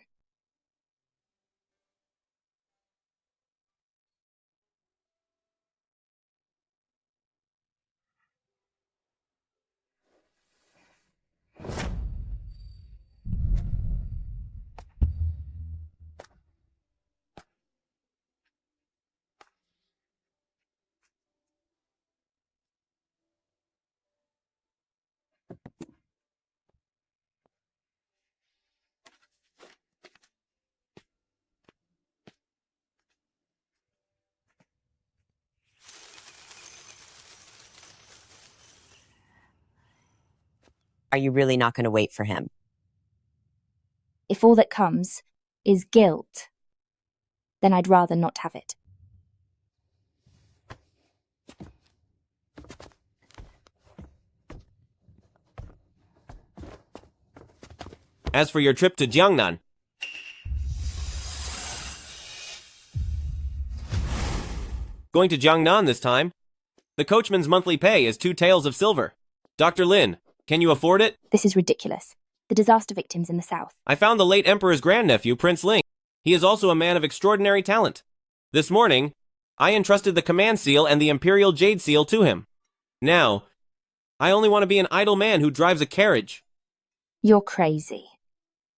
Are you really not going to wait for him? If all that comes is guilt, then I'd rather not have it. As for your trip to Jiangnan, going to Jiangnan this time. The coachman's monthly pay is 2 taels of silver. Dr. Lin, can you afford it? This is ridiculous. The disaster victims in the south. I found the late emperor's grandnephew, Prince Ling. He is also a man of extraordinary talent. This morning, I entrusted the command seal and the imperial jade seal to him. Now, I only want to be an idle man who drives a carriage. You're crazy.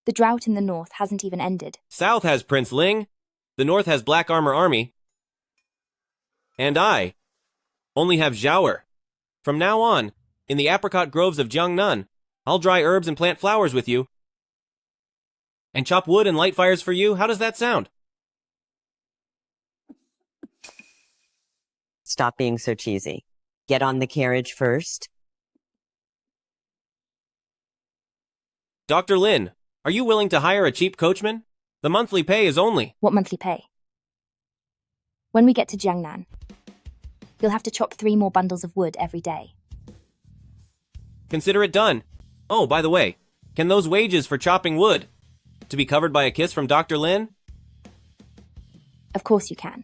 The drought in the north hasn't even ended. South has Prince Ling, the north has Black Armor Army, and I only have Zhaoer. From now on, in the apricot groves of Jiangnan, I'll dry herbs and plant flowers with you. And chop wood and light fires for you. How does that sound? Stop being so cheesy. Get on the carriage first. Dr. Lin, are you willing to hire a cheap coachman? The monthly pay is only... What monthly pay? When we get to Jiangnan, you'll have to chop 3 more bundles of wood every day. Consider it done. Oh, by the way, can those wages for chopping wood to be covered by a kiss from Dr. Lin? Of course you can.